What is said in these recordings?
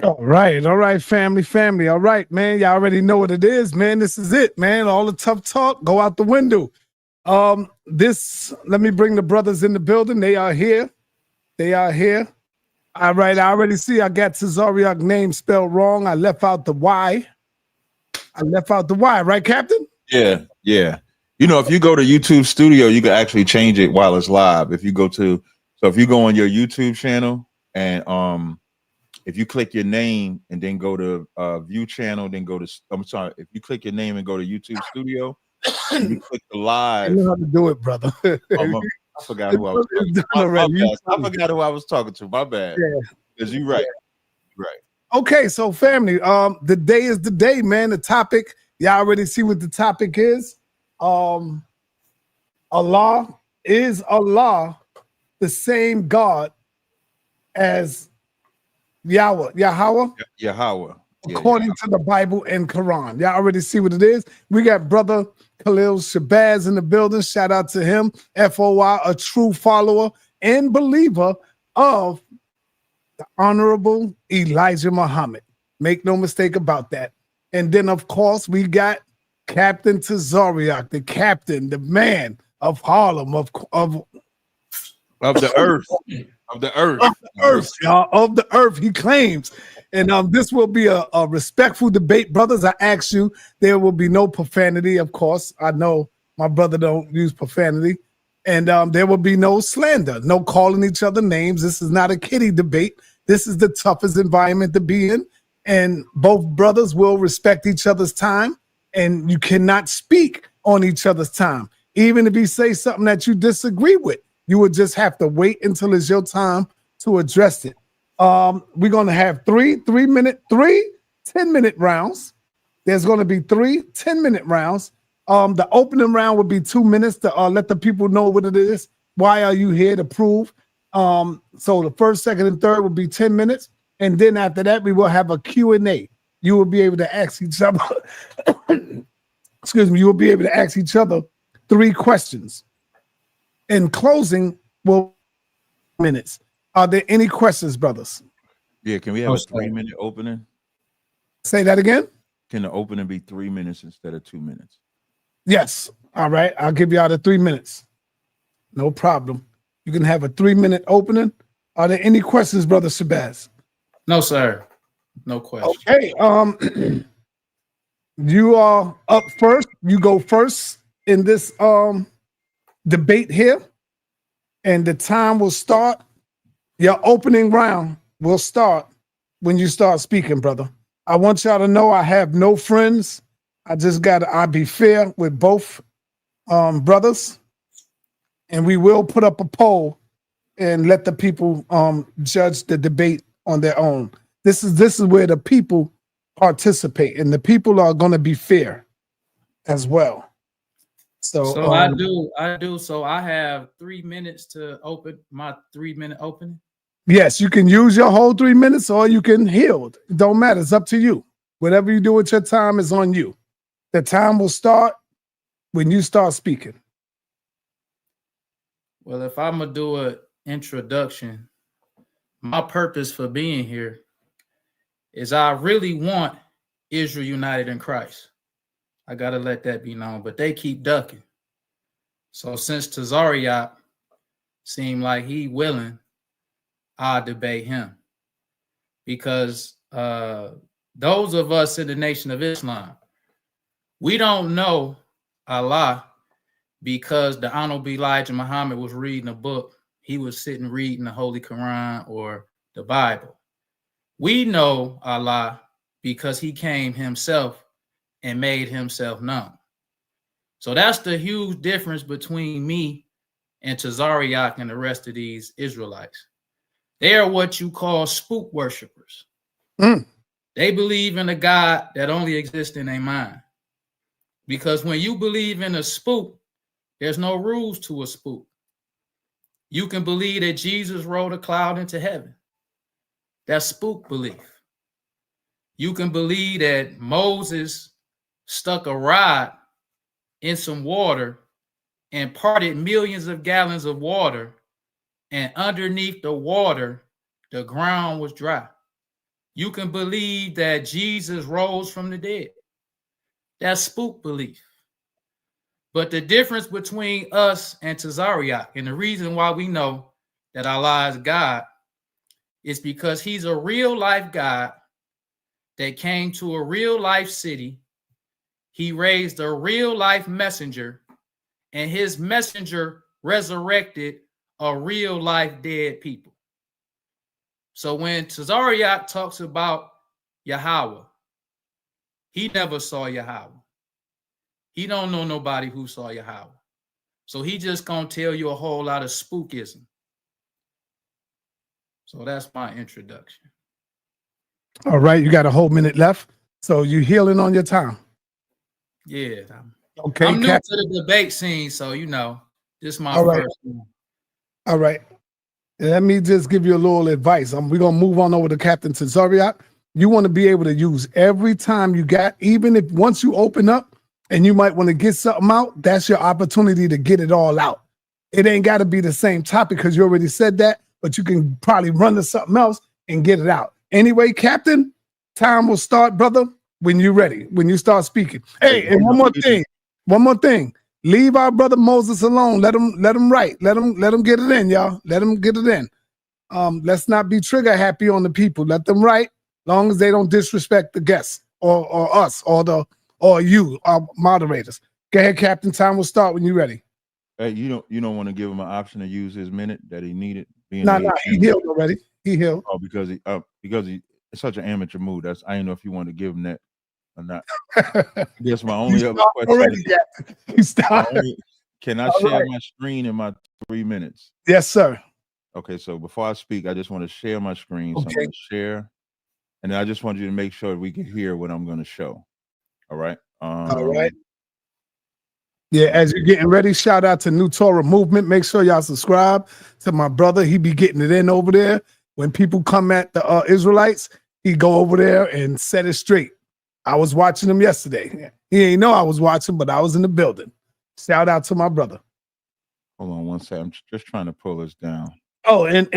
All right, family. All right, man. Y'all already know what it is, man. This is it, man. All the tough talk, go out the window. Let me bring the brothers in the building. They are here. They are here. All right, I already see I got Tazaryach name spelled wrong. I left out the Y. Right, Captain? Yeah, yeah. You know, if you go to YouTube Studio, you can actually change it while it's live. If you go on your YouTube channel and if you click your name and then go to view channel, then if you click your name and go to YouTube Studio, and you click the live. You know how to do it, brother. I forgot who I was talking to. My bad. I forgot who I was talking to. My bad. Yeah. Because you're right. Right. Okay, so family, the day is the day, man. The topic, y'all already see what the topic is. Allah, is Allah the same God as Yahawah? Yahawah. According to the Bible and Quran. Y'all already see what it is. We got brother Khalil Shabazz in the building. Shout out to him. FOI, a true follower and believer of the Honorable Elijah Muhammad. Make no mistake about that. And then, of course, we got Captain Tazaryach, the captain, the man of Harlem, of the earth. Of the earth. Y'all, of the earth, he claims. And this will be a respectful debate. Brothers, I ask you, there will be no profanity, of course. I know my brother don't use profanity. And there will be no slander, no calling each other names. This is not a kiddie debate. This is the toughest environment to be in. And both brothers will respect each other's time. And you cannot speak on each other's time. Even if you say something that you disagree with, you would just have to wait until it's your time to address it. We're going to have three 10-minute rounds. There's going to be 3 10-minute rounds. The opening round would be 2 minutes to let the people know what it is. Why are you here to prove? So the first, second, and third would be 10 minutes. And then after that, we will have a Q&A. You will be able to ask each other, excuse me, you will be able to ask each other 3 questions. In closing, well, minutes. Are there any questions, brothers? Yeah, can we have a 3-minute opening? Say that again? Can the opening be 3 minutes instead of 2 minutes? Yes. All right. I'll give y'all the 3 minutes. No problem. You can have a 3-minute opening. Are there any questions, Brother Shabazz? No, sir. No question. Okay. You are up first. You go first in this debate here. And the time will start. Your opening round will start when you start speaking, brother. I want y'all to know I have no friends. I'll be fair with both brothers. And we will put up a poll and let the people judge the debate on their own. This is where the people participate, and the people are going to be fair as well. So I do. So I have 3 minutes to open my 3-minute opening. Yes, you can use your whole 3 minutes, or you can yield. It don't matter. It's up to you. Whatever you do with your time is on you. The time will start when you start speaking. Well, if I'm gonna do an introduction, my purpose for being here is I really want Israel united in Christ. I gotta let that be known, but they keep ducking. So since Tazaryach seemed like he willing, I'll debate him. Because those of us in the Nation of Islam, we don't know Allah because the Honorable Elijah Muhammad was reading a book. He was sitting reading the Holy Quran or the Bible. We know Allah because he came himself and made himself known. So that's the huge difference between me and Tazaryach and the rest of these Israelites. They are what you call spook worshipers. They believe in a God that only exists in their mind. Because when you believe in a spook, there's no rules to a spook. You can believe that Jesus rode a cloud into heaven. That's spook belief. You can believe that Moses stuck a rod in some water and parted millions of gallons of water, and underneath the water, the ground was dry. You can believe that Jesus rose from the dead. That's spook belief. But the difference between us and Tazaryach, and the reason why we know that Allah is God, is because he's a real life God that came to a real life city. He raised a real life messenger, and his messenger resurrected a real life dead people. So when Tazaryach talks about Yahawah, he never saw Yahawah. He don't know nobody who saw Yahawah. So he just gonna tell you a whole lot of spookism. So that's my introduction. All right, you got a whole minute left. So you healing on your time. Yeah. Okay. I'm new to the debate scene, so you know, this is my first one. All right. Let me just give you a little advice. We're gonna move on over to Captain Tazaryach. You want to be able to use every time you got, even if once you open up and you might want to get something out, that's your opportunity to get it all out. It ain't got to be the same topic because you already said that, but you can probably run to something else and get it out. Anyway, Captain, time will start, brother, when you're ready, when you start speaking. Hey, and one more thing. Leave our brother Moses alone. Let him write. Let him get it in, y'all. Let him get it in. Let's not be trigger happy on the people. Let them write, long as they don't disrespect the guests or us or you, our moderators. Go ahead, Captain. Time will start when you're ready. Hey, you don't want to give him an option to use his minute that he needed. No, he healed already. He healed. Oh, because he it's such an amateur mood. I didn't know if you wanted to give him that or not. I guess my only other question. Already, you started. Can I share my screen in my 3 minutes? Yes, sir. Okay, so before I speak, I just want to share my screen. Okay. So I'm going to share, and then I just want you to make sure we can hear what I'm going to show. All right. All right. Yeah, as you're getting ready, shout out to New Torah Movement. Make sure y'all subscribe to my brother. He be getting it in over there. When people come at the Israelites, he go over there and set it straight. I was watching him yesterday. He ain't know I was watching, but I was in the building. Shout out to my brother. Hold on one second. I'm just trying to pull this down. Oh, and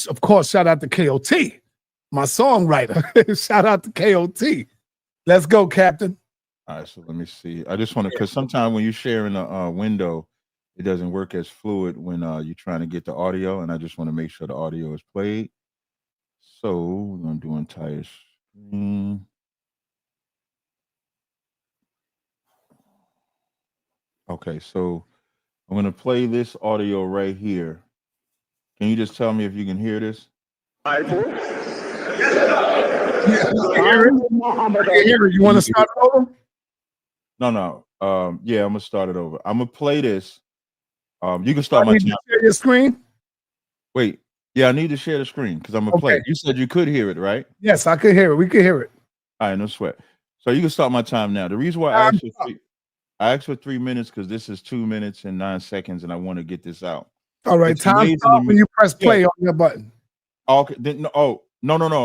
of course, shout out to KOT, my songwriter. Shout out to KOT. Let's go, Captain. All right, so let me see. I just want to, because sometimes when you share in a window, it doesn't work as fluid when you're trying to get the audio, and I just want to make sure the audio is played. So we're going to do entire screen. Okay, so I'm going to play this audio right here. Can you just tell me if you can hear this? You want to start over? No. Yeah, I'm gonna start it over. I'm gonna play this. You can start my time. Share your screen. Wait, yeah, I need to share the screen because I'm gonna play it. You said you could hear it, right? Yes, I could hear it. We could hear it. All right, no sweat. So you can start my time now. The reason why I asked for 3 minutes because this is 2 minutes and 9 seconds, and I want to get this out. All right, time start when you press play on your button. Okay. No.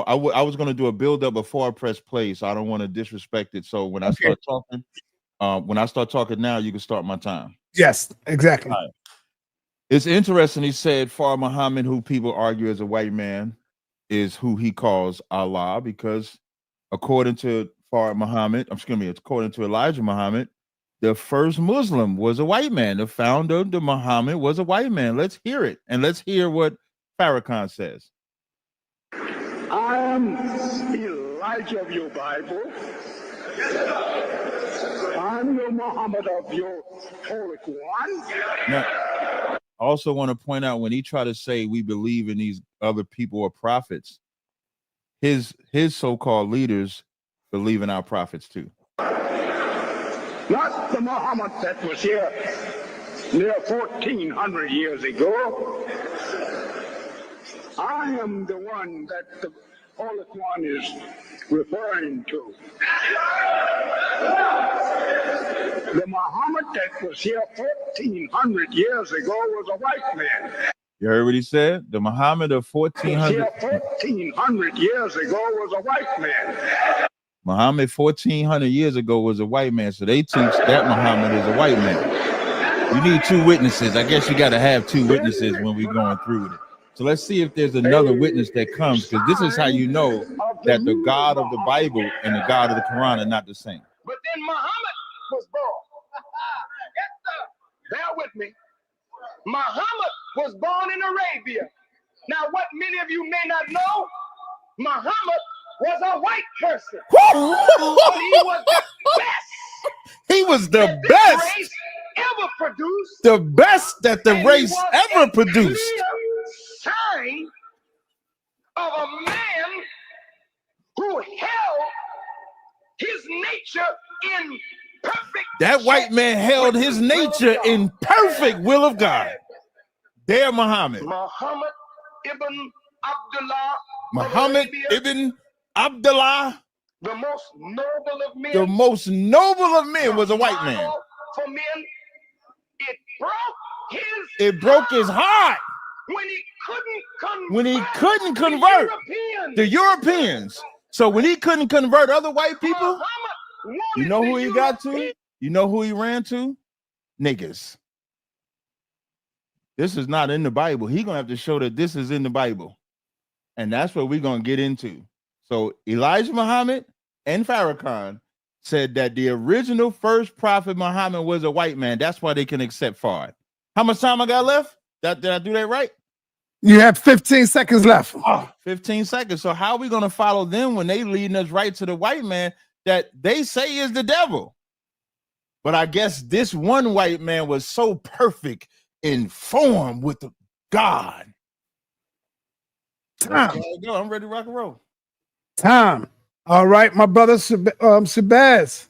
I was gonna do a build up before I press play, so I don't want to disrespect it. So when I start talking. When I start talking now, you can start my time. Yes, exactly. Right. It's interesting. He said, Far Muhammad, who people argue as a white man, is who he calls Allah, because according to according to Elijah Muhammad, the first Muslim was a white man. The founder of the Muhammad was a white man. Let's hear it. And let's hear what Farrakhan says. I am Elijah of your Bible. I'm your Muhammad of your Holy One. Now, I also want to point out when he tried to say we believe in these other people or prophets, his so-called leaders believe in our prophets too. Not the Muhammad that was here near 1,400 years ago. I am the one that the Holy One is referring to. The Muhammad that was here 1,400 years ago was a white man. You heard what he said? The Muhammad of 1,400 years ago was a white man. Muhammad 1,400 years ago was a white man. So they teach that Muhammad is a white man. You need two witnesses. I guess you got to have two witnesses when we're going through with it. So let's see if there's another witness that comes, because this is how you know that the God of the Bible and the God of the Quran are not the same. But then Muhammad was born. Bear with me. Muhammad was born in Arabia. Now, what many of you may not know, Muhammad was a white person. But he was the best. He was the that best. This race ever produced. The best that the And race he was ever a produced. clear sign of a man who held his nature in perfect. That white man held his nature in perfect will of God. There, Muhammad. Muhammad ibn Abdullah. Muhammad ibn Abdullah, the most noble of men. the most noble of men, was a white man. For men, It broke his heart when he couldn't convert the Europeans. So when he couldn't convert other white people, you know who he got to? You know who he ran to? Niggas. This is not in the Bible. He's gonna have to show that this is in the Bible. And that's what we're gonna get into. So Elijah Muhammad and Farrakhan said that the original first prophet Muhammad was a white man. That's why they can accept FOI. How much time I got left? Did I do that right? You have 15 seconds left. 15 seconds. So how are we going to follow them when they leading us right to the white man that they say is the devil? But I guess this one white man was so perfect in form with the God. Time. Go. I'm ready to rock and roll. Time. All right, my brother Shabazz.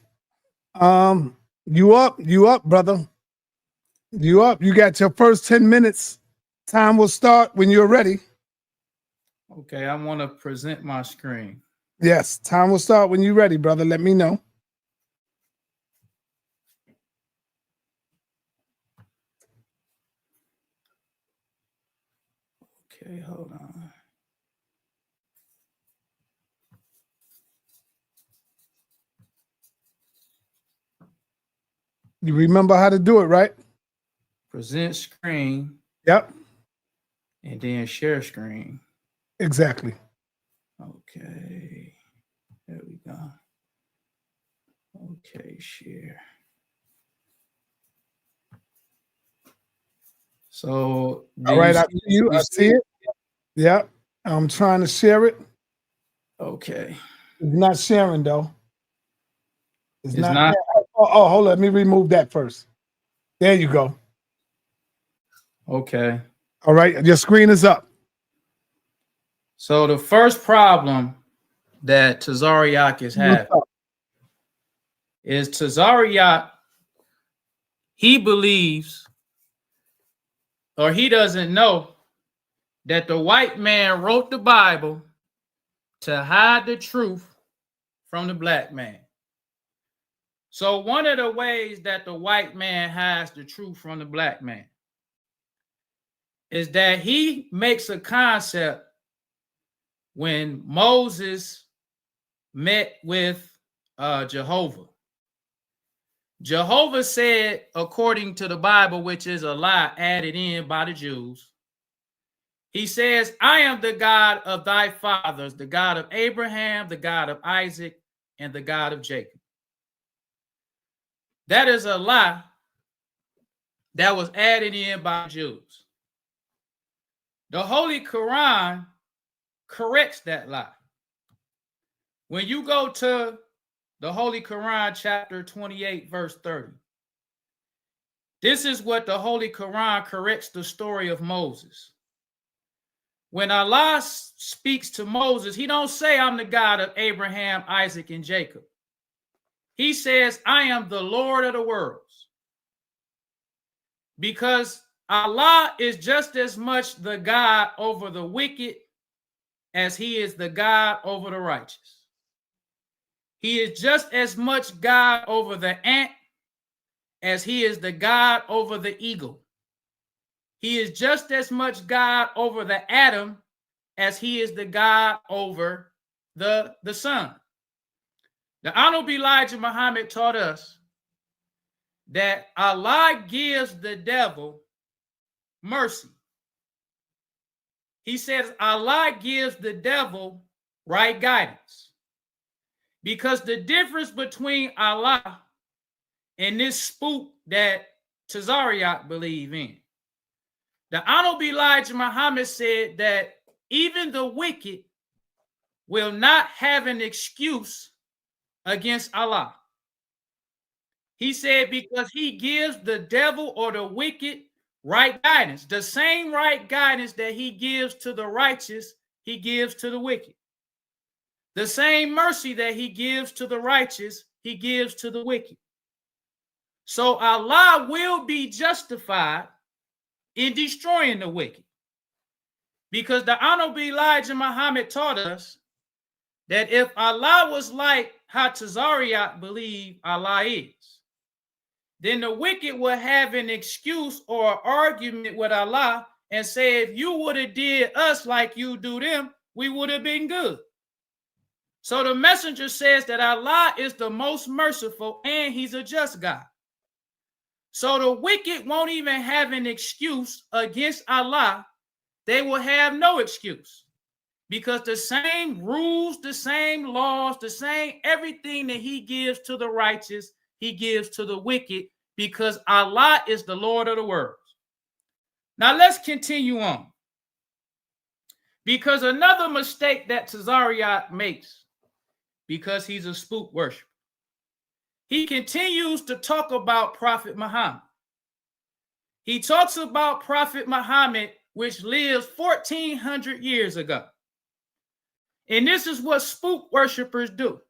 You up, brother. You up. You got your first 10 minutes. Time will start when you're ready. Okay, I want to present my screen. Yes, time will start when you're ready, brother. Let me know. Okay, hold on. You remember how to do it, right? Present screen. Yep. And then share screen. Exactly. Okay. There we go. Okay, share. So all right, I see you. I see it. Yep. I'm trying to share it. Okay. It's not sharing though. It's not. Oh, hold on. Let me remove that first. There you go. Okay. All right. Your screen is up. So the first problem that Tazaryach is having is Tazaryach, he believes or he doesn't know that the white man wrote the Bible to hide the truth from the black man. So one of the ways that the white man hides the truth from the black man is that he makes a concept when Moses met with Jehovah. Jehovah said, according to the Bible, which is a lie added in by the Jews, he says, I am the God of thy fathers, the God of Abraham, the God of Isaac, and the God of Jacob. That is a lie that was added in by Jews. The Holy Quran corrects that lie. When you go to the Holy Quran, chapter 28, verse 30, this is what the Holy Quran corrects the story of Moses. When Allah speaks to Moses, he don't say, I'm the God of Abraham, Isaac, and Jacob. He says, I am the Lord of the worlds. Because Allah is just as much the God over the wicked as he is the God over the righteous. He is just as much God over the ant as he is the God over the eagle. He is just as much God over the atom as he is the God over the sun. The Honorable Elijah Muhammad taught us that Allah gives the devil mercy. He says Allah gives the devil right guidance. Because the difference between Allah and this spook that Tazaryach believe in, the Honorable Elijah Muhammad said that even the wicked will not have an excuse against Allah. He said because he gives the devil or the wicked right guidance, the same right guidance that he gives to the righteous, he gives to the wicked. The same mercy that he gives to the righteous, he gives to the wicked. So Allah will be justified in destroying the wicked. Because the Honorable Elijah Muhammad taught us that if Allah was like how Tazaryach believed Allah is, then the wicked will have an excuse or argument with Allah and say, if you would have did us like you do them, we would have been good. So the messenger says that Allah is the most merciful and he's a just God. So the wicked won't even have an excuse against Allah. They will have no excuse because the same rules, the same laws, the same everything that he gives to the righteous, he gives to the wicked because Allah is the Lord of the worlds. Now let's continue on. Because another mistake that Tazaryach makes, because he's a spook worshiper, he continues to talk about Prophet Muhammad. He talks about Prophet Muhammad, which lives 1400 years ago. And this is what spook worshipers do.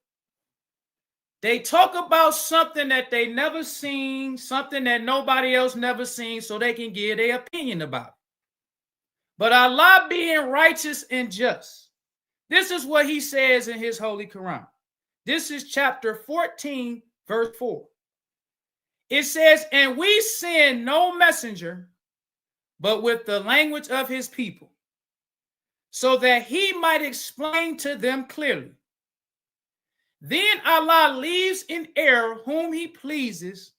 They talk about something that they never seen, something that nobody else never seen, so they can give their opinion about it. But Allah being righteous and just, this is what he says in his Holy Quran. This is chapter 14, verse 4. It says, and we send no messenger, but with the language of his people, so that he might explain to them clearly. Then Allah leaves in error whom he pleases,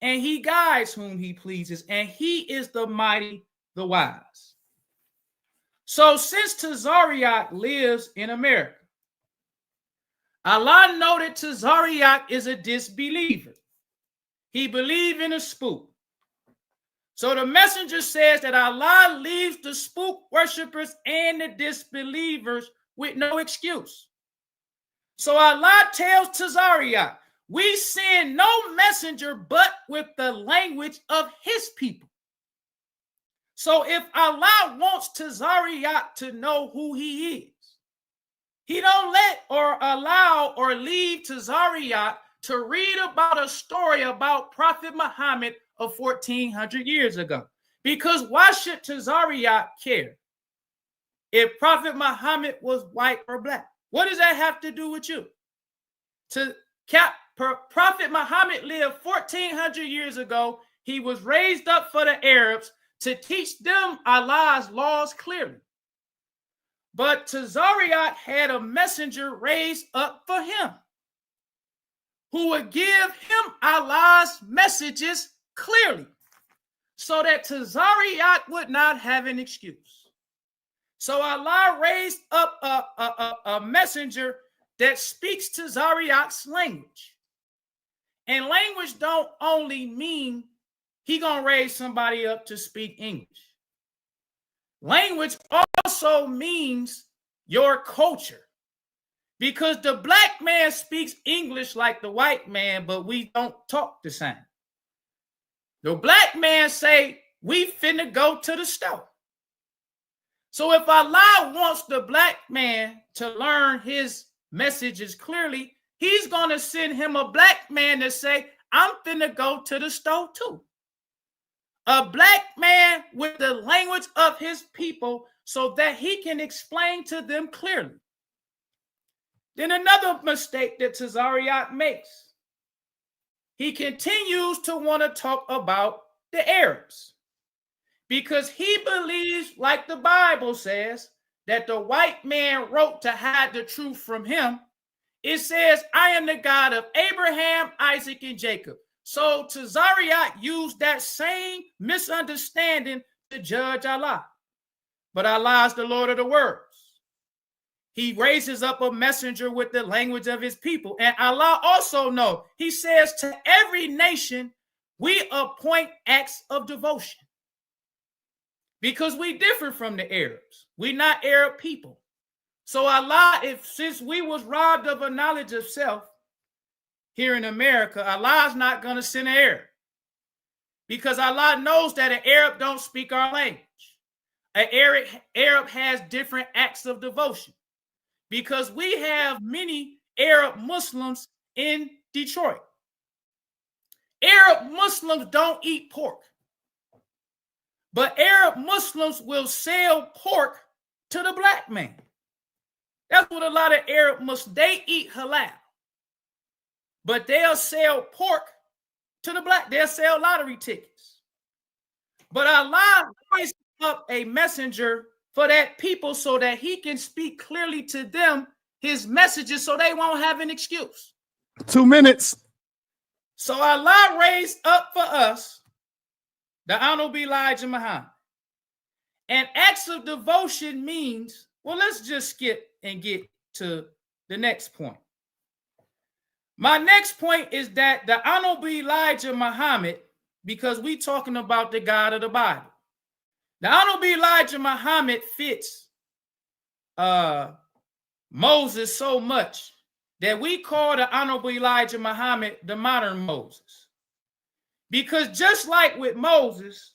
and he guides whom he pleases, and he is the mighty, the wise. So since Tazaryach lives in America, Allah noted Tazaryach is a disbeliever. He believed in a spook. So the messenger says that Allah leaves the spook worshipers and the disbelievers with no excuse. So Allah tells Tazaryach, we send no messenger but with the language of his people. So if Allah wants Tazaryach to know who he is, he don't let or allow or leave Tazaryach to read about a story about Prophet Muhammad of 1400 years ago. Because why should Tazaryach care if Prophet Muhammad was white or black? What does that have to do with you? Prophet Muhammad lived 1400 years ago. He was raised up for the Arabs to teach them Allah's laws clearly. But Tazaryach had a messenger raised up for him who would give him Allah's messages clearly so that Tazaryach would not have an excuse. So Allah raised up a messenger that speaks Tazaryach's language. And language don't only mean he gonna raise somebody up to speak English. Language also means your culture. Because the black man speaks English like the white man, but we don't talk the same. The black man say, we finna go to the store. So if Allah wants the black man to learn his messages clearly, he's going to send him a black man to say, I'm finna go to the store too. A black man with the language of his people so that he can explain to them clearly. Then another mistake that Tazaryach makes. He continues to want to talk about the Arabs because he believes, like the Bible says, that the white man wrote to hide the truth from him. It says, I am the God of Abraham, Isaac, and Jacob. So Tazaryach used that same misunderstanding to judge Allah. But Allah is the Lord of the worlds. He raises up a messenger with the language of his people. And Allah also know, he says to every nation, we appoint acts of devotion. Because we differ from the Arabs. We're not Arab people. So Allah, since we was robbed of a knowledge of self here in America, Allah's not going to send an Arab. Because Allah knows that an Arab don't speak our language. An Arab has different acts of devotion. Because we have many Arab Muslims in Detroit. Arab Muslims don't eat pork. But Arab Muslims will sell pork to the black man. That's what a lot of Arab Muslims, they eat halal. But they'll sell pork to the black. They'll sell lottery tickets. But Allah raised up a messenger for that people so that he can speak clearly to them his messages so they won't have an excuse. 2 minutes. So Allah raised up for us the Honorable Elijah Muhammad. And acts of devotion means, well, let's just skip and get to the next point. My next point is that the Honorable Elijah Muhammad, because we talking about the God of the Bible, the Honorable Elijah Muhammad fits Moses so much that we call the Honorable Elijah Muhammad the modern Moses. Because just like with Moses,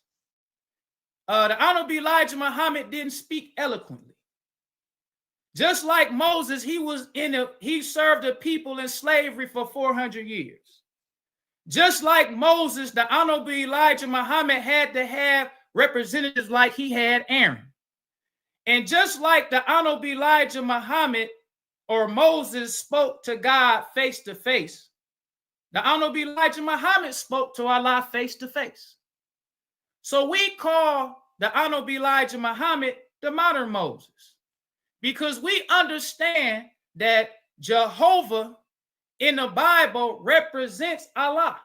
the Honorable Elijah Muhammad didn't speak eloquently. Just like Moses, he served the people in slavery for 400 years. Just like Moses, the Honorable Elijah Muhammad had to have representatives like he had Aaron. And just like the Honorable Elijah Muhammad or Moses spoke to God face to face, the Honorable Elijah Muhammad spoke to Allah face to face. So we call the Honorable Elijah Muhammad the modern Moses because we understand that Jehovah in the Bible represents Allah.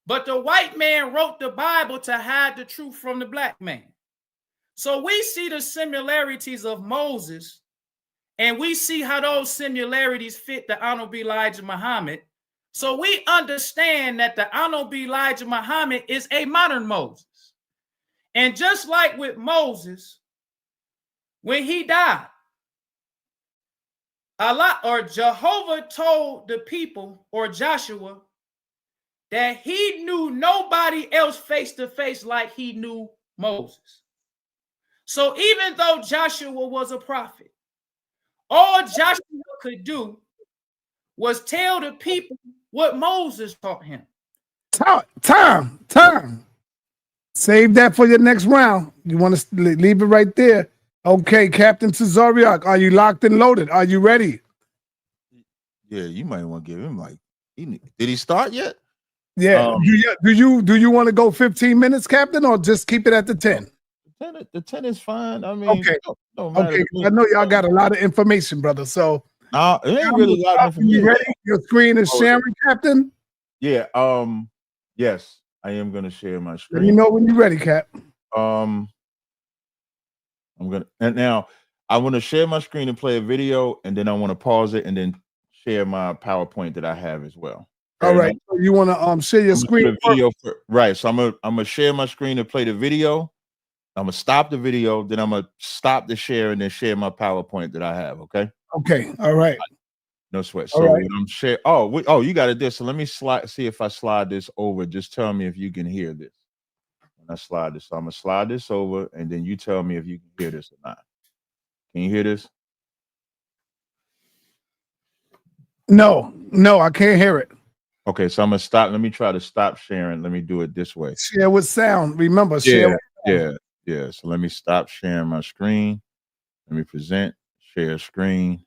But the white man wrote the Bible to hide the truth from the black man. So we see the similarities of Moses, and we see how those similarities fit the Honorable Elijah Muhammad. So we understand that the Honorable Elijah Muhammad is a modern Moses. And just like with Moses, when he died, Allah or Jehovah told the people or Joshua that he knew nobody else face to face like he knew Moses. So even though Joshua was a prophet, all Joshua could do was tell the people what Moses taught him. Time. Save that for your next round. You want to leave it right there. Okay, Captain Tazaryach, are you locked and loaded? Are you ready? Yeah, you might want to give him did he start yet? Yeah. Do you want to go 15 minutes, Captain, or just keep it at the 10? The 10 is fine. I mean, okay. Okay. I know y'all got a lot of information, brother. So it ain't really a lot of information. You ready? Your screen is sharing, Captain? Yeah. Yes, I am gonna share my screen. Let me know when you're ready, Cap. I'm gonna now I want to share my screen and play a video, and then I want to pause it and then share my PowerPoint that I have as well. All right. So you want to share your screen? Video right. So I'm gonna share my screen and play the video. I'm gonna stop the video, then I'm gonna stop the share and then share my PowerPoint that I have. Okay. Okay. All right. No sweat. So right. I'm share. Oh, you got it there. So let me see if I slide this over. Just tell me if you can hear this. When I slide this, so I'm gonna slide this over, and then you tell me if you can hear this or not. Can you hear this? No, I can't hear it. Okay, so I'm gonna stop. Let me try to stop sharing. Let me do it this way. Share with sound. Remember, share with sound. Yeah. So let me stop sharing my screen. Let me present, share screen.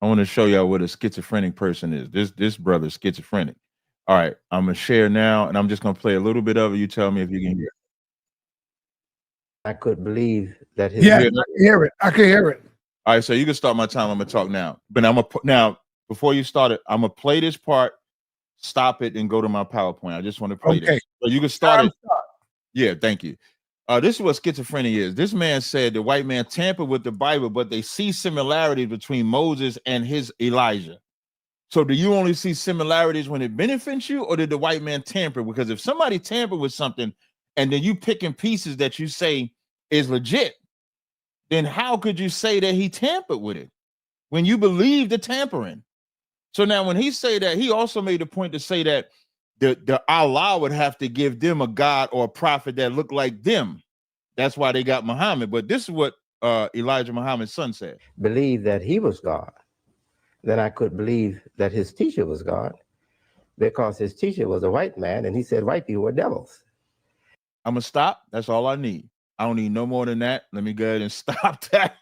I want to show y'all what a schizophrenic person is. This brother's schizophrenic. All right, I'm gonna share now, and I'm just gonna play a little bit of it. You tell me if you can hear it. I couldn't believe that his I can hear it. I can hear it. All right, so you can start my time. I'm gonna talk now. But now before you start it, I'm gonna play this part, stop it, and go to my PowerPoint. I just want to play this. So you can start it. Yeah, thank you. This is what schizophrenia is. This man said the white man tampered with the Bible, but they see similarities between Moses and his Elijah. So do you only see similarities when it benefits you, or did the white man tamper? Because if somebody tampered with something and then you picking pieces that you say is legit, then how could you say that he tampered with it when you believe the tampering? So now when he say that, he also made a point to say that the Allah would have to give them a God or a prophet that looked like them. That's why they got Muhammad. But this is what Elijah Muhammad's son said. Believe that he was God, then I could believe that his teacher was God, because his teacher was a white man, and he said white people were devils. I'm going to stop. That's all I need. I don't need no more than that. Let me go ahead and stop that.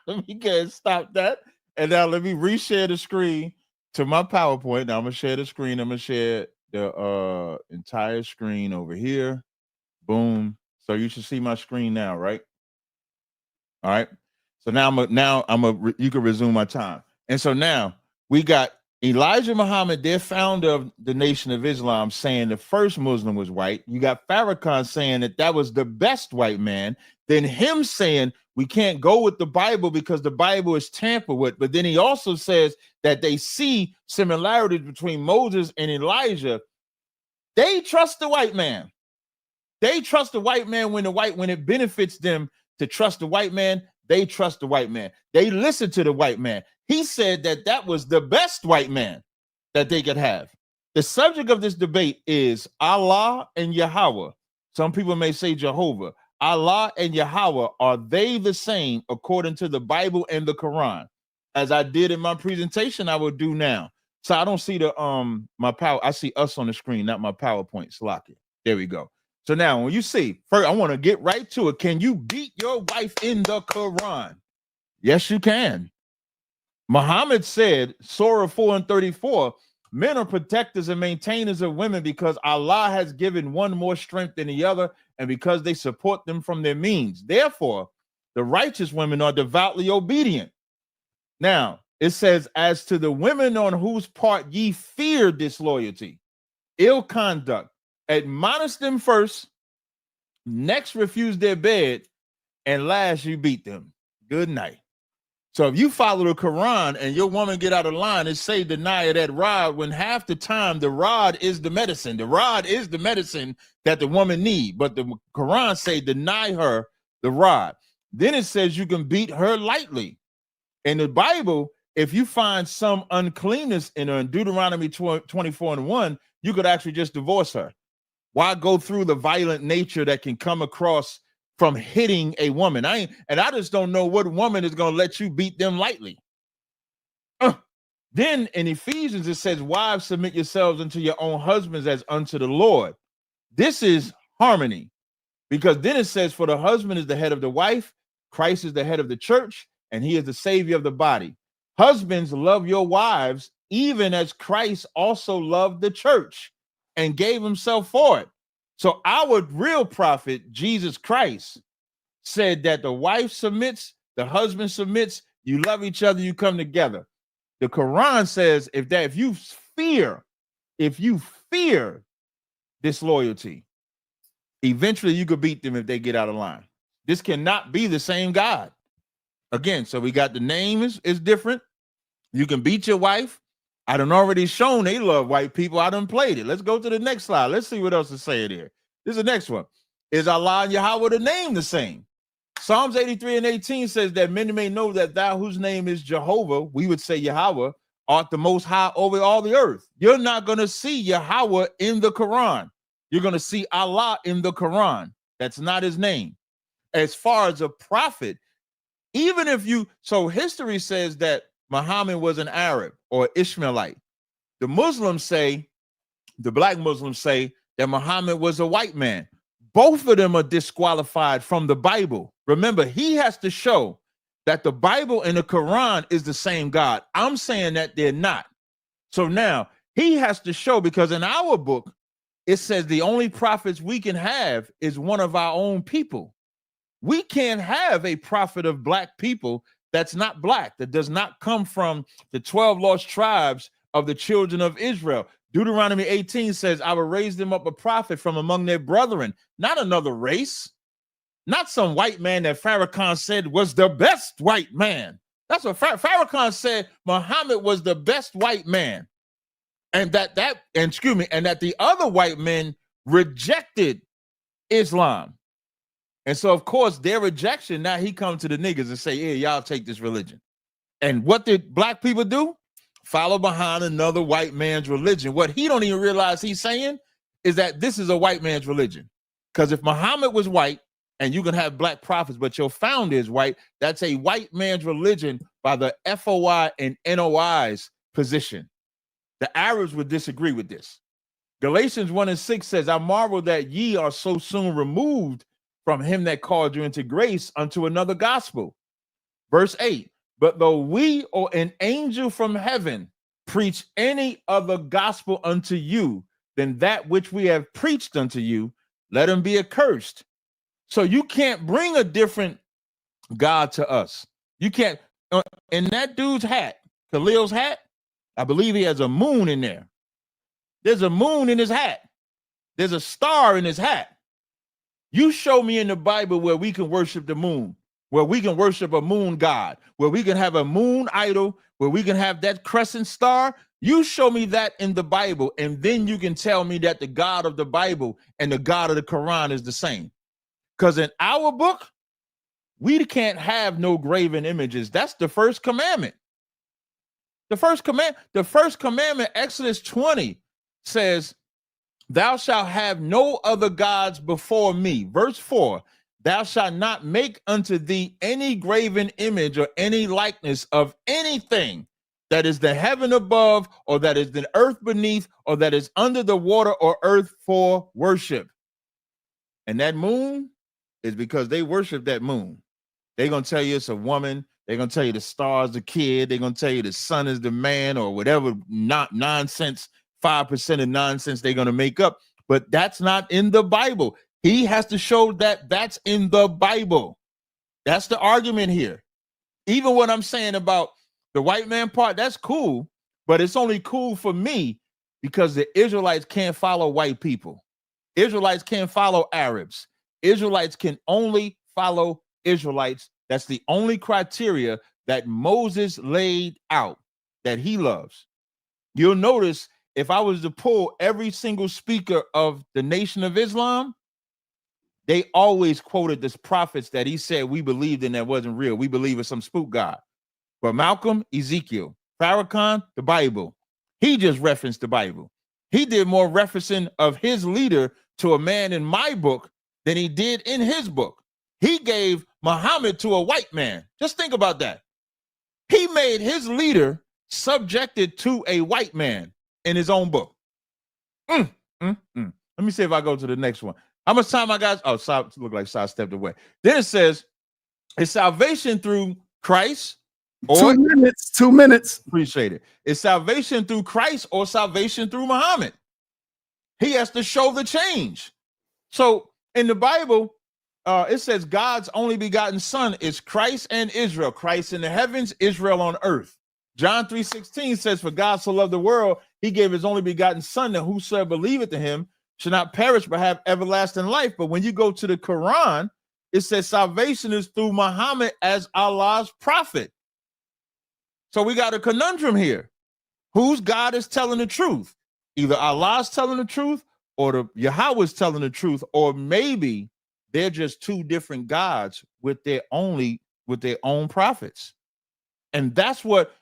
Let me go ahead and stop that. And now let me reshare the screen to my PowerPoint. Now I'm going to share the screen. I'm going to share the entire screen over here. Boom. So you should see my screen now, right? All right. So now you can resume my time. And so now we got Elijah Muhammad, their founder of the Nation of Islam, saying the first Muslim was white. You got Farrakhan saying that was the best white man. Then him saying we can't go with the Bible because the Bible is tampered with. But then he also says that they see similarities between Moses and Elijah. They trust the white man. They trust the white man when it benefits them to trust the white man. They trust the white man. They listen to the white man. He said that was the best white man that they could have. The subject of this debate is Allah and Yahawah. Some people may say Jehovah. Allah and Yahawah, are they the same according to the Bible and the Quran? As I did in my presentation, I will do now. So I don't see the my power. I see us on the screen, not my PowerPoint. Slock it. There we go. So now when you see, first, I want to get right to it. Can you beat your wife in the Quran? Yes, you can. Muhammad said, Surah 4:34, men are protectors and maintainers of women because Allah has given one more strength than the other, and because they support them from their means. Therefore, the righteous women are devoutly obedient. Now, it says, as to the women on whose part ye fear disloyalty, ill conduct, admonish them first, next refuse their bed, and last you beat them. Good night. So if you follow the Quran and your woman get out of line and say deny her that rod, when half the time the rod is the medicine. The rod is the medicine that the woman need, but the Quran say deny her the rod. Then it says you can beat her lightly. In the Bible, if you find some uncleanness in her, in Deuteronomy 24:1, you could actually just divorce her. Why go through the violent nature that can come across from hitting a woman? I just don't know what woman is going to let you beat them lightly. Then in Ephesians, it says, wives, submit yourselves unto your own husbands as unto the Lord. This is harmony, because then it says, for the husband is the head of the wife, Christ is the head of the church, and he is the savior of the body. Husbands, love your wives, even as Christ also loved the church and gave himself for it. So our real prophet, Jesus Christ, said that the wife submits, the husband submits, you love each other, you come together. The Quran says if you fear disloyalty, eventually you could beat them if they get out of line. This cannot be the same God. Again, so we got the name is different. You can beat your wife. I done already shown they love white people. I done played it. Let's go to the next slide. Let's see what else is saying here. This is the next one. Is Allah and Yahawah the name the same? Psalms 83:18 says that many may know that thou whose name is Jehovah, we would say Yahawah, art the most high over all the earth. You're not going to see Yahawah in the Quran. You're going to see Allah in the Quran. That's not his name. As far as a prophet, even if so history says that Muhammad was an Arab or Ishmaelite. The Muslims say, the black Muslims say that Muhammad was a white man. Both of them are disqualified from the Bible. Remember, he has to show that the Bible and the Quran is the same God. I'm saying that they're not. So now he has to show, because in our book, it says the only prophets we can have is one of our own people. We can't have a prophet of black people that's not black, that does not come from the 12 lost tribes of the children of Israel. Deuteronomy 18 says, I will raise them up a prophet from among their brethren, not another race. not some white man that Farrakhan said was the best white man. That's what Farrakhan said. Muhammad was the best white man, and that the other white men rejected Islam. And so, of course, their rejection, now he comes to the niggas and say, yeah, y'all take this religion. And what did black people do? Follow behind another white man's religion. What he don't even realize he's saying is that this is a white man's religion. Because if Muhammad was white, and you can have black prophets, but your founder is white, that's a white man's religion by the FOI and NOI's position. The Arabs would disagree with this. Galatians 1:6 says, I marvel that ye are so soon removed from him that called you into grace unto another gospel. Verse 8, but though we or an angel from heaven preach any other gospel unto you than that which we have preached unto you, let him be accursed. So you can't bring a different God to us. You can't. In that dude's hat, Khalil's hat, I believe he has a moon in there. There's a moon in his hat. There's a star in his hat. You show me in the Bible where we can worship the moon, where we can worship a moon god, where we can have a moon idol, where we can have that crescent star. You show me that in the Bible, and then you can tell me that the God of the Bible and the God of the Quran is the same. Because in our book, we can't have no graven images. That's the first commandment. The first commandment, Exodus 20, says, thou shalt have no other gods before me. Verse 4, thou shalt not make unto thee any graven image or any likeness of anything that is the heaven above, or that is the earth beneath, or that is under the water or earth for worship. And that moon is because they worship that moon. They're going to tell you it's a woman. They're going to tell you the star is the kid. They're going to tell you the sun is the man, or whatever nonsense, 5% of nonsense they're going to make up. But that's not in the Bible. He has to show that that's in the Bible. That's the argument here. Even what I'm saying about the white man part, that's cool, but it's only cool for me because the Israelites can't follow white people. Israelites can't follow Arabs. Israelites can only follow Israelites. That's the only criteria that Moses laid out that he loves. You'll notice if I was to pull every single speaker of the Nation of Islam, they always quoted this prophets that he said we believed in that wasn't real. We believe in some spook god. But Malcolm, Ezekiel, Farrakhan, the Bible. He just referenced the Bible. He did more referencing of his leader to a man in my book than he did in his book. He gave Muhammad to a white man. Just think about that. He made his leader subjected to a white man in his own book. Let me see if I go to the next one. How much time I got? Oh, look like Sai stepped away. Then it says, is salvation through Christ? Or 2 minutes. Appreciate it. Is salvation through Christ or salvation through Muhammad? He has to show the change. So in the Bible, it says God's only begotten son is Christ and Israel. Christ in the heavens, Israel on earth. John 3:16 says, for God so loved the world, he gave his only begotten son, that whosoever believeth in him should not perish but have everlasting life. But when you go to the Quran, it says salvation is through Muhammad as Allah's prophet. So we got a conundrum here. Whose God is telling the truth? Either Allah's telling the truth, or the Yahawah is telling the truth, or maybe they're just two different gods with their own prophets. And that's what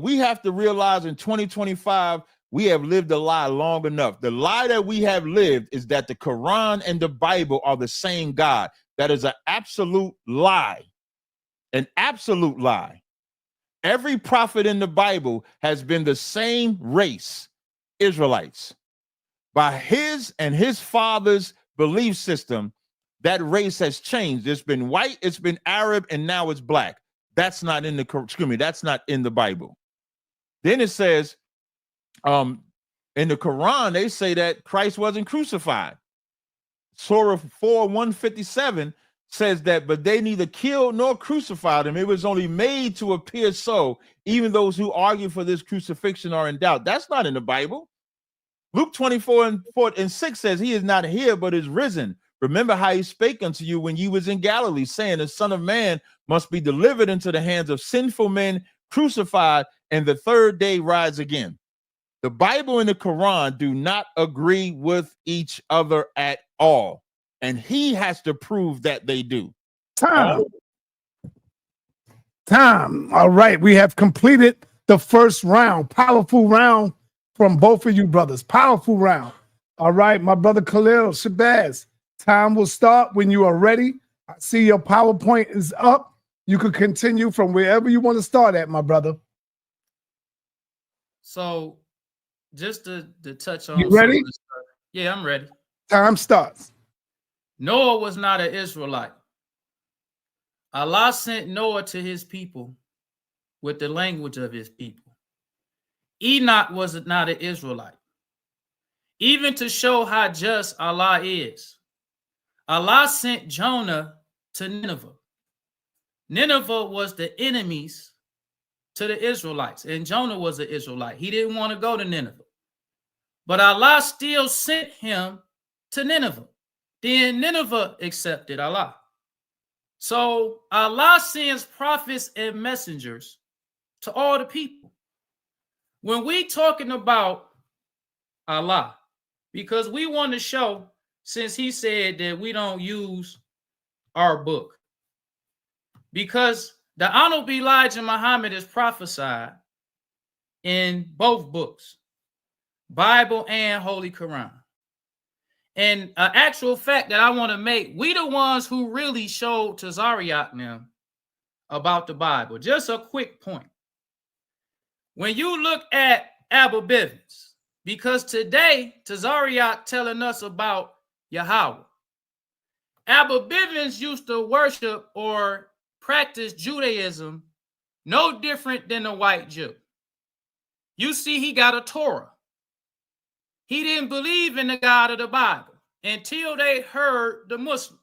we have to realize in 2025. We have lived a lie long enough. The lie that we have lived is that the Quran and the Bible are the same God. That is an absolute lie. An absolute lie. Every prophet in the Bible has been the same race, Israelites. By his and his father's belief system, that race has changed. It's been white, it's been Arab, and now it's black. That's not in that's not in the Bible. Then it says, in the Quran, they say that Christ wasn't crucified. Surah 4:157 says that, but they neither killed nor crucified him. It was only made to appear so. Even those who argue for this crucifixion are in doubt. That's not in the Bible. Luke 24:6 says he is not here, but is risen. Remember how he spake unto you when you was in Galilee, saying, the Son of Man must be delivered into the hands of sinful men, crucified, and the third day rise again. The Bible and the Quran do not agree with each other at all. And he has to prove that they do. Time. All right. We have completed the first round. Powerful round from both of you brothers. Powerful round. All right. My brother Khalil, Shabazz, time will start when you are ready. I see your PowerPoint is up. You could continue from wherever you want to start at, my brother. So just to touch on. You ready? Yeah, I'm ready. Time starts. Noah was not an Israelite. Allah sent Noah to his people with the language of his people. Enoch was not an Israelite. Even to show how just Allah is, Allah sent Jonah to Nineveh. Nineveh was the enemies to the Israelites, and Jonah was an Israelite. He didn't want to go to Nineveh, but Allah still sent him to Nineveh. Then Nineveh accepted Allah. So Allah sends prophets and messengers to all the people. When we talking about Allah, because we want to show, since he said that we don't use our book, because the Honorable Elijah Muhammad is prophesied in both books, Bible and Holy Quran. And an actual fact that I want to make, we the ones who really showed Tazaryach now about the Bible. Just a quick point. When you look at Abba Bivens, because today Tazaryach telling us about Yahawah. Abba Bivens used to worship or practice Judaism no different than a white Jew. You see, he got a Torah. He didn't believe in the God of the Bible until they heard the Muslims.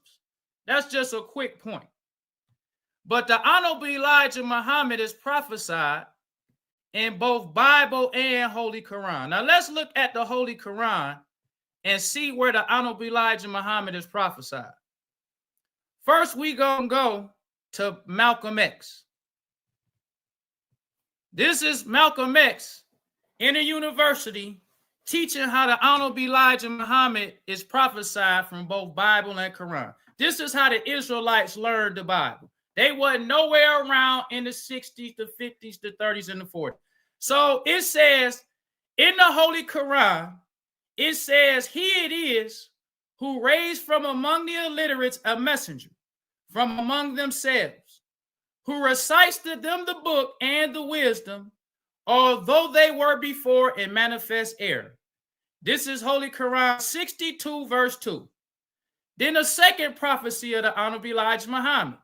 That's just a quick point. But the Honorable Elijah Muhammad is prophesied in both Bible and Holy Quran. Now let's look at the Holy Quran and see where the Honorable Elijah Muhammad is prophesied. First, we gonna go to Malcolm X. This is Malcolm X in a university teaching how the Honorable Elijah Muhammad is prophesied from both Bible and Quran. This is how the Israelites learned the Bible. They wasn't nowhere around in the 60s, the 50s, the 30s, and the 40s. So it says in the Holy Quran, it says, he it is who raised from among the illiterates a messenger from among themselves, who recites to them the book and the wisdom, although they were before in manifest error. This is Holy Quran 62, verse 2. Then the second prophecy of the Honorable Elijah Muhammad.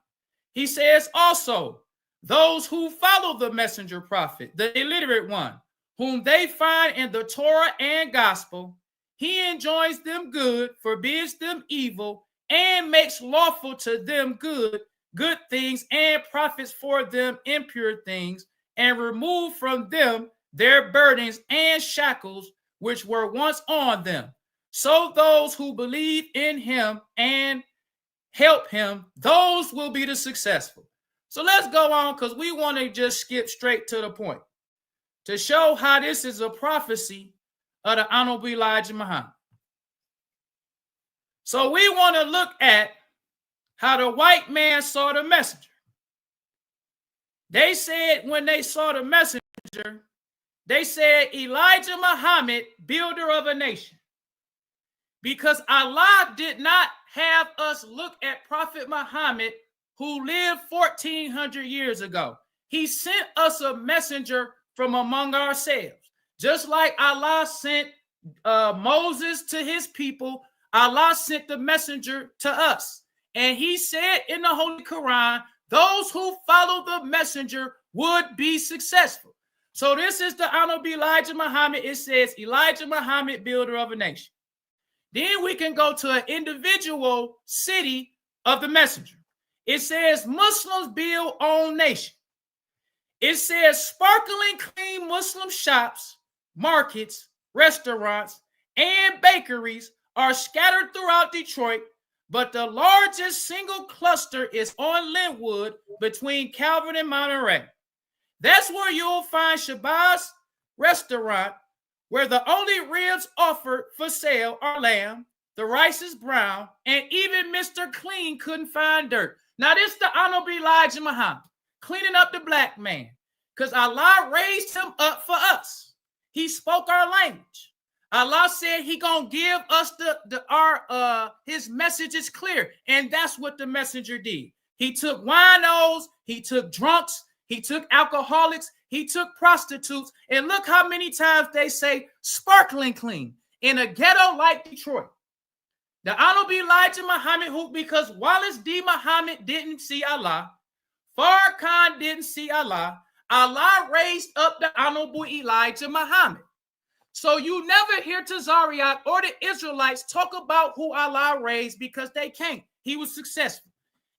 He says also, those who follow the messenger prophet, the illiterate one, whom they find in the Torah and gospel, he enjoins them good, forbids them evil, and makes lawful to them good things, and profits for them impure things, and remove from them their burdens and shackles which were once on them. So those who believe in him and help him, those will be the successful. So let's go on, because we want to just skip straight to the point to show how this is a prophecy of the Honorable Elijah Muhammad. So we want to look at how the white man saw the messenger. They said when they saw the messenger, they said Elijah Muhammad, builder of a nation. Because Allah did not have us look at Prophet Muhammad, who lived 1400 years ago. He sent us a messenger from among ourselves. Just like Allah sent Moses to his people, Allah sent the messenger to us. And he said in the Holy Quran, those who follow the messenger would be successful. So this is the Honorable Elijah Muhammad. It says Elijah Muhammad, builder of a nation. Then we can go to an individual city of the messenger. It says Muslims build own nation. It says sparkling clean Muslim shops, markets, restaurants, and bakeries are scattered throughout Detroit, but the largest single cluster is on Linwood between Calvert and Monterey. That's where you'll find Shabazz restaurant, where the only ribs offered for sale are lamb, the rice is brown, and even Mr. Clean couldn't find dirt. Now, this is the Honorable Elijah Muhammad cleaning up the black man, because Allah raised him up for us. He spoke our language. Allah said he gonna give us his message is clear, and that's what the messenger did. He took winos, he took drunks, he took alcoholics, he took prostitutes, and look how many times they say sparkling clean in a ghetto like Detroit. The Honorable Elijah Muhammad, who, because Wallace D. Muhammad didn't see Allah, Farrakhan didn't see Allah, Allah raised up the Honorable Elijah Muhammad. So you never hear Tazaryach or the Israelites talk about who Allah raised, because they can't. He was successful.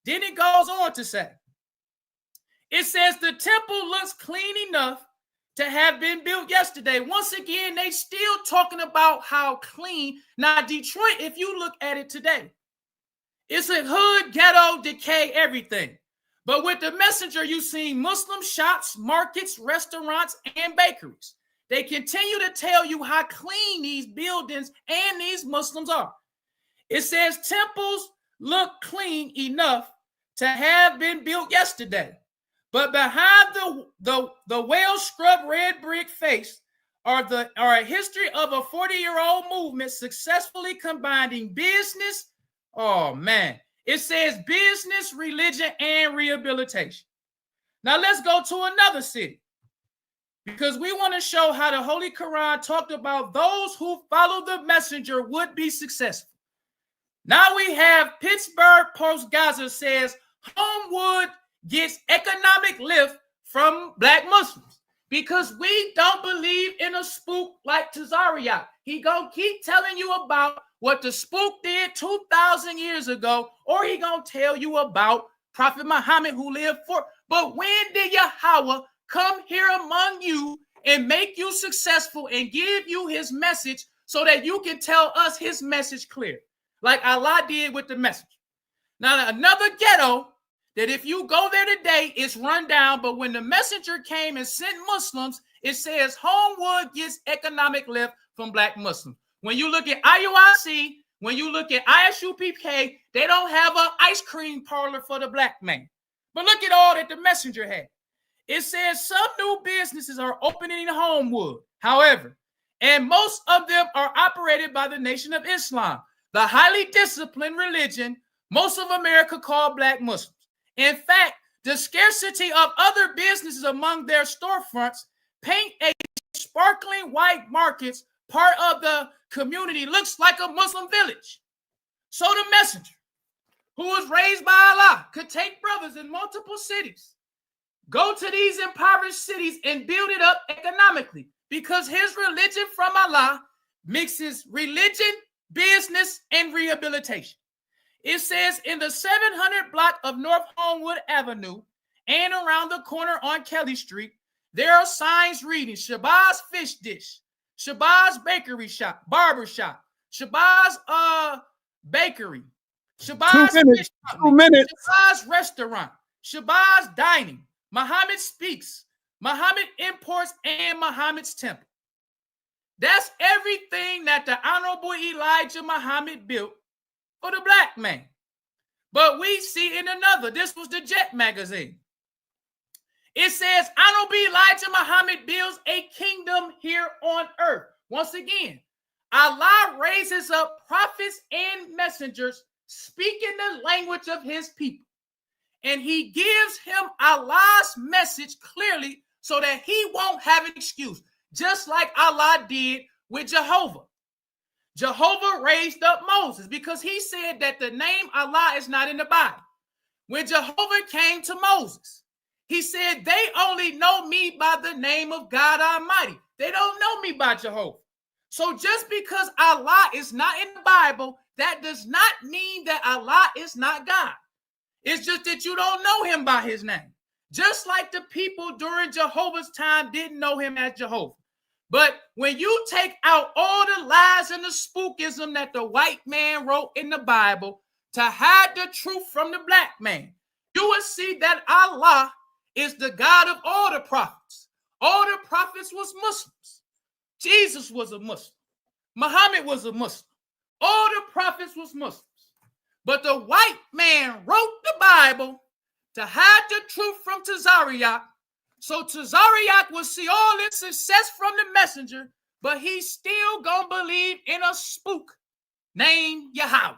Then it goes on to say, it says the temple looks clean enough to have been built yesterday. Once again, they still talking about how clean. Now, Detroit, if you look at it today, it's a hood, ghetto, decay, everything. But with the messenger, you see Muslim shops, markets, restaurants, and bakeries. They continue to tell you how clean these buildings and these Muslims are. It says temples look clean enough to have been built yesterday. But behind the well-scrubbed red brick face are a history of a 40-year-old movement successfully combining business. Oh, man. It says business, religion, and rehabilitation. Now, let's go to another city, because we want to show how the Holy Quran talked about those who follow the messenger would be successful. Now we have Pittsburgh Post-Gaza says Homewood gets economic lift from black Muslims, because we don't believe in a spook like Tazaryach. He gonna keep telling you about what the spook did 2,000 years ago, or he gonna tell you about Prophet Muhammad who lived for. But when did Yahawah come here among you and make you successful and give you his message so that you can tell us his message clear, like Allah did with the message? Now, another ghetto that if you go there today, it's run down, but when the messenger came and sent Muslims, it says Homewood gets economic lift from black Muslims. When you look at IUIC, when you look at ISUPK, they don't have an ice cream parlor for the black man. But look at all that the messenger had. It says some new businesses are opening in Homewood, however, and most of them are operated by the Nation of Islam, the highly disciplined religion most of America call black Muslims. In fact, the scarcity of other businesses among their storefronts paint a sparkling white markets part of the community looks like a Muslim village. So the messenger, who was raised by Allah, could take brothers in multiple cities, go to these impoverished cities and build it up economically, because his religion from Allah mixes religion, business, and rehabilitation. It says in the 700 block of North Homewood Avenue and around the corner on Kelly Street, there are signs reading Shabazz Fish Dish, Shabazz Bakery Shop, Barber Shop, Shabazz Bakery, Shabazz Fish Company, Shabazz Restaurant, Shabazz Dining, Muhammad Speaks, Muhammad Imports, and Muhammad's Temple. That's everything that the Honorable Elijah Muhammad built for the black man. But we see in another, this was the Jet magazine. It says, Honorable Elijah Muhammad builds a kingdom here on earth. Once again, Allah raises up prophets and messengers speaking the language of his people. And he gives him Allah's message clearly so that he won't have an excuse, just like Allah did with Jehovah. Jehovah raised up Moses because he said that the name Allah is not in the Bible. When Jehovah came to Moses, he said, they only know me by the name of God Almighty. They don't know me by Jehovah. So just because Allah is not in the Bible, that does not mean that Allah is not God. It's just that you don't know him by his name. Just like the people during Jehovah's time didn't know him as Jehovah. But when you take out all the lies and the spookism that the white man wrote in the Bible, to hide the truth from the black man. You will see that Allah is the God of all the prophets. All the prophets was Muslims. Jesus was a Muslim. Muhammad was a Muslim. All the prophets was Muslims. But the white man wrote the Bible to hide the truth from Tazaryach. So Tazaryach will see all its success from the messenger, but he's still gonna believe in a spook named Yahawah.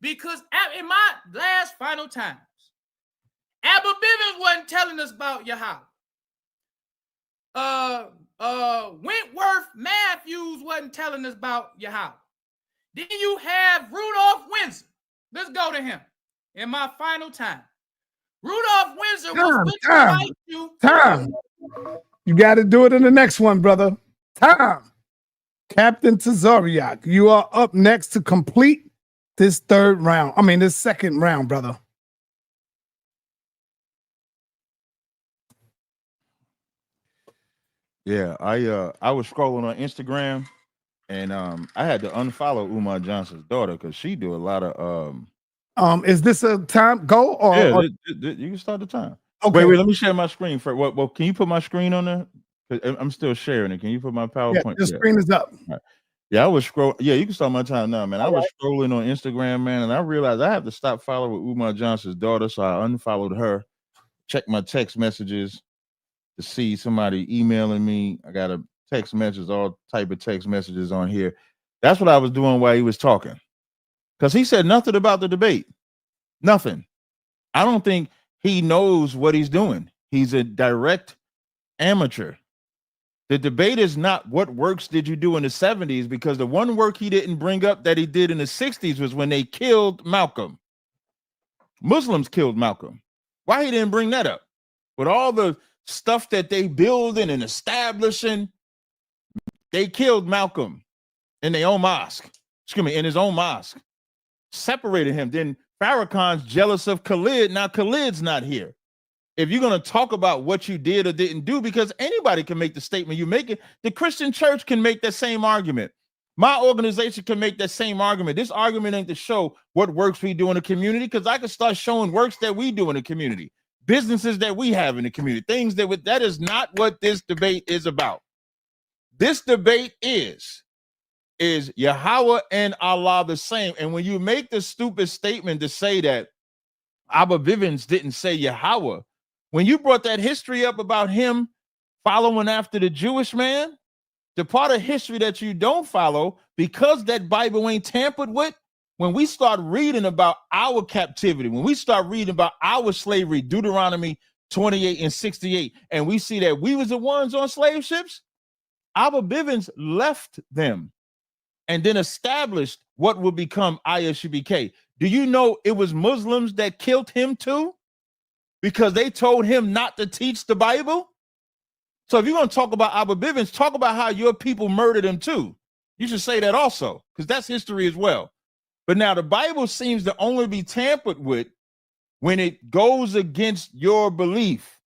Because in my last final times, Abba Bivens wasn't telling us about Yahawah. Wentworth Matthews wasn't telling us about Yahawah. Then you have Rudolph Windsor. Let's go to him in my final time. Rudolph Windsor was like you. Time. You got to do it in the next one, brother. Time. Captain Tazaryach, you are up next to complete this this second round, brother. Yeah, I was scrolling on Instagram, and I had to unfollow Umar Johnson's daughter because she do a lot of Is this a time go or? Yeah, or... you can start the time. Okay. Wait, let me share my screen for what? Well, can you put my screen on there? I'm still sharing it. Can you put my PowerPoint? Yeah, the screen is up. Right. Yeah, I was scrolling. Yeah, you can start my time now, man. I was scrolling on Instagram, man, and I realized I have to stop following Umar Johnson's daughter, so I unfollowed her. Check my text messages to see somebody emailing me. I got a text messages, all type of text messages on here. That's what I was doing while he was talking, because he said nothing about the debate. Nothing. I don't think he knows what he's doing. He's a direct amateur. The debate is not what works did you do in the 70s, because the one work he didn't bring up that he did in the 60s was when they killed Malcolm. Muslims killed Malcolm. Why he didn't bring that up? With all the stuff that they building and establishing, they killed Malcolm in their own mosque. Excuse me, in his own mosque. Separated him. Then Farrakhan's jealous of Khalil. Now Khalid's not here. If you're going to talk about what you did or didn't do, because anybody can make the statement you make it, the Christian church can make that same argument. My organization can make that same argument. This argument ain't to show what works we do in the community, because I can start showing works that we do in the community, businesses that we have in the community, things that is not what this debate is about. This debate is Yahawah and Allah the same? And when you make the stupid statement to say that Abba Bivens didn't say Yahawah, when you brought that history up about him following after the Jewish man, the part of history that you don't follow, because that Bible ain't tampered with, when we start reading about our captivity, when we start reading about our slavery, Deuteronomy 28 and 68, and we see that we was the ones on slave ships, Abba Bivens left them and then established what would become ISUBK. Do you know it was Muslims that killed him too? Because they told him not to teach the Bible? So if you're going to talk about Abba Bivens, talk about how your people murdered him too. You should say that also, because that's history as well. But now the Bible seems to only be tampered with when it goes against your belief.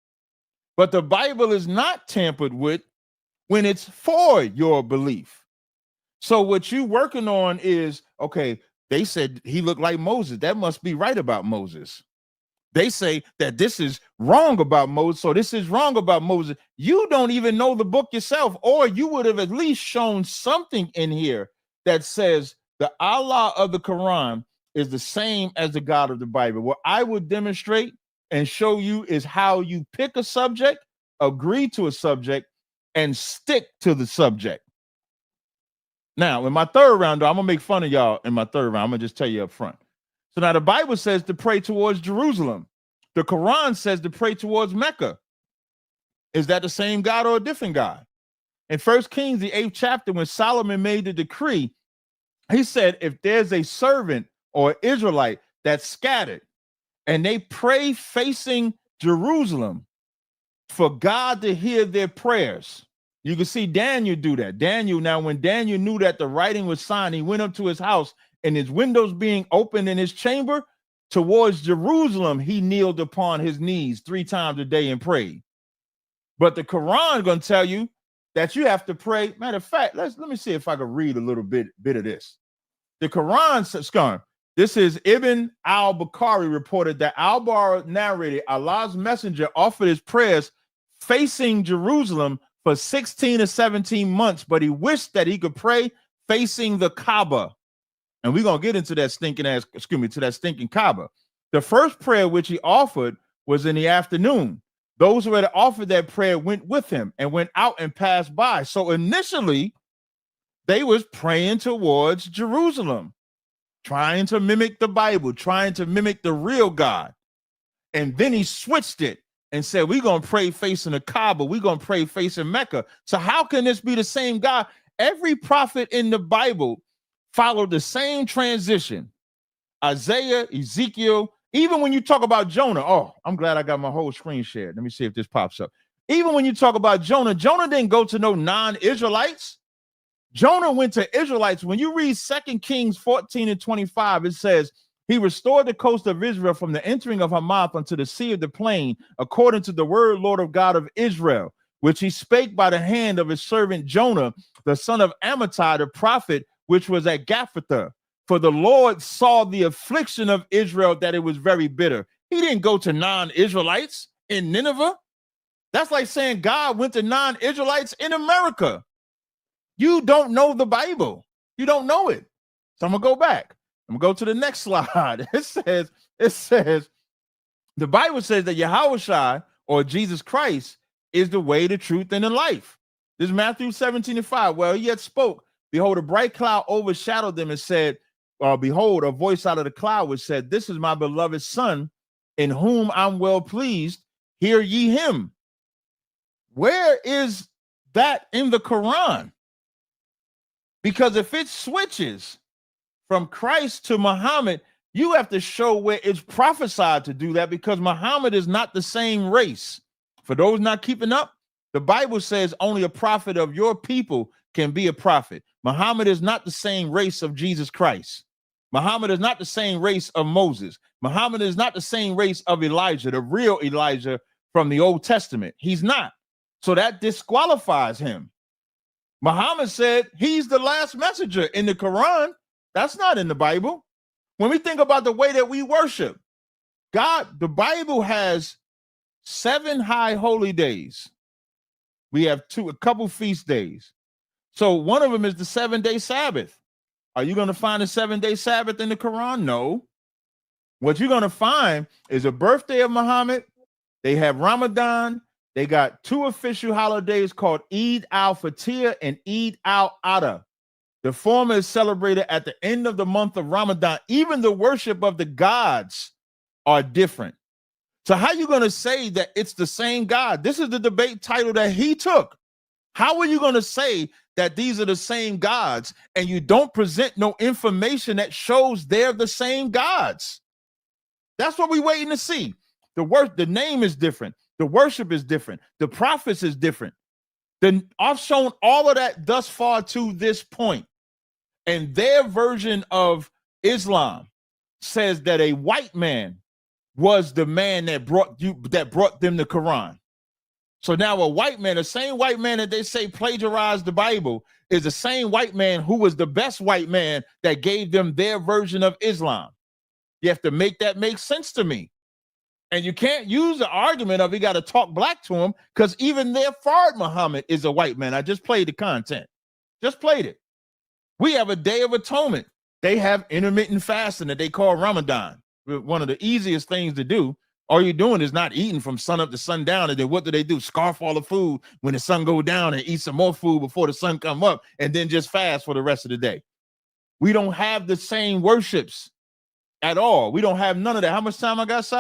But the Bible is not tampered with when it's for your belief. So what you working on is, okay, they said he looked like Moses. That must be right about Moses. They say that this is wrong about Moses, so this is wrong about Moses. You don't even know the book yourself, or you would have at least shown something in here that says the Allah of the Quran is the same as the God of the Bible. What I would demonstrate and show you is how you pick a subject, agree to a subject, and stick to the subject. Now, in my third round, though, I'm going to make fun of y'all in my third round. I'm going to just tell you up front. So now the Bible says to pray towards Jerusalem. The Quran says to pray towards Mecca. Is that the same God or a different God? In 1 Kings, the 8th chapter, when Solomon made the decree, he said, if there's a servant or Israelite that's scattered and they pray facing Jerusalem for God to hear their prayers. You can see Daniel do that. When Daniel knew that the writing was signed, he went up to his house, and his windows being opened in his chamber towards Jerusalem, he kneeled upon his knees 3 times a day and prayed. But the Quran is going to tell you that you have to pray. Matter of fact, let me see if I can read a little bit of this. The Quran says, This is Ibn al-Bukhari reported that al-Bara narrated Allah's messenger offered his prayers facing Jerusalem for 16 to 17 months, but he wished that he could pray facing the Kaaba. And we're going to get into that stinking Kaaba. The first prayer which he offered was in the afternoon. Those who had offered that prayer went with him and went out and passed by. So initially, they was praying towards Jerusalem, trying to mimic the Bible, trying to mimic the real God. And then he switched it and said, we're going to pray facing the Kaaba. We're going to pray facing Mecca. So how can this be the same God? Every prophet in the Bible followed the same transition. Isaiah, Ezekiel, even when you talk about Jonah, oh, I'm glad I got my whole screen shared. Let me see if this pops up. Even when you talk about Jonah, Jonah didn't go to no non-Israelites. Jonah went to Israelites. When you read 2 Kings 14 and 25, it says, he restored the coast of Israel from the entering of Hamath unto the sea of the plain, according to the word, Lord of God of Israel, which he spake by the hand of his servant Jonah, the son of Amittai, the prophet, which was at Gaphatha. For the Lord saw the affliction of Israel, that it was very bitter. He didn't go to non-Israelites in Nineveh. That's like saying God went to non-Israelites in America. You don't know the Bible. You don't know it. So I'm going to go back. I'm going to go to the next slide. It says, the Bible says that Yahawah, or Jesus Christ, is the way, the truth, and the life. This is Matthew 17 and 5. Well, he yet spoke. Behold, a bright cloud overshadowed them and said, behold, a voice out of the cloud which said, this is my beloved son, in whom I'm well pleased. Hear ye him. Where is that in the Quran? Because if it switches from Christ to Muhammad, you have to show where it's prophesied to do that, because Muhammad is not the same race. For those not keeping up, the Bible says only a prophet of your people can be a prophet. Muhammad is not the same race of Jesus Christ. Muhammad is not the same race of Moses. Muhammad is not the same race of Elijah, the real Elijah from the Old Testament. He's not. So that disqualifies him. Muhammad said he's the last messenger in the Quran. That's not in the Bible. When we think about the way that we worship God, the Bible has 7 high holy days. We have a couple feast days. So one of them is the 7-day Sabbath. Are you going to find a 7-day Sabbath in the Quran? No. What you're going to find is a birthday of Muhammad. They have Ramadan. They got 2 official holidays called Eid al-Fitr and Eid al-Adha. The former is celebrated at the end of the month of Ramadan. Even the worship of the gods are different. So how are you going to say that it's the same God? This is the debate title that he took. How are you going to say that these are the same gods and you don't present no information that shows they're the same gods? That's what we're waiting to see. The name is different. The worship is different. The prophets is different. Then I've shown all of that thus far to this point. And their version of Islam says that a white man was the man that brought them the Quran. So now a white man, the same white man that they say plagiarized the Bible, is the same white man who was the best white man that gave them their version of Islam. You have to make that make sense to me. And you can't use the argument of you got to talk black to him, because even their Fard Muhammad is a white man. I just played the content. Just played it. We have a Day of Atonement. They have intermittent fasting that they call Ramadan. One of the easiest things to do. All you're doing is not eating from sun up to sundown. And then what do? Scarf all the food when the sun go down and eat some more food before the sun come up, and then just fast for the rest of the day. We don't have the same worships at all. We don't have none of that. How much time I got, Si?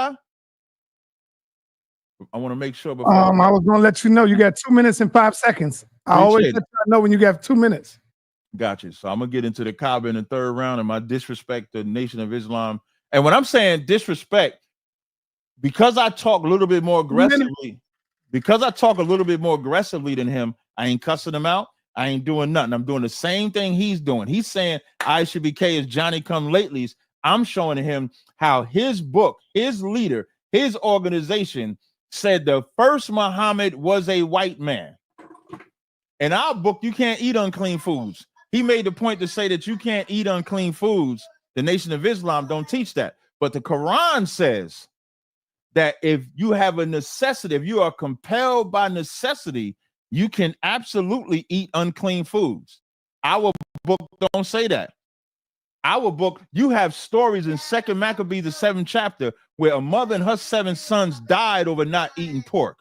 I want to make sure. I was going to let you know you got 2 minutes and 5 seconds. I always let you know when you got 2 minutes. Gotcha. So I'm going to get into the Kaaba in the third round and my disrespect to the Nation of Islam. And when I'm saying disrespect, because I talk a little bit more aggressively, than him, I ain't cussing him out. I ain't doing nothing. I'm doing the same thing he's doing. He's saying I should be K as Johnny come latelys. I'm showing him how his book, his leader, his organization said the first Muhammad was a white man. In our book, you can't eat unclean foods. He made the point to say that you can't eat unclean foods The Nation of Islam don't teach that. But the Quran says that if you have a necessity, if you are compelled by necessity, you can absolutely eat unclean foods. Our book don't say that. Our book, you have stories in 2nd Maccabees, the 7th chapter, where a mother and her 7 sons died over not eating pork.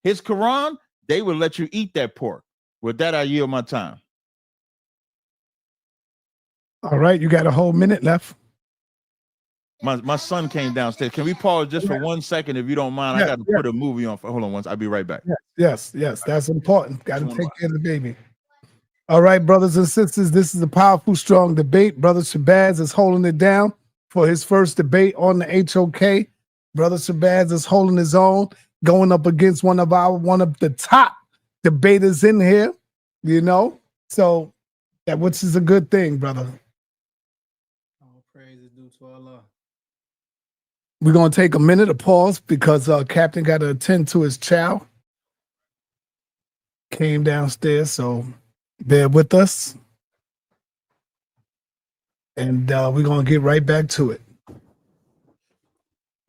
His Quran, they will let you eat that pork. With that, I yield my time. All right, you got a whole minute left. My son came downstairs. Can we pause just for 1 second, if you don't mind? Yeah, I got to put a movie on. Hold on once. I'll be right back. Yes, that's important. Got to take care of the baby. All right, brothers and sisters, this is a powerful, strong debate. Brother Shabazz is holding it down for his first debate on the HOK. Brother Shabazz is holding his own, going up against one of the top debaters in here, you know. So that which is a good thing, brother. All praise is due to Allah. We're gonna take a minute of pause because Captain got to attend to his child. Came downstairs, so bear with us. And we're gonna get right back to it.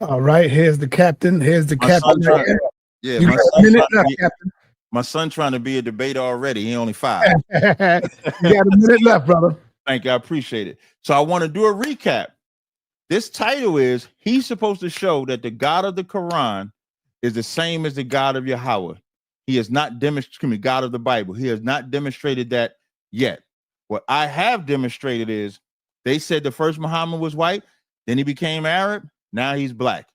All right, here's the captain. Here's the captain. Yeah, You got a minute left, Captain. my son trying to be a debater already. He only 5. You got a minute left, brother. Thank you. I appreciate it. So I want to do a recap. This title is, he's supposed to show that the God of the Quran is the same as the God of Yahawah. He has not demonstrated, God of the Bible. He has not demonstrated that yet. What I have demonstrated is, they said the first Muhammad was white, then he became Arab, now he's black.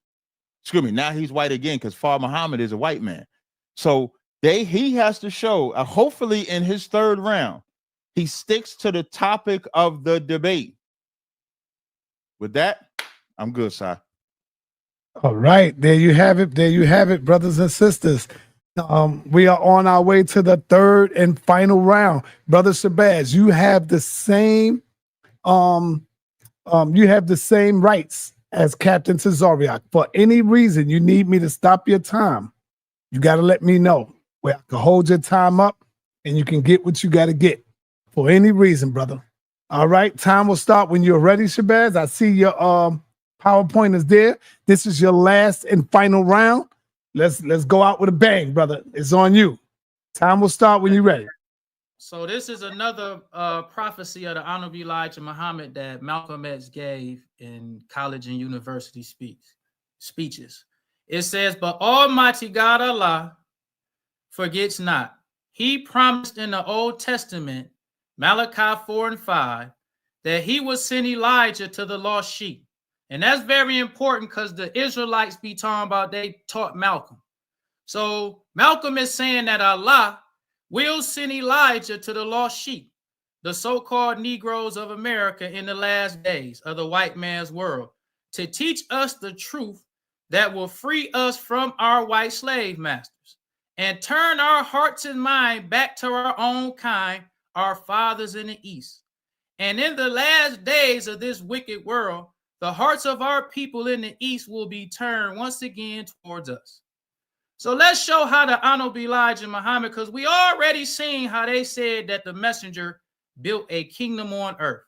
Excuse me, now he's white again, because Father Muhammad is a white man. So he has to show, hopefully in his 3rd round, he sticks to the topic of the debate. With that, I'm good, sir. All right, there you have it. There you have it, brothers and sisters. We are on our way to the 3rd and final round. Brother Shabazz, you have the same rights as Captain Tazaryach. For any reason you need me to stop your time, you got to let me know where I can hold your time up and you can get what you got to get for any reason, brother. All right, time will start when you're ready, Shabazz. I see your PowerPoint is there. This is your last and final round. Let's go out with a bang, brother. It's on you. Time will start when you're ready. So this is another prophecy of the Honorable Elijah Muhammad that Malcolm X gave in college and university speeches. It says, but Almighty God Allah forgets not. He promised in the Old Testament, Malachi 4:5, that he would send Elijah to the lost sheep. And that's very important because the Israelites be talking about they taught Malcolm. So Malcolm is saying that Allah will send Elijah to the lost sheep, the so-called Negroes of America in the last days of the white man's world, to teach us the truth that will free us from our white slave masters and turn our hearts and mind back to our own kind, our fathers in the East. And in the last days of this wicked world, the hearts of our people in the East will be turned once again towards us. So let's show how the Honorable Elijah Muhammad, because we already seen how they said that the messenger built a kingdom on earth.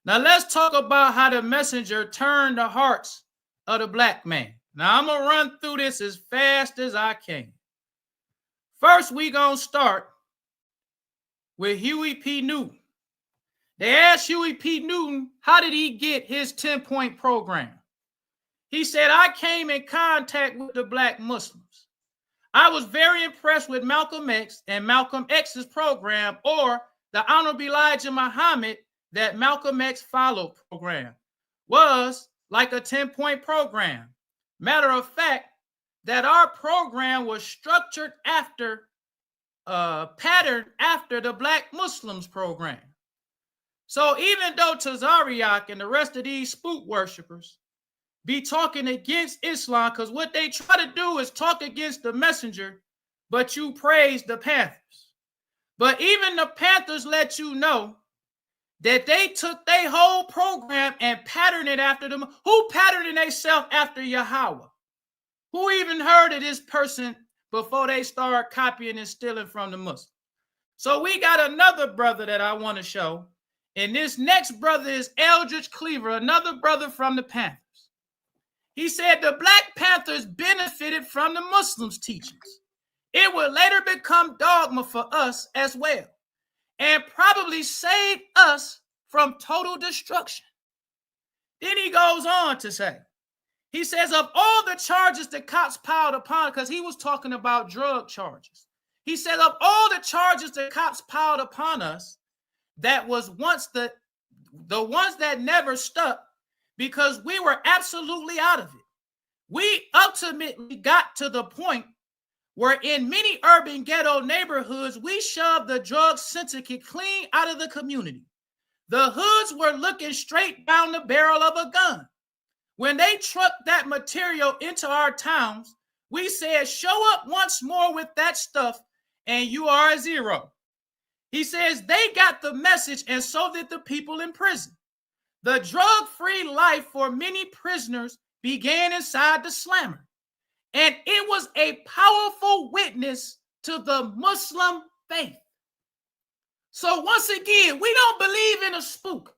Now let's talk about how the messenger turned the hearts of the black man. Now I'm going to run through this as fast as I can. First, we going to start with Huey P. Newton. They asked Huey P. Newton, how did he get his 10-point program? He said, I came in contact with the black Muslims. I was very impressed with Malcolm X and Malcolm X's program, or the Honorable Elijah Muhammad that Malcolm X followed program, was like a 10-point program. Matter of fact, that our program was structured after, patterned after the black Muslims program. So even though Tazaryach and the rest of these spook worshipers be talking against Islam, because what they try to do is talk against the messenger, but you praise the Panthers. But even the Panthers let you know that they took their whole program and patterned it after them. Who patterned themselves after Yahawah? Who even heard of this person before they start copying and stealing from the Muslims? So we got another brother that I want to show. And this next brother is Eldridge Cleaver, another brother from the Panthers. He said the Black Panthers benefited from the Muslims' teachings. It would later become dogma for us as well, and probably save us from total destruction. Then he goes on to say, he says, of all the charges the cops piled upon, because he was talking about drug charges. He said, of all the charges the cops piled upon us, that was once the ones that never stuck, because we were absolutely out of it. We ultimately got to the point where in many urban ghetto neighborhoods, we shoved the drug syndicate clean out of the community. The hoods were looking straight down the barrel of a gun. When they trucked that material into our towns, we said, show up once more with that stuff and you are a zero. He says they got the message, and so did the people in prison. The drug-free life for many prisoners began inside the slammer, and it was a powerful witness to the Muslim faith. So once again, we don't believe in a spook.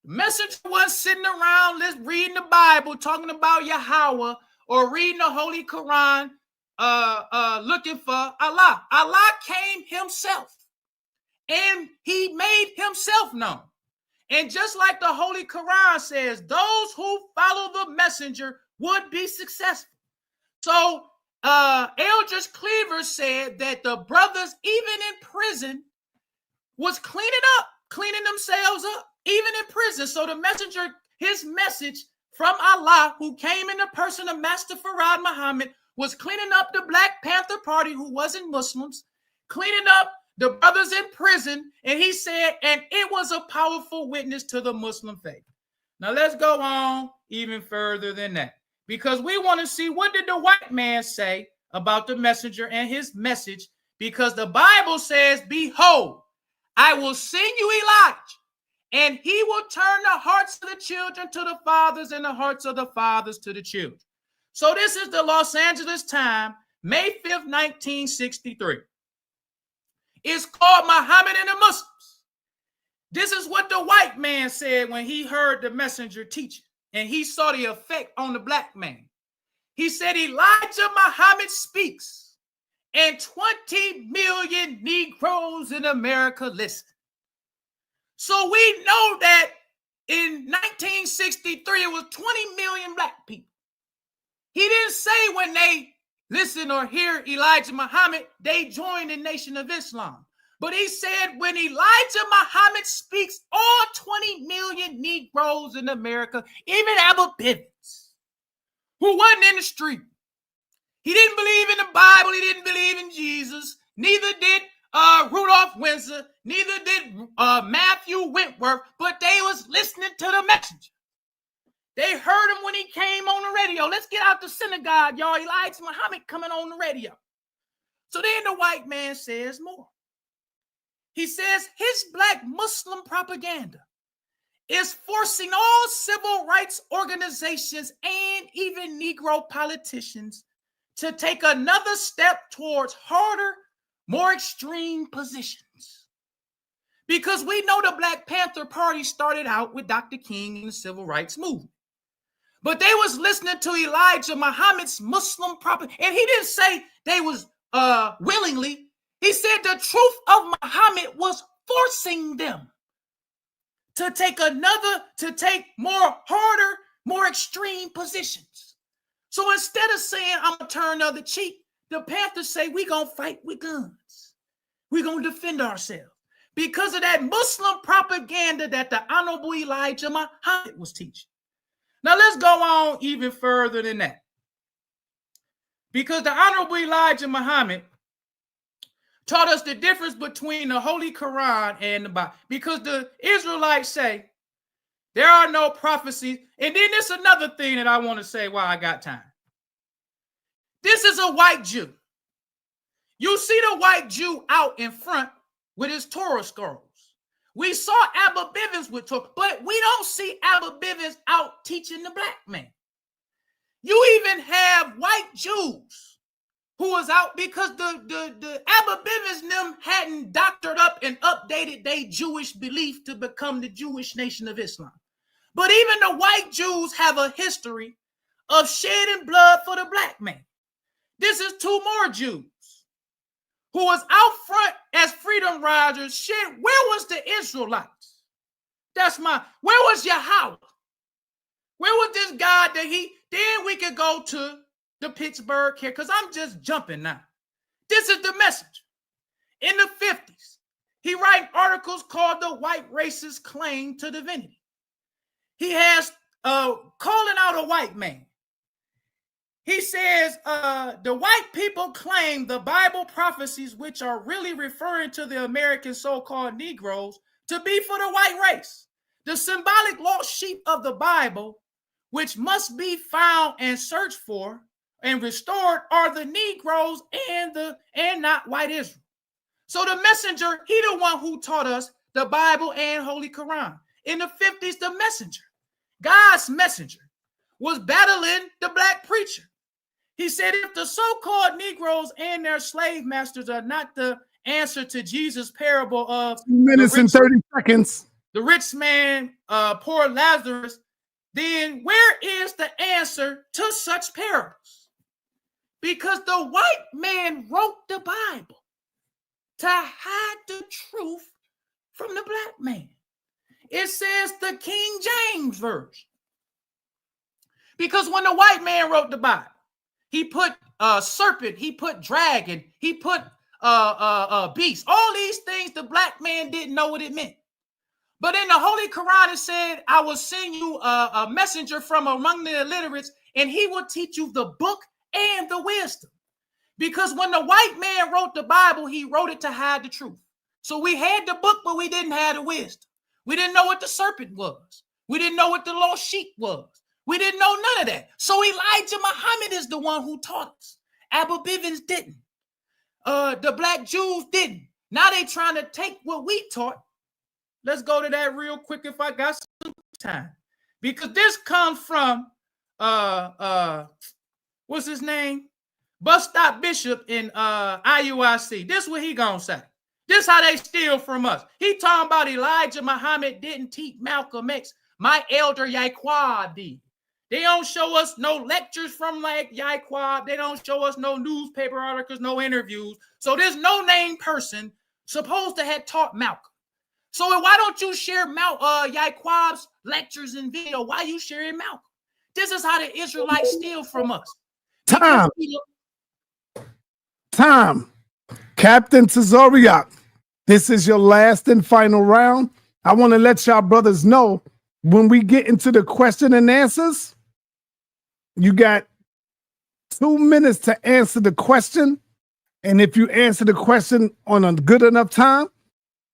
The messenger wasn't sitting around reading the Bible, talking about Yahawah, or reading the Holy Quran, looking for Allah. Allah came himself, and he made himself known. And just like the Holy Quran says, those who follow the messenger would be successful. So Eldridge Cleaver said that the brothers, even in prison, was cleaning themselves up, even in prison. So the messenger, his message from Allah, who came in the person of Master Farad Muhammad, was cleaning up the Black Panther Party, who wasn't Muslims, cleaning up the brothers in prison, and he said, and it was a powerful witness to the Muslim faith. Now let's go on even further than that, because we want to see what did the white man say about the messenger and his message, because the Bible says, behold, I will send you Elijah, and he will turn the hearts of the children to the fathers and the hearts of the fathers to the children. So this is the Los Angeles Times, May 5th, 1963. It's called Muhammad and the Muslims. This is what the white man said when he heard the messenger teaching, and he saw the effect on the black man. He said, Elijah Muhammad speaks, and 20 million Negroes in America listen. So we know that in 1963, it was 20 million black people. He didn't say when they listen or hear Elijah Muhammad, they join the Nation of Islam. But he said when Elijah Muhammad speaks, all 20 million Negroes in America, even Abba Bivens, who wasn't in the street. He didn't believe in the Bible. He didn't believe in Jesus. Neither did Rudolph Windsor. Neither did Matthew Wentworth. But they was listening to the messenger. They heard him when he came on the radio. Let's get out the synagogue, y'all. Elijah Muhammad coming on the radio. So then the white man says more. He says his black Muslim propaganda is forcing all civil rights organizations and even Negro politicians to take another step towards harder, more extreme positions. Because we know the Black Panther Party started out with Dr. King and the civil rights movement. But they was listening to Elijah Muhammad's Muslim propaganda. And he didn't say they was willingly. He said the truth of Muhammad was forcing them to take more harder, more extreme positions. So instead of saying, I'm going to turn the other cheek, the Panthers say, we're going to fight with guns. We're going to defend ourselves because of that Muslim propaganda that the Honorable Elijah Muhammad was teaching. Now let's go on even further than that. Because the Honorable Elijah Muhammad taught us the difference between the Holy Quran and the Bible. Because the Israelites say there are no prophecies. And then there's another thing that I want to say while I got time. This is a white Jew. You see the white Jew out in front with his Torah scrolls. We saw Abba Bivens with Torah, but we don't see Abba Bivens out teaching the black man. You even have white Jews who was out because the Abba Bivens them hadn't doctored up developed and updated their Jewish belief to become the Jewish Nation of Islam. But even the white Jews have a history of shedding blood for the black man. This is two more Jews who was out front as freedom riders. Shit, where was the Israelites? Where was Yahawah? Where was this God that then we could go to the Pittsburgh here, because I'm just jumping now. This is the message. In the 50s, he writing articles called The White Racist Claim to Divinity. He has calling out a white man. He says, the white people claim the Bible prophecies, which are really referring to the American so-called Negroes, to be for the white race. The symbolic lost sheep of the Bible, which must be found and searched for and restored, are the Negroes and not white Israel. So the messenger, he the one who taught us the Bible and Holy Quran. In the 50s, the messenger, God's messenger, was battling the black preacher. He said, if the so-called Negroes and their slave masters are not the answer to Jesus' parable of 2 minutes and 30 seconds, the rich man, poor Lazarus, then where is the answer to such parables? Because the white man wrote the Bible to hide the truth from the black man. It says the King James Version. Because when the white man wrote the Bible, he put serpent, he put dragon, he put beast. All these things the black man didn't know what it meant. But in the Holy Quran, it said, I will send you a messenger from among the illiterates, and he will teach you the book and the wisdom. Because when the white man wrote the Bible, he wrote it to hide the truth. So we had the book, but we didn't have the wisdom. We didn't know what the serpent was. We didn't know what the lost sheep was. We didn't know none of that. So Elijah Muhammad is the one who taught us. Abba Bivens didn't. The black Jews didn't. Now they trying to take what we taught. Let's go to that real quick if I got some time. Because this comes from, what's his name? Bus Stop Bishop in IUIC. This is what he gonna say. This how they steal from us. He talking about Elijah Muhammad didn't teach Malcolm X. My elder Yahawah did. They don't show us no lectures from like Yahawah. They don't show us no newspaper articles, no interviews. So there's no named person supposed to have taught Malcolm. So why don't you share Yahawah's lectures and video? Why you sharing Malcolm? This is how the Israelites steal from us. Time. Captain Tazaryach, this is your last and final round. I want to let y'all brothers know when we get into the question and answers, you got 2 minutes to answer the question. And if you answer the question on a good enough time,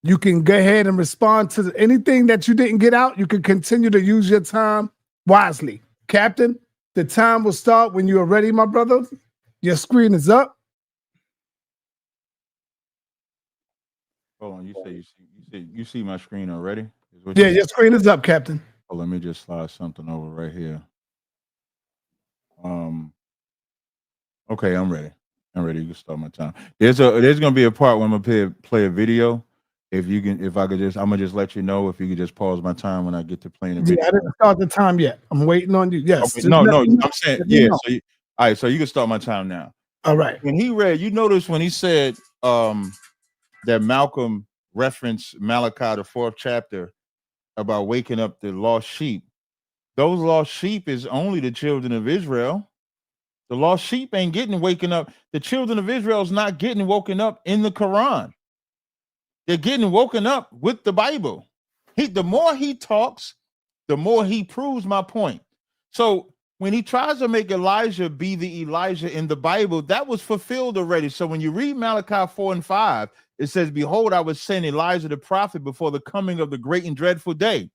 you can go ahead and respond to anything that you didn't get out. You can continue to use your time wisely. Captain, the time will start when you are ready, my brother. Your screen is up. Hold on, you see my screen already? Yeah, your screen is up, Captain. Oh, let me just slide something over right here. Okay, I'm ready. You can start my time. There's gonna be a part where I'm gonna play a video. I'm gonna just let you know if you could just pause my time when I get to playing the video. Yeah, I didn't start the time yet. I'm waiting on you. Yes. Okay, no, I'm saying yeah. So all right, so you can start my time now. All right. When he read, you notice when he said that Malcolm referenced Malachi, the 4th chapter, about waking up the lost sheep. Those lost sheep is only the children of Israel. The lost sheep ain't getting waken up. The children of Israel is not getting woken up in the Quran. They're getting woken up with the Bible. The more he talks, the more he proves my point. So when he tries to make Elijah be the Elijah in the Bible, that was fulfilled already. So when you read Malachi 4 and 5, it says, behold, I would send Elijah the prophet before the coming of the great and dreadful day.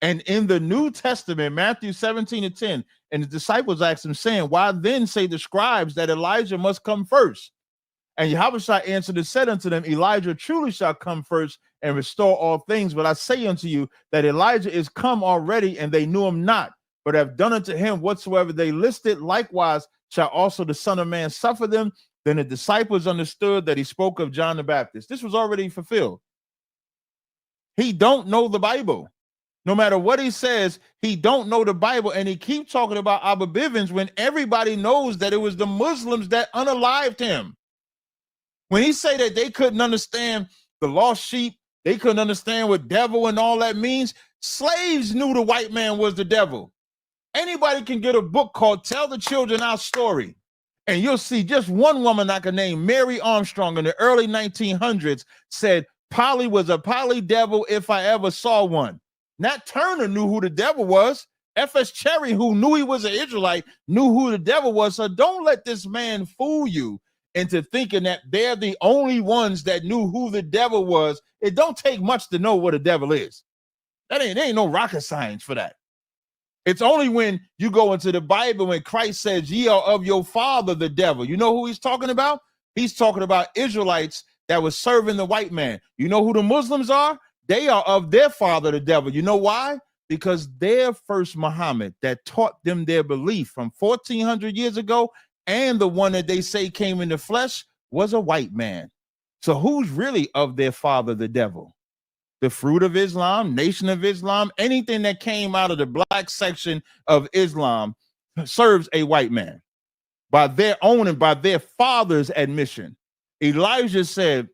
And in the New Testament, Matthew 17 and 10, and the disciples asked him, saying, why then say the scribes that Elijah must come first? And Yahawah answered and said unto them, Elijah truly shall come first and restore all things. But I say unto you that Elijah is come already, and they knew him not, but have done unto him whatsoever they listed. Likewise shall also the Son of Man suffer them. Then the disciples understood that he spoke of John the Baptist. This was already fulfilled. He don't know the Bible. No matter what he says, he don't know the Bible, and he keeps talking about Abba Bivens when everybody knows that it was the Muslims that unalived him. When he say that they couldn't understand the lost sheep, they couldn't understand what devil and all that means, slaves knew the white man was the devil. Anybody can get a book called Tell the Children Our Story, and you'll see just one woman I can name, Mary Armstrong, in the early 1900s, said, Polly was a poly devil if I ever saw one. Nat Turner knew who the devil was. F.S. Cherry, who knew he was an Israelite, knew who the devil was. So don't let this man fool you into thinking that they're the only ones that knew who the devil was. It don't take much to know what a devil is. There ain't no rocket science for that. It's only when you go into the Bible when Christ says, ye are of your father, the devil. You know who he's talking about? He's talking about Israelites that was serving the white man. You know who the Muslims are? They are of their father, the devil. You know why? Because their first Muhammad that taught them their belief from 1400 years ago, and the one that they say came in the flesh, was a white man. So who's really of their father, the devil? The fruit of Islam, Nation of Islam, anything that came out of the black section of Islam serves a white man by their own and by their father's admission. Elijah said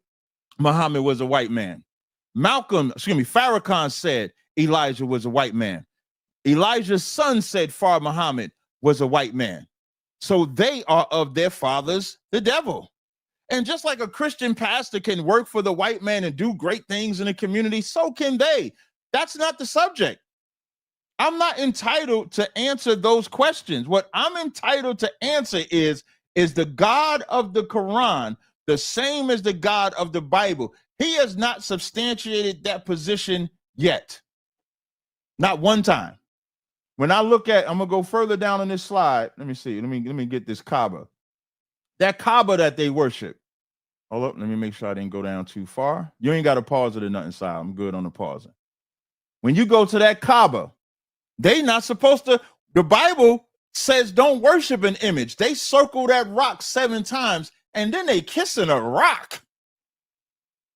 Muhammad was a white man. Farrakhan said Elijah was a white man. Elijah's son said Far Muhammad was a white man. So they are of their fathers, the devil. And just like a Christian pastor can work for the white man and do great things in the community, so can they. That's not the subject. I'm not entitled to answer those questions. What I'm entitled to answer is the God of the Quran the same as the God of the Bible? He has not substantiated that position yet. Not one time. When I look at, I'm gonna go further down on this slide. Let me see. Let me get this Kaaba. That Kaaba that they worship. Hold up. Let me make sure I didn't go down too far. You ain't got to pause it or nothing, side. I'm good on the pausing. When you go to that Kaaba, they not supposed to. The Bible says don't worship an image. They circle that rock 7 times and then they kissing a rock.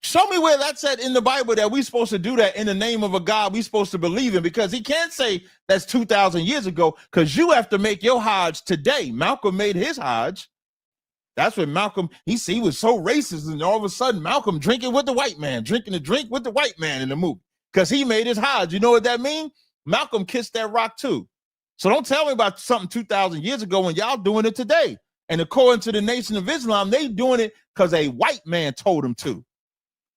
Show me where that's at in the Bible that we're supposed to do that in the name of a God we're supposed to believe in, because he can't say that's 2,000 years ago, because you have to make your Hajj today. Malcolm made his Hajj. That's when Malcolm, he was so racist, and all of a sudden Malcolm drinking with the white man, drinking a drink with the white man in the movie, because he made his Hajj. You know what that means? Malcolm kissed that rock too. So don't tell me about something 2,000 years ago when y'all doing it today. And according to the Nation of Islam, they doing it because a white man told them to.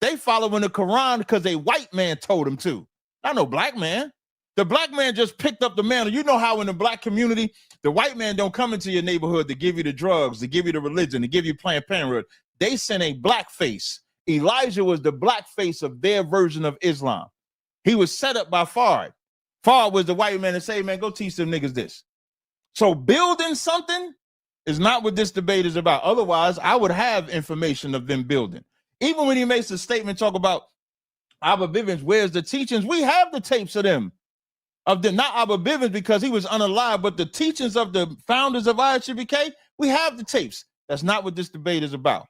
They following the Quran because a white man told them to. Not no black man. The black man just picked up the mantle. You know how in the black community, the white man don't come into your neighborhood to give you the drugs, to give you the religion, to give you Planned Parenthood. They sent a black face. Elijah was the black face of their version of Islam. He was set up by Fard. Fard was the white man that say, man, go teach them niggas this. So building something is not what this debate is about. Otherwise, I would have information of them building. Even when he makes a statement, talk about Abba Bivens, where's the teachings? We have the tapes of them. Of the, not Abba Bivens because he was unalive, but the teachings of the founders of IHBK, we have the tapes. That's not what this debate is about.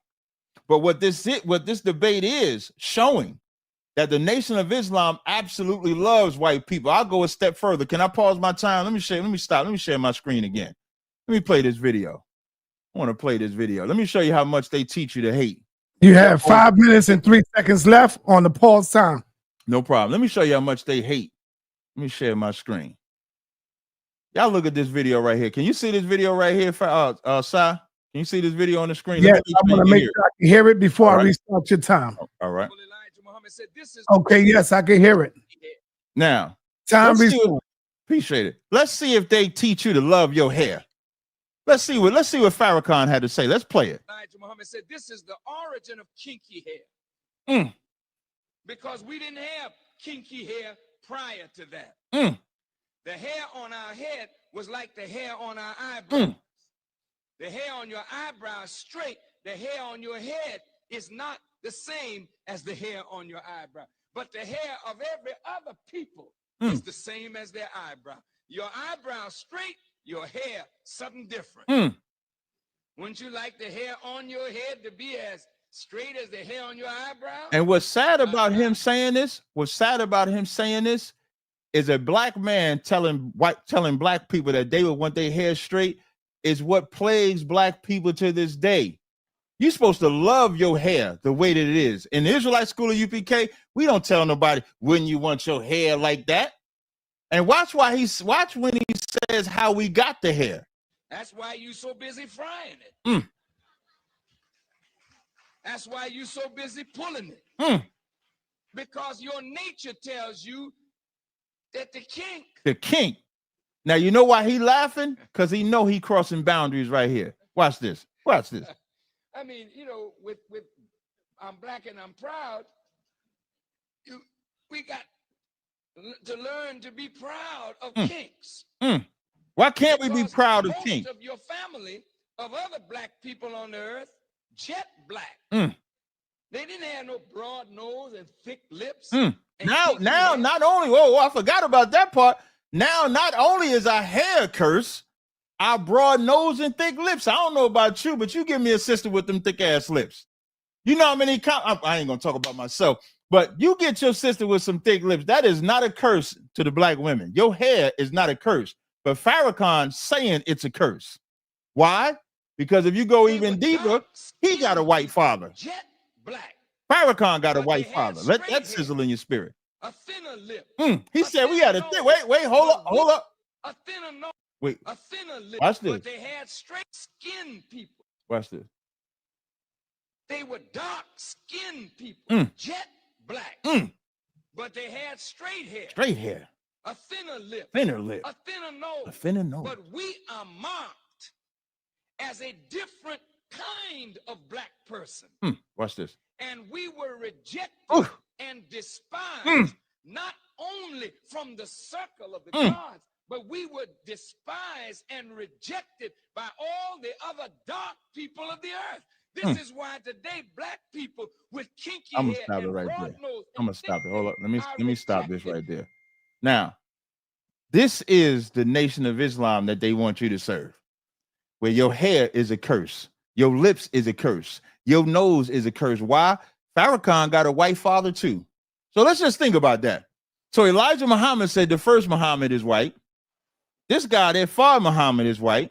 But what this debate is showing that the Nation of Islam absolutely loves white people. I'll go a step further. Can I pause my time? Let me share my screen again. Let me play this video. I want to play this video. Let me show you how much they teach you to hate. You have 5 minutes and 3 seconds left on the pause time. No problem. Let me show you how much they hate. Let me share my screen. Y'all look at this video right here. Can you see this video right here, Sai? Can you see this video on the screen? Yes, I'm going to make sure I can hear it before I restart your time. All right. Okay, yes, I can hear it. Now, appreciate it. Let's see if they teach you to love your hair. Let's see what Farrakhan had to say. Let's play it. Elijah Muhammad said this is the origin of kinky hair. Because we didn't have kinky hair prior to that. The hair on our head was like the hair on our eyebrows. The hair on your eyebrows straight, the hair on your head is not the same as the hair on your eyebrow. But the hair of every other people is the same as their eyebrow. Your eyebrow straight, your hair something different. Wouldn't you like the hair on your head to be as straight as the hair on your eyebrow. And what's sad about him saying this, is a black man telling black people that they would want their hair straight is what plagues black people to this day. You're supposed to love your hair the way that it is. In the Israelite school of UPK, we don't tell nobody, wouldn't you want your hair like that? And watch when he says how we got the hair. That's why you so busy frying it. That's why you so busy pulling it. Because your nature tells you that the kink. Now, you know why he laughing? Because he know he crossing boundaries right here. Watch this. I mean, you know, with I'm black and I'm proud, we got to learn to be proud of kinks. Why can't we be proud of kinks? Most of your family of other black people on the earth, jet black. They didn't have no broad nose and thick lips. Now, not only, I forgot about that part. Now, not only is our hair cursed, our broad nose and thick lips. I don't know about you, but you give me a sister with them thick ass lips. You know how many, I ain't gonna talk about myself, but you get your sister with some thick lips. That is not a curse to the black women. Your hair is not a curse, but Farrakhan saying it's a curse. Why? Because if you go even deeper, he got a white father. Jet black. Farrakhan got a white father. Let that sizzle in your spirit. A thinner lip. He said we had a thin. Wait, hold up. A thinner nose. Wait. A thinner lip. Watch this. But they had straight skinned people. Watch this. They were dark skinned people. Jet black. But they had straight hair. A thinner lip. A thinner nose. But we are marked as a different kind of black person. Watch this. And we were rejected and despised, not only from the circle of the gods, but we were despised and rejected by all the other dark people of the earth. This is why today black people with kinky hair and broad nose. I'm gonna stop it. Hold up. Let me stop this right there. Now, this is the Nation of Islam that they want you to serve, where your hair is a curse, your lips is a curse, your nose is a curse. Why? Farrakhan got a white father too. So let's just think about that. So Elijah Muhammad said the first Muhammad is white. This guy, their father Muhammad, is white.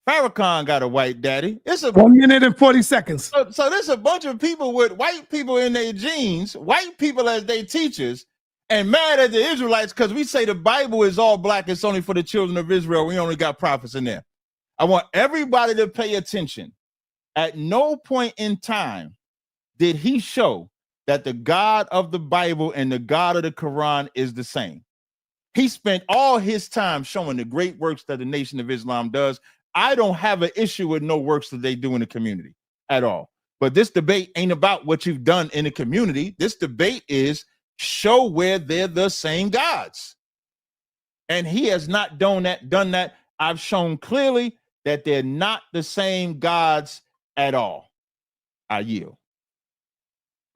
Farrakhan got a white daddy. It's a 1 minute and 40 seconds. So there's a bunch of people with white people in their genes, white people as their teachers, and mad at the Israelites because we say the Bible is all black. It's only for the children of Israel. We only got prophets in there. I want everybody to pay attention. At no point in time did he show that the God of the Bible and the God of the Quran is the same. He spent all his time showing the great works that the Nation of Islam does. I don't have an issue with no works that they do in the community at all. But this debate ain't about what you've done in the community. This debate is show where they're the same gods. And he has not done that. I've shown clearly that they're not the same gods at all. I yield.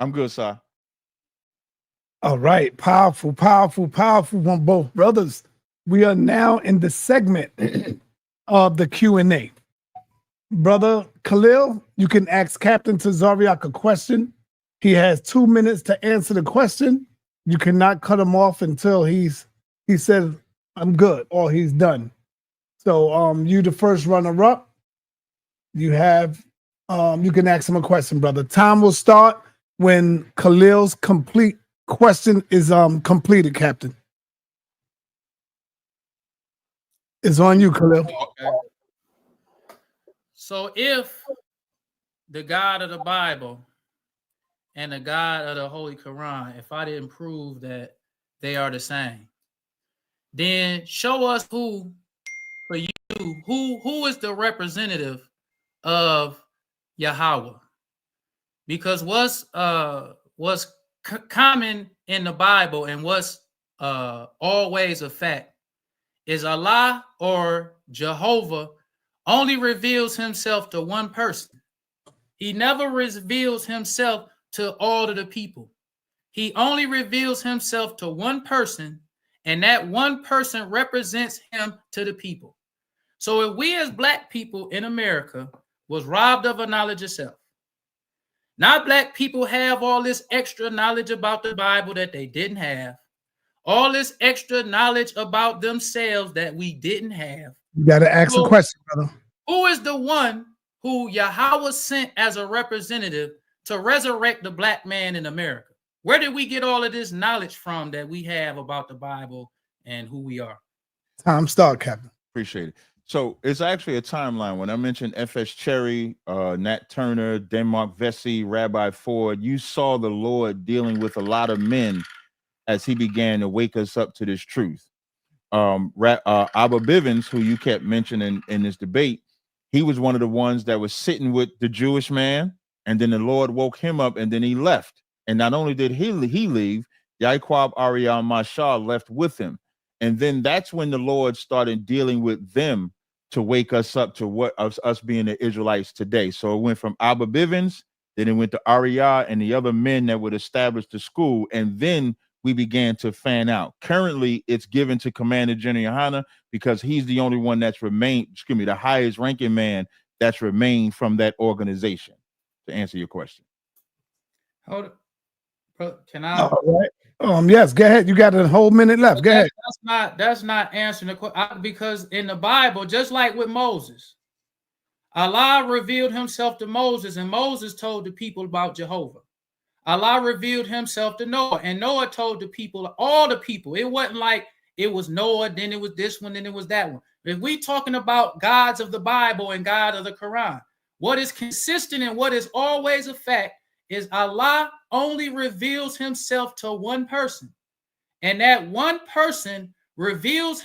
I'm good, sir. All right. Powerful from both brothers. We are now in the segment of the Q&A. Brother Khalil, you can ask Captain Tazaryach a question. He has 2 minutes to answer the question. You cannot cut him off until he says, I'm good, or he's done. So you the first runner-up. You have you can ask him a question, brother. Time will start when Khalil's complete question is completed, Captain. It's on you, Khalil. Okay. So if the God of the Bible and the God of the Holy Quran, if I didn't prove that they are the same, then show us who, for you, who is the representative of Yahawah. Because what's common in the Bible and what's always a fact is Allah or Jehovah only reveals himself to one person. He never reveals himself to all of the people. He only reveals himself to one person, and that one person represents him to the people. So if we as black people in America was robbed of a knowledge of self, Not black people have all this extra knowledge about the Bible that they didn't have. All this extra knowledge about themselves that we didn't have. You got to ask a question, brother. Who is the one who Yahawah sent as a representative to resurrect the black man in America? Where did we get all of this knowledge from that we have about the Bible and who we are? Time start, Captain. Appreciate it. So it's actually a timeline. When I mentioned F.S. Cherry, Nat Turner, Denmark Vesey, Rabbi Ford, you saw the Lord dealing with a lot of men as he began to wake us up to this truth. Abba Bivens, who you kept mentioning in this debate, he was one of the ones that was sitting with the Jewish man, and then the Lord woke him up, and then he left. And not only did he leave, Yahawah Ariel Mashal left with him. And then that's when the Lord started dealing with them to wake us up to what us being the Israelites today. So it went from Abba Bivens, then it went to Ariel and the other men that would establish the school, and then we began to fan out. Currently, it's given to Commander General Yahawah because he's the only one that's remained, the highest ranking man that's remained from that organization. To answer your question. Hold it. Bro, can I? All right. Yes, go ahead. You got a whole minute left. Go ahead. That's not answering the question, because in the Bible, just like with Moses, Allah revealed himself to Moses, and Moses told the people about Jehovah. Allah revealed himself to Noah, and Noah told the people, all the people. It wasn't like it was Noah, then it was this one, then it was that one. But if we talking about gods of the Bible and God of the Quran, what is consistent and what is always a fact is Allah only reveals himself to one person, and that one person reveals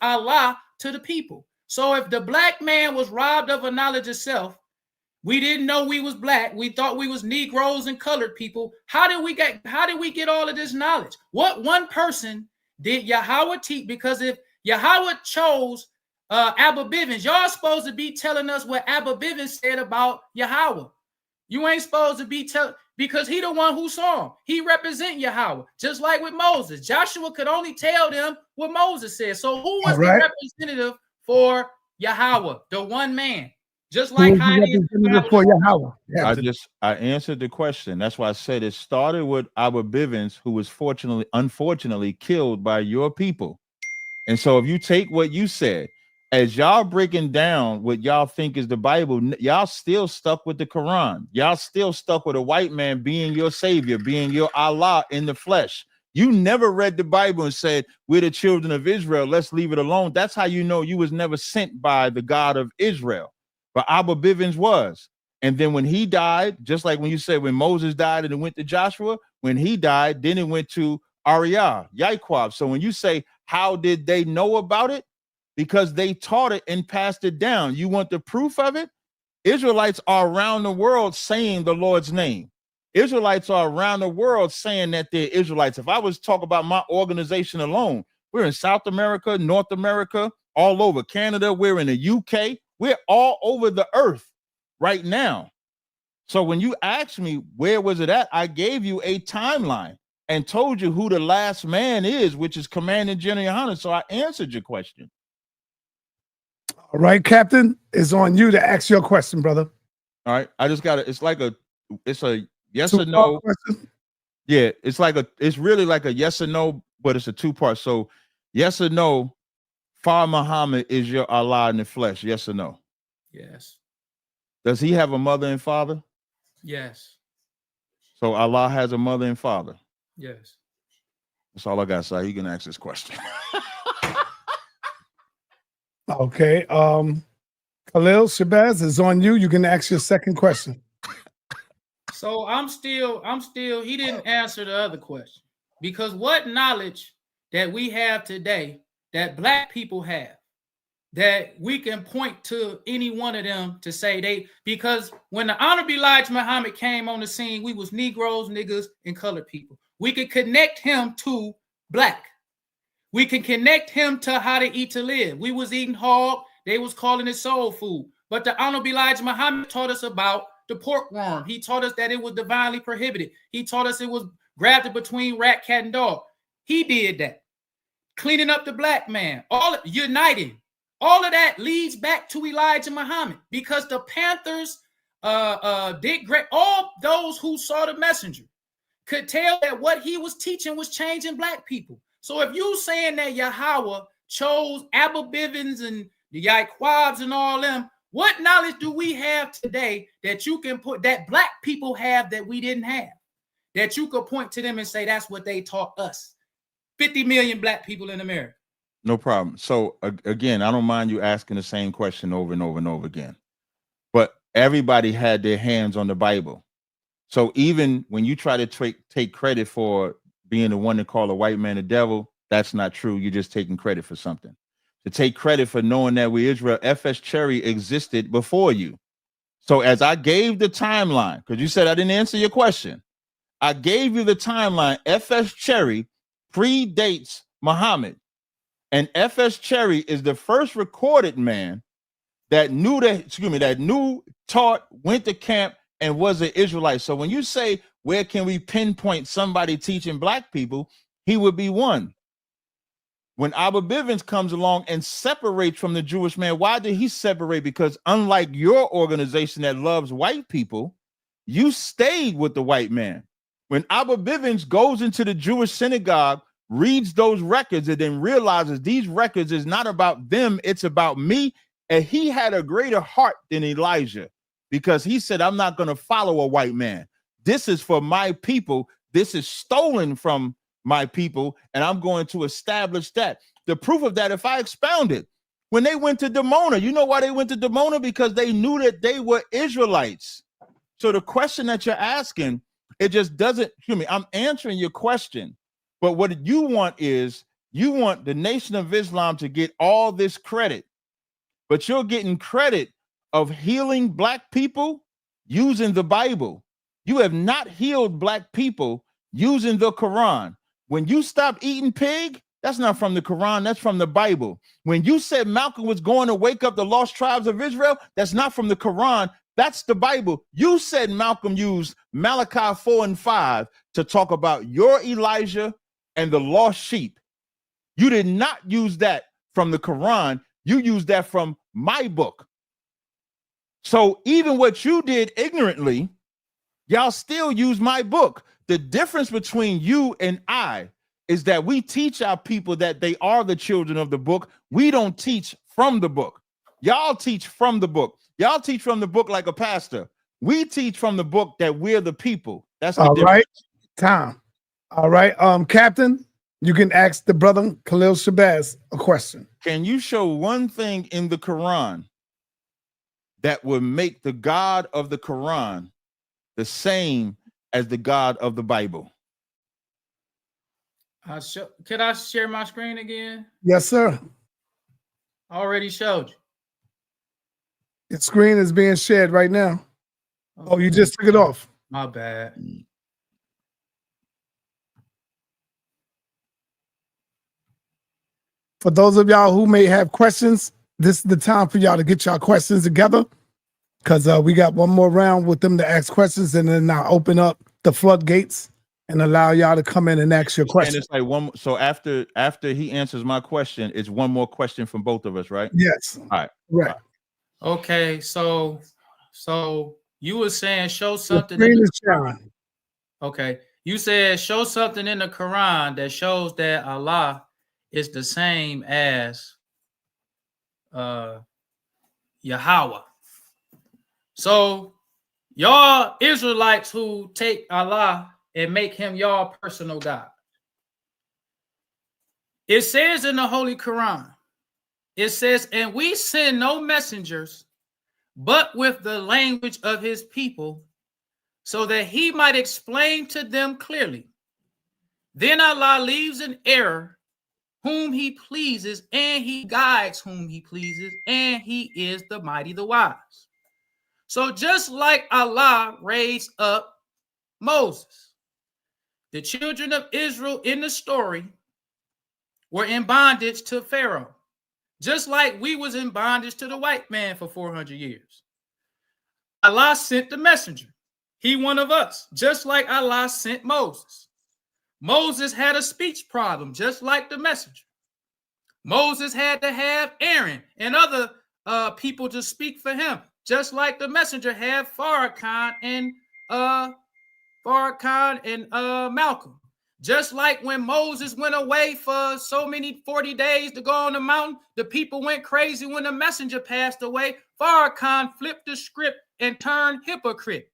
Allah to the people. So if the black man was robbed of a knowledge of self, we didn't know we was black, we thought we was Negroes and colored people. How did we get all of this knowledge? What one person did Yahawah teach? Because if Yahawah chose Abba Bivens, y'all supposed to be telling us what Abba Bivens said about Yahawah. You ain't supposed to be because he the one who saw him. He represent Yahawah, just like with Moses. Joshua could only tell them what Moses said. So who was the representative for Yahawah, the one man? Just like for Yahawah. I answered the question. That's why I said it started with Abba Bivens, who was unfortunately killed by your people. And so if you take what you said, as y'all breaking down what y'all think is the Bible, y'all still stuck with the Quran. Y'all still stuck with a white man being your savior, being your Allah in the flesh. You never read the Bible and said, we're the children of Israel, let's leave it alone. That's how you know you was never sent by the God of Israel. But Abba Bivens was. And then when he died, just like when you said when Moses died and it went to Joshua, when he died, then it went to Ariel, Yahawah. So when you say, how did they know about it? Because they taught it and passed it down. You want the proof of it? Israelites are around the world saying the Lord's name. Israelites are around the world saying that they're Israelites. If I was to talk about my organization alone, we're in South America, North America, all over Canada. We're in the UK. We're all over the earth right now. So when you asked me, where was it at? I gave you a timeline and told you who the last man is, which is Commander General Yahawah. So I answered your question. All right, Captain, it's on you to ask your question, brother. All right. I just got it. It's a yes or no question. Yeah, it's really like a yes or no, but it's a two-part. So yes or no, Father Muhammad is your Allah in the flesh. Yes or no? Yes. Does he have a mother and father? Yes. So Allah has a mother and father? Yes. That's all I got to say. You can ask this question. Okay. Khalil, Shabazz, is on you. You can ask your second question. So I'm still, he didn't answer the other question. Because what knowledge that we have today that black people have, that we can point to any one of them to say because when the Honorable Elijah Muhammad came on the scene, we was Negroes, niggas, and colored people. We could connect him to black. We can connect him to how to eat to live. We was eating hog. They was calling it soul food. But the Honorable Elijah Muhammad taught us about the pork worm. He taught us that it was divinely prohibited. He taught us it was grafted between rat, cat, and dog. He did that. Cleaning up the black man, uniting. All of that leads back to Elijah Muhammad because the Panthers Dick Gray, all those who saw the messenger could tell that what he was teaching was changing black people. So if you saying that Yahawah chose Abba Bivens and the Yahawahs and all them, what knowledge do we have today that you can put, that black people have that we didn't have, that you could point to them and say that's what they taught us? 50 million black people in America. No problem. So again, I don't mind you asking the same question over and over and over again, but everybody had their hands on the Bible. So even when you try to take credit for being the one to call a white man a devil, that's not true. You're just taking credit for something. To take credit for knowing that we Israel, FS Cherry existed before you. So as I gave the timeline, because you said I didn't answer your question, I gave you the timeline. FS Cherry predates Muhammad, and FS Cherry is the first recorded man that knew taught, went to camp, and was an Israelite. So when you say, where can we pinpoint somebody teaching black people, he would be one. When Abba Bivens comes along and separates from the Jewish man, why did he separate? Because unlike your organization that loves white people, you stayed with the white man. When Abba Bivens goes into the Jewish synagogue, reads those records, and then realizes these records is not about them, it's about me. And he had a greater heart than Elijah, because he said, I'm not going to follow a white man. This is for my people. This is stolen from my people, and I'm going to establish that. The proof of that, if I expound it, when they went to Dimona, you know why they went to Dimona? Because they knew that they were Israelites. So the question that you're asking, it just doesn't, I'm answering your question. But what you want is, you want the Nation of Islam to get all this credit, but you're getting credit of healing black people using the Bible. You have not healed black people using the Quran. When you stop eating pig, that's not from the Quran, that's from the Bible. When you said Malcolm was going to wake up the lost tribes of Israel, that's not from the Quran, that's the Bible. You said Malcolm used Malachi 4 and 5 to talk about your Elijah and the lost sheep. You did not use that from the Quran, you used that from my book. So even what you did ignorantly, y'all still use my book. The difference between you and I is that we teach our people that they are the children of the book. We don't teach from the book. Y'all teach from the book. Y'all teach from the book like a pastor. We teach from the book that we're the people. That's the difference. Right. Tom. All right. Captain, you can ask the brother Khalil Shabazz a question. Can you show one thing in the Quran that would make the God of the Quran the same as the God of the Bible? Could I share my screen again? Yes, sir. I already showed you. The screen is being shared right now. Okay. Oh, you just took it off. My bad. For those of y'all who may have questions, this is the time for y'all to get y'all questions together, because we got one more round with them to ask questions, and then I'll open up the floodgates and allow y'all to come in and ask your questions. And it's like one. So after he answers my question, it's one more question from both of us, right? Yes. All right. Right. Okay. So you were saying show something. Okay. You said show something in the Quran that shows that Allah is the same as Yahawah. So y'all Israelites who take Allah and make him y'all personal God. It says in the Holy Quran, it says, and we send no messengers but with the language of his people, so that he might explain to them clearly. Then Allah leaves in error whom he pleases, and he guides whom he pleases, and he is the mighty, the wise. So just like Allah raised up Moses, the children of Israel in the story were in bondage to Pharaoh, just like we was in bondage to the white man for 400 years. Allah sent the messenger. He one of us, just like Allah sent Moses. Moses had a speech problem, just like the messenger. Moses had to have Aaron and other people to speak for him, just like the messenger had Farrakhan and Malcolm. Just like when Moses went away for so many 40 days to go on the mountain, the people went crazy when the messenger passed away. Farrakhan flipped the script and turned hypocrite.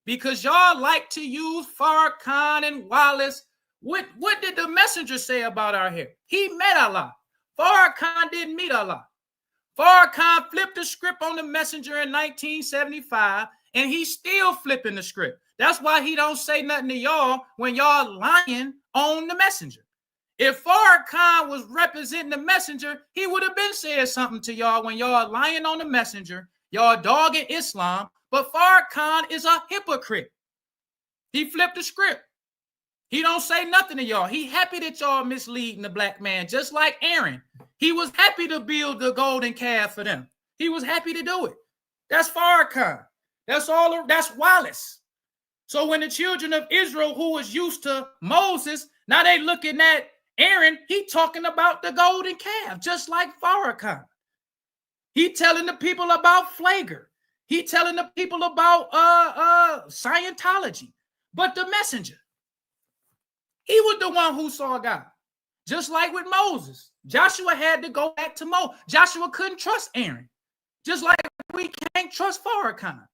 Because y'all like to use Farrakhan and Wallace. What did the messenger say about our hair? He met Allah. Farrakhan didn't meet Allah. Farrakhan flipped the script on the messenger in 1975, and he's still flipping the script. That's why he don't say nothing to y'all when y'all lying on the messenger. If Farrakhan was representing the messenger, he would have been saying something to y'all when y'all lying on the messenger, y'all dogging Islam, but Farrakhan is a hypocrite. He flipped the script. He don't say nothing to y'all. He happy that y'all misleading the black man, just like Aaron. He was happy to build the golden calf for them. He was happy to do it. That's Farrakhan. That's Wallace. So when the children of Israel, who was used to Moses, now they looking at Aaron, he talking about the golden calf, just like Farrakhan. He telling the people about Flager. He telling the people about Scientology. But the messenger, he was the one who saw God. Just like with Moses. Joshua had to go back to Moses. Joshua couldn't trust Aaron. Just like we can't trust Farrakhan.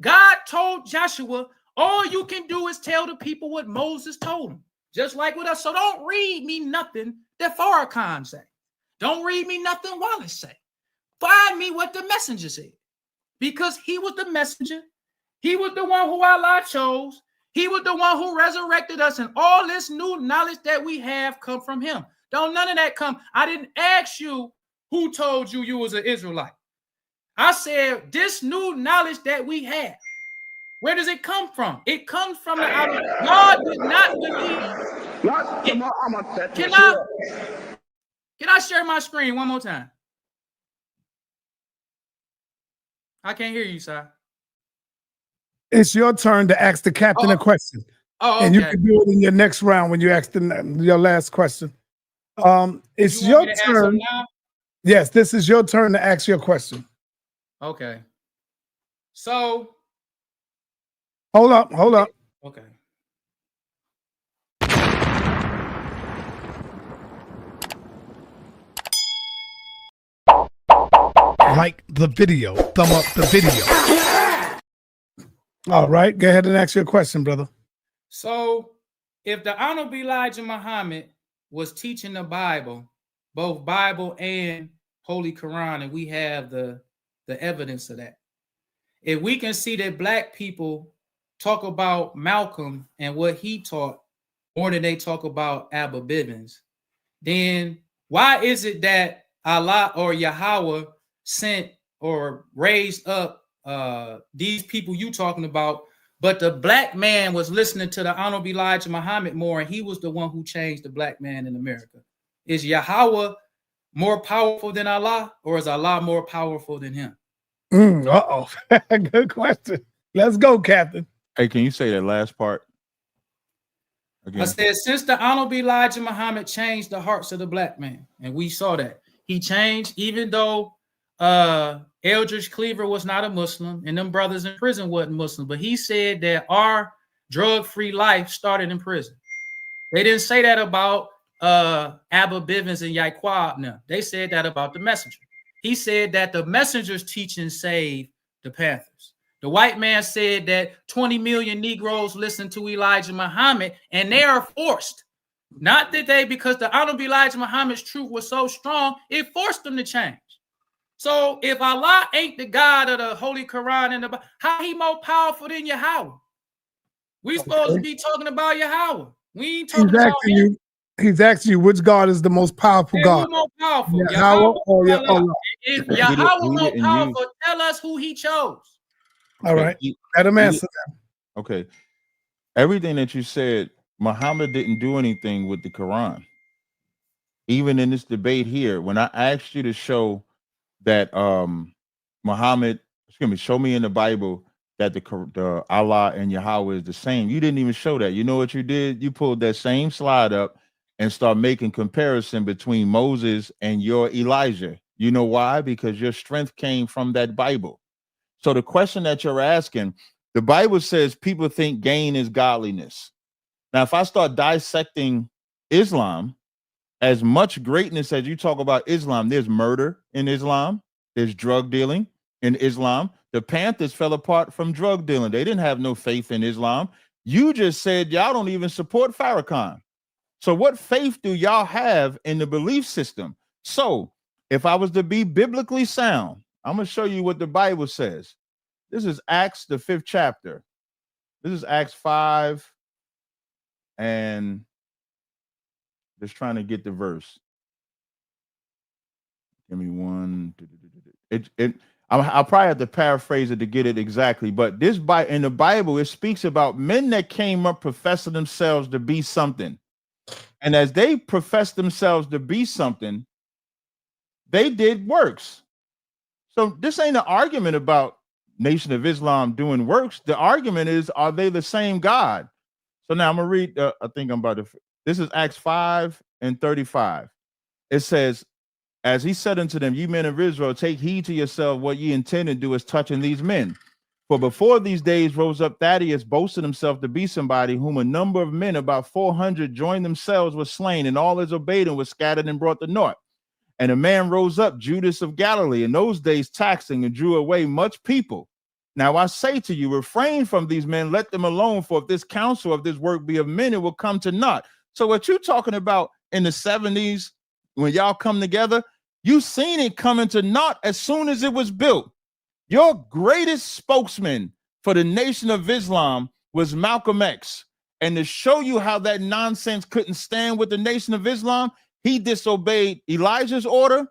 God told Joshua, all you can do is tell the people what Moses told him. Just like with us. So don't read me nothing that Farrakhan say. Don't read me nothing Wallace say. Find me what the messenger said. Because he was the messenger. He was the one who Allah chose. He was the one who resurrected us, and all this new knowledge that we have come from him. Don't none of that come. I didn't ask you who told you you was an Israelite. I said this new knowledge that we have. Where does it come from? It comes from the outer. God did not believe. Can I share my screen one more time? I can't hear you, sir. It's your turn to ask the captain a question. Oh, okay. And you can do it in your next round when you ask your last question. It's your turn. Yes, this is your turn to ask your question. Okay. So. Hold up. Okay. Like the video. Thumb up the video. All right. Go ahead and ask your question, brother. So, if the Honorable Elijah Muhammad was teaching the Bible, both Bible and Holy Quran, and we have the evidence of that. If we can see that black people talk about Malcolm and what he taught more than they talk about Abba Bivens, then why is it that Allah or Yahawah sent or raised up these people you talking about, but the black man was listening to the Honorable Elijah Muhammad more, and he was the one who changed the black man in America? Is Yahawah more powerful than Allah, or is Allah more powerful than him? Good question. Let's go, Captain. Hey, can you say that last part again? I said, since the Honorable Elijah Muhammad changed the hearts of the black man, and we saw that. He changed, even though Eldridge Cleaver was not a Muslim, and them brothers in prison wasn't Muslim, but he said that our drug-free life started in prison. They didn't say that about Abba Bivens and Yahawah. No, they said that about the messenger. He said that the messenger's teaching saved the Panthers. The white man said that 20 million Negroes listen to Elijah Muhammad, and they are forced. Not that they, because the Honorable Elijah Muhammad's truth was so strong, it forced them to change. So if Allah ain't the God of the Holy Quran and the, how he more powerful than Yahawah? We supposed to be talking about Yahawah. We ain't talking about him. He's asking you which God is the most powerful God. Who's more powerful? Yahawah or Allah? If Yahawah more powerful, tell us who he chose. All right. Let him answer that. Okay. Everything that you said, Muhammad didn't do anything with the Quran. Even in this debate here, when I asked you to show that Muhammad, show me in the Bible that the Allah and Yahawah is the same, you didn't even show that. You know what you did? You pulled that same slide up and start making comparison between Moses and your Elijah. You know why? Because your strength came from that Bible. So the question that you're asking, the Bible says people think gain is godliness. Now, if I start dissecting Islam, as much greatness as you talk about Islam, there's murder in Islam, there's drug dealing in Islam. The Panthers fell apart from drug dealing. They didn't have no faith in Islam. You just said y'all don't even support Farrakhan. So what faith do y'all have in the belief system? So if I was to be biblically sound, I'm going to show you what the Bible says. This is Acts, the 5th chapter. This is Acts 5, and just trying to get the verse. Give me one. I'll probably have to paraphrase it to get it exactly, but this in the Bible, it speaks about men that came up professing themselves to be something. And as they professed themselves to be something, they did works. So this ain't an argument about Nation of Islam doing works. The argument is, are they the same God? So now I'm going to read, I think I'm about to, this is Acts 5 and 35. It says, as he said unto them, ye men of Israel, take heed to yourself what ye intend to do as touching these men. For before these days rose up Thaddeus, boasting himself to be somebody, whom a number of men, about 400, joined themselves, were slain, and all his obeyed him was scattered and brought to naught. And a man rose up, Judas of Galilee, in those days taxing, and drew away much people. Now I say to you, refrain from these men, let them alone, for if this counsel of this work be of men, it will come to naught. So what you're talking about in the 70s, when y'all come together, you seen it coming to naught as soon as it was built. Your greatest spokesman for the Nation of Islam was Malcolm X. And to show you how that nonsense couldn't stand with the Nation of Islam, he disobeyed Elijah's order.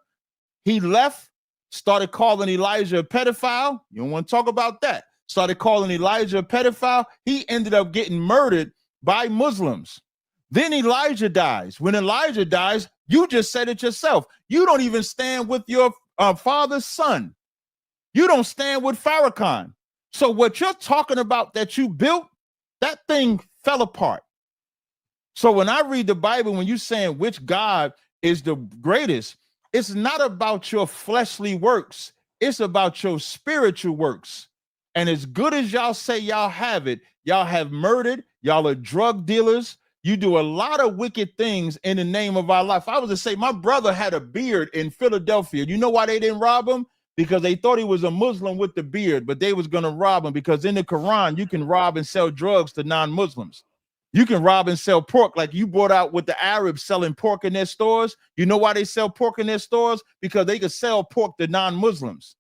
He left, started calling Elijah a pedophile. You don't want to talk about that. Started calling Elijah a pedophile. He ended up getting murdered by Muslims. Then Elijah dies. When Elijah dies, you just said it yourself. You don't even stand with your father's son. You don't stand with Farrakhan. So what you're talking about that you built, that thing fell apart. So when I read the Bible, when you're saying which God is the greatest, it's not about your fleshly works. It's about your spiritual works. And as good as y'all say y'all have it, y'all have murdered, y'all are drug dealers. You do a lot of wicked things in the name of our life. I was to say, my brother had a beard in Philadelphia. You know why they didn't rob him? Because they thought he was a Muslim with the beard, but they was going to rob him because in the Quran, you can rob and sell drugs to non-Muslims. You can rob and sell pork like you brought out with the Arabs selling pork in their stores. You know why they sell pork in their stores? Because they could sell pork to non-Muslims.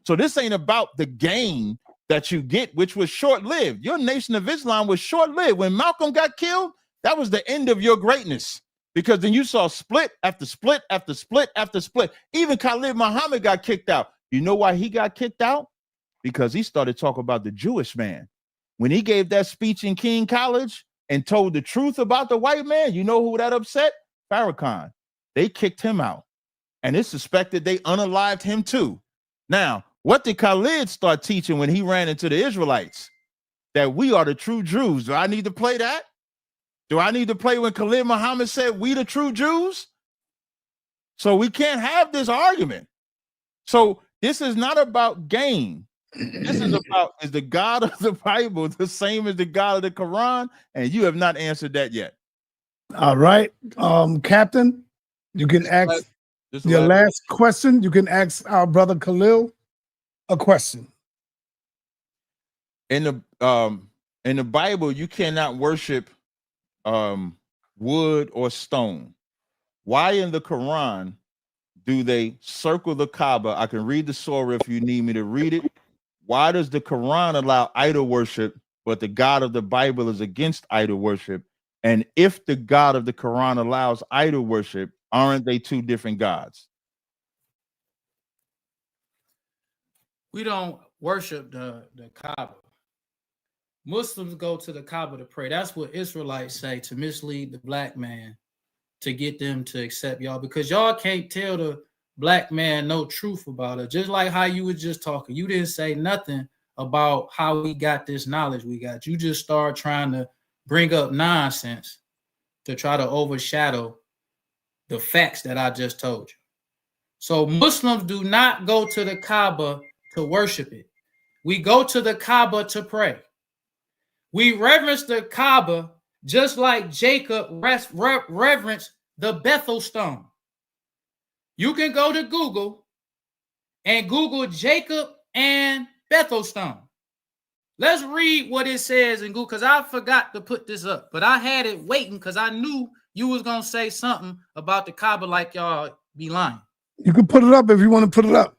So this ain't about the gain that you get, which was short-lived. Your Nation of Islam was short-lived. When Malcolm got killed, that was the end of your greatness, because then you saw split after split after split after split. Even Khalil Muhammad got kicked out. You know why he got kicked out? Because he started talking about the Jewish man. When he gave that speech in King College and told the truth about the white man, you know who that upset? Farrakhan. They kicked him out. And it's suspected they unalived him too. Now, what did Khalid start teaching when he ran into the Israelites? That we are the true Jews. Do I need to play that? Do I need to play when Khalil Muhammad said we the true Jews? So we can't have this argument. So this is not about gain. This is about, is the God of the Bible the same as the God of the Quran? And you have not answered that yet. All right. Captain, you can ask your last question. You can ask our brother Khalil a question. In the Bible, you cannot worship wood or stone. Why in the Quran do they circle the Kaaba? I can read the surah if you need me to read it. Why does the Quran allow idol worship, but the God of the Bible is against idol worship? And if the God of the Quran allows idol worship, aren't they two different gods? We don't worship the Kaaba. Muslims go to the Kaaba to pray. That's what Israelites say, to mislead the black man, to get them to accept y'all, because y'all can't tell the black man no truth about it. Just like how you were just talking. You didn't say nothing about how we got this knowledge we got. You just start trying to bring up nonsense to try to overshadow the facts that I just told you. So Muslims do not go to the Kaaba to worship it. We go to the Kaaba to pray. We reverence the Kaaba just like Jacob reverenced the Bethel stone. You can go to Google and Google Jacob and Bethel stone. Let's read what it says in Google, because I forgot to put this up, but I had it waiting because I knew you was going to say something about the Kaaba like y'all be lying. You can put it up if you want to put it up.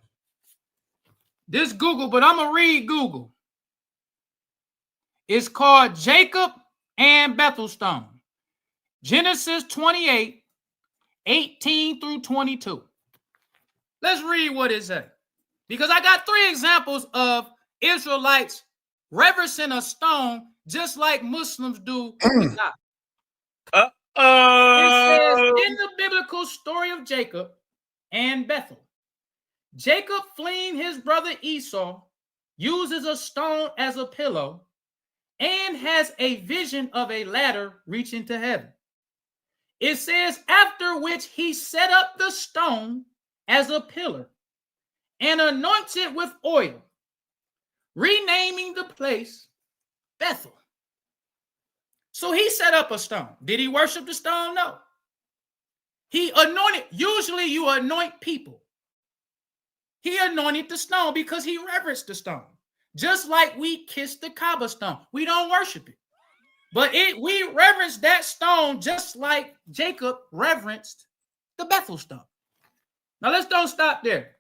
This Google, but I'm going to read Google. It's called Jacob and Bethel stone. Genesis 28, 18 through 22. Let's read what it says. Because I got 3 examples of Israelites reverencing a stone just like Muslims do with God. It says in the biblical story of Jacob and Bethel, Jacob, fleeing his brother Esau, uses a stone as a pillow and has a vision of a ladder reaching to heaven. It says, after which he set up the stone as a pillar and anointed it with oil, renaming the place Bethel. So he set up a stone. Did he worship the stone? No. He anointed. Usually you anoint people. He anointed the stone because he reverenced the stone. Just like we kiss the Kaaba stone. We don't worship it. But we reverence that stone just like Jacob reverenced the Bethel stone. Now let's don't stop there.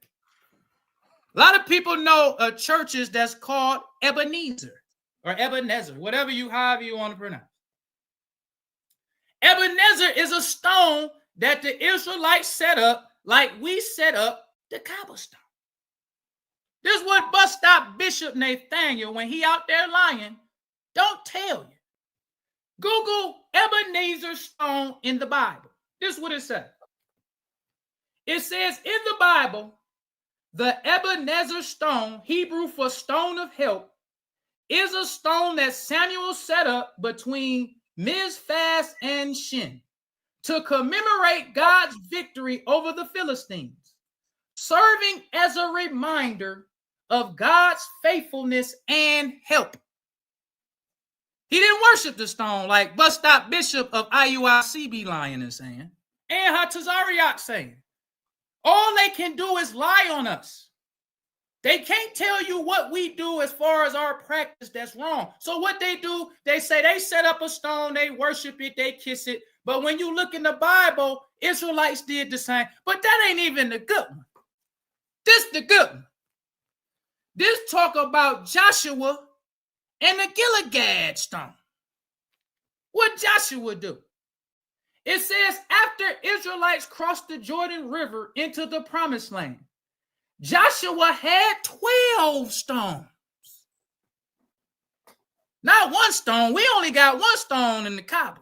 A lot of people know churches that's called Ebenezer or Ebenezer, however you want to pronounce. Ebenezer is a stone that the Israelites set up like we set up the Kaaba stone. This is what bus stop Bishop Nathaniel, when he out there lying, don't tell you. Google Ebenezer stone in the Bible. This is what it says. It says in the Bible, the Ebenezer stone, Hebrew for stone of help, is a stone that Samuel set up between Mizpah and Shin to commemorate God's victory over the Philistines, serving as a reminder of God's faithfulness and help. He didn't worship the stone like bus stop bishop of IUIC be lying and saying, and how Tazaryach saying. All they can do is lie on us. They can't tell you what we do as far as our practice that's wrong. So what they do, they say they set up a stone, they worship it, they kiss it. But when you look in the Bible, Israelites did the same. But that ain't even the good one. This the good one. This talk about Joshua and the Gilead stone. What Joshua do? It says after Israelites crossed the Jordan River into the promised land, Joshua had 12 stones. Not one stone. We only got one stone in the Kaaba.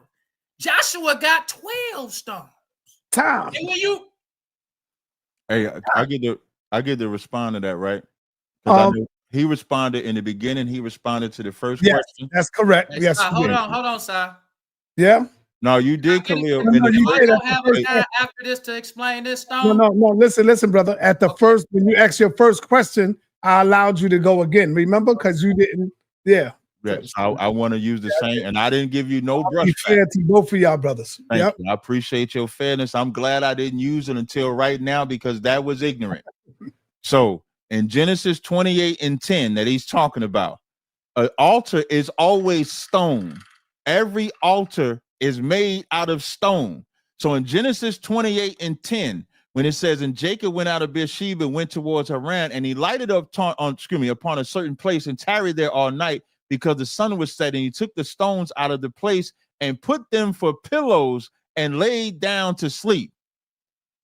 Joshua got 12 stones. Tom. And when you... Hey, I get to respond to that, right? Because I know he responded in the beginning. He responded to the first question. That's correct. Hey, yes. hold on, Si. Yeah. No, you did, Khalil. No, you I don't have a time after this to explain this stone. No. Listen, brother. At the first, when you asked your first question, I allowed you to go again. Remember, because you didn't. Yeah. Yes, I want to use the same, and I didn't give you no brush. Fair to both of y'all brothers. Thank you. I appreciate your fairness. I'm glad I didn't use it until right now because that was ignorant. So in Genesis 28:10 that he's talking about, an altar is always stone. Every altar is made out of stone. So in Genesis 28:10, when it says, and Jacob went out of Beersheba and went towards Haran, and he lighted up upon a certain place and tarried there all night because the sun was setting. He took the stones out of the place and put them for pillows and laid down to sleep.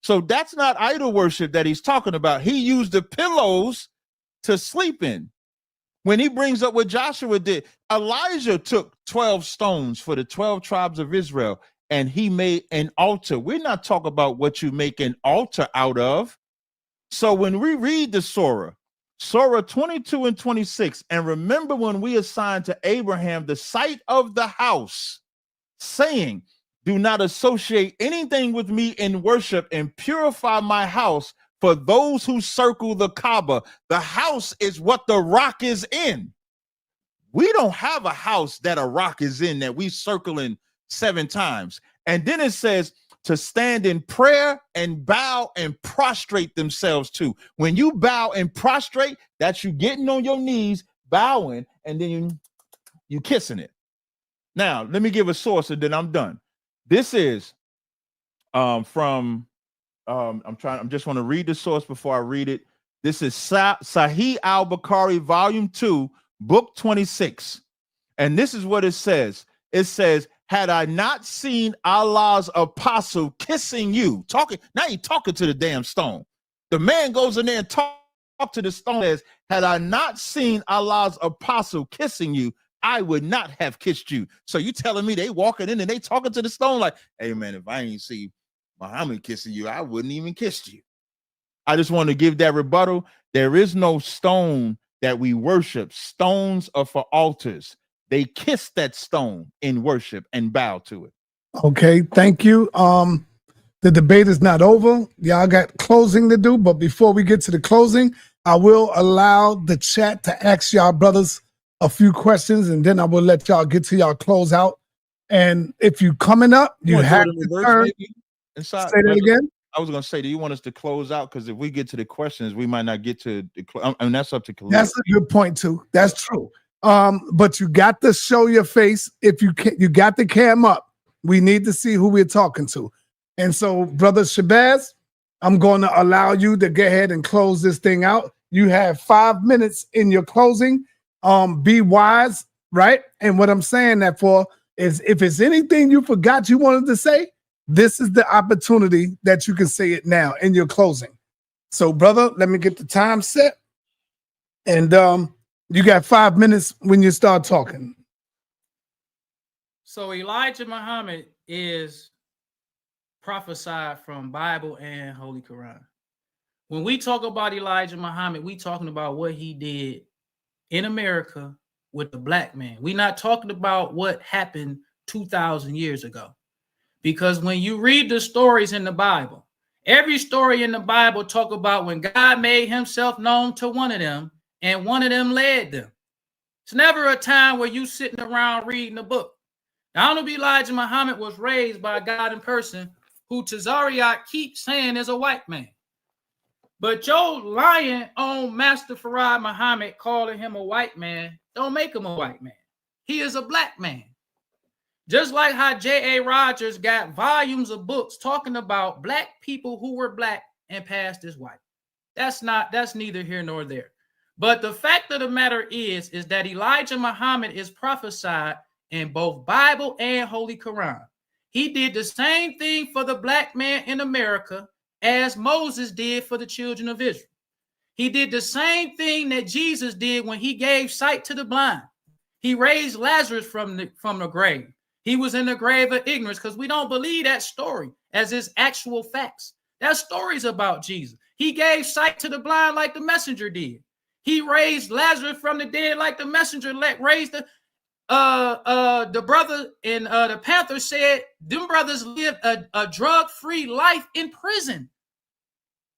So that's not idol worship that he's talking about. He used the pillows to sleep in. When he brings up what Joshua did, Elijah took 12 stones for the 12 tribes of Israel, and he made an altar. We're not talking about what you make an altar out of. So when we read the Surah 22 and 26, and remember when we assigned to Abraham the site of the house, saying, do not associate anything with me in worship and purify my house, for those who circle the Kaaba. The house is what the rock is in. We don't have a house that a rock is in that we circling 7 times. And then it says to stand in prayer and bow and prostrate themselves to. When you bow and prostrate, that's you getting on your knees, bowing, and then you kissing it. Now, let me give a source and then I'm done. This is from I just want to read the source before I read it. This is Sahih al-Bukhari, volume 2, book 26. And this is what it says. It says, had I not seen Allah's apostle kissing you, now you're talking to the damn stone. The man goes in there and talk to the stone, says, had I not seen Allah's apostle kissing you, I would not have kissed you. So you telling me they walking in and they talking to the stone like, hey man, if I ain't see Muhammad kissing you, I wouldn't even kiss you. I just want to give that rebuttal. There is no stone that we worship. Stones are for altars. They kiss that stone in worship and bow to it. Okay, thank you. The debate is not over. Y'all got closing to do, but before we get to the closing, I will allow the chat to ask y'all brothers a few questions, and then I will let y'all get to y'all close out. And if you coming up, you have to turn. Say that again. I was going to say, do you want us to close out? Because if we get to the questions, we might not get to the. I mean, that's up to Khalil. That's a good point too. That's true. But you got to show your face. If you can, you got the cam up. We need to see who we're talking to. And so, brother Shabazz, I'm going to allow you to go ahead and close this thing out. You have 5 minutes in your closing. Be wise, right? And what I'm saying that for is, if it's anything you forgot you wanted to say, this is the opportunity that you can say it now in your closing. So, brother, let me get the time set. And you got 5 minutes when you start talking. So Elijah Muhammad is prophesied from Bible and Holy Quran. When we talk about Elijah Muhammad, we talking about what he did in America with the black man. We're not talking about what happened 2,000 years ago. Because when you read the stories in the Bible, every story in the Bible talk about when God made himself known to one of them and one of them led them. It's never a time where you sitting around reading a book. Now, Honorable Elijah Muhammad was raised by a God in person who Tazaryach keeps saying is a white man. But Joe lying on Master Farad Muhammad calling him a white man don't make him a white man. He is a black man. Just like how J.A. Rogers got volumes of books talking about black people who were black and passed as white. That's neither here nor there. But the fact of the matter is that Elijah Muhammad is prophesied in both Bible and Holy Quran. He did the same thing for the black man in America as Moses did for the children of Israel. He did the same thing that Jesus did when he gave sight to the blind. He raised Lazarus from the grave. He was in the grave of ignorance because we don't believe that story as its actual facts. That story's about Jesus. He gave sight to the blind like the messenger did. He raised Lazarus from the dead like the messenger raised the brother in the Panther said them brothers lived a drug-free life in prison.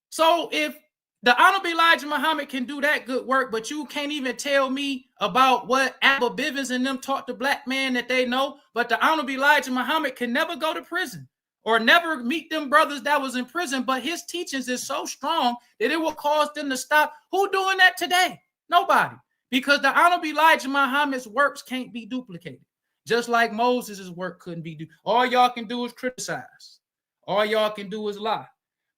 So if the Honorable Elijah Muhammad can do that good work, but you can't even tell me about what Abba Bivens and them taught the black man that they know, but the Honorable Elijah Muhammad can never go to prison or never meet them brothers that was in prison, but his teachings is so strong that it will cause them to stop. Who doing that today? Nobody. Because the Honorable Elijah Muhammad's works can't be duplicated. Just like Moses' work couldn't be duplicated. All y'all can do is criticize. All y'all can do is lie.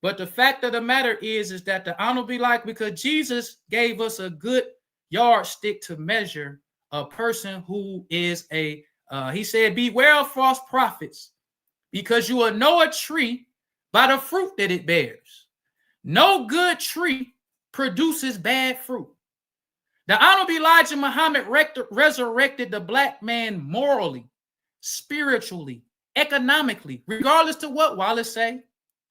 But the fact of the matter is that the Honorable Elijah, because Jesus gave us a good yardstick to measure a person who is he said, beware of false prophets, because you will know a tree by the fruit that it bears. No good tree produces bad fruit. The Honorable Elijah Muhammad resurrected the black man morally, spiritually, economically, regardless to what Wallace say,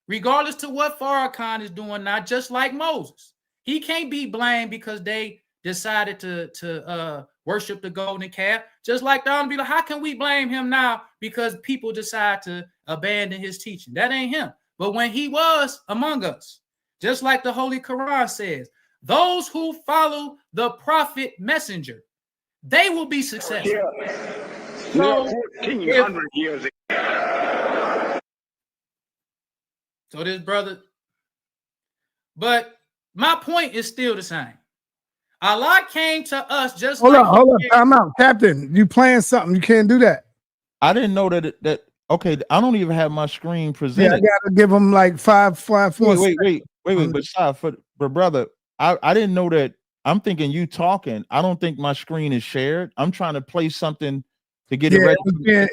regardless to what Farrakhan is doing now, just like Moses. He can't be blamed because they decided to worship the golden calf. Just like the Honorable, how can we blame him now because people decide to abandon his teaching? That ain't him. But when he was among us, Just like the Holy Quran says, those who follow the prophet messenger, they will be successful. Yeah. So, 1400 years ago. So this brother, but my point is still the same. Allah came to us just hold like on. Time out. Captain, you playing something. You can't do that. I didn't know that okay, I don't even have my screen presented. Yeah, I gotta give him like five, 4 Wait. But stop, but brother, I didn't know that. I'm thinking you talking. I don't think my screen is shared. I'm trying to play something to get it ready.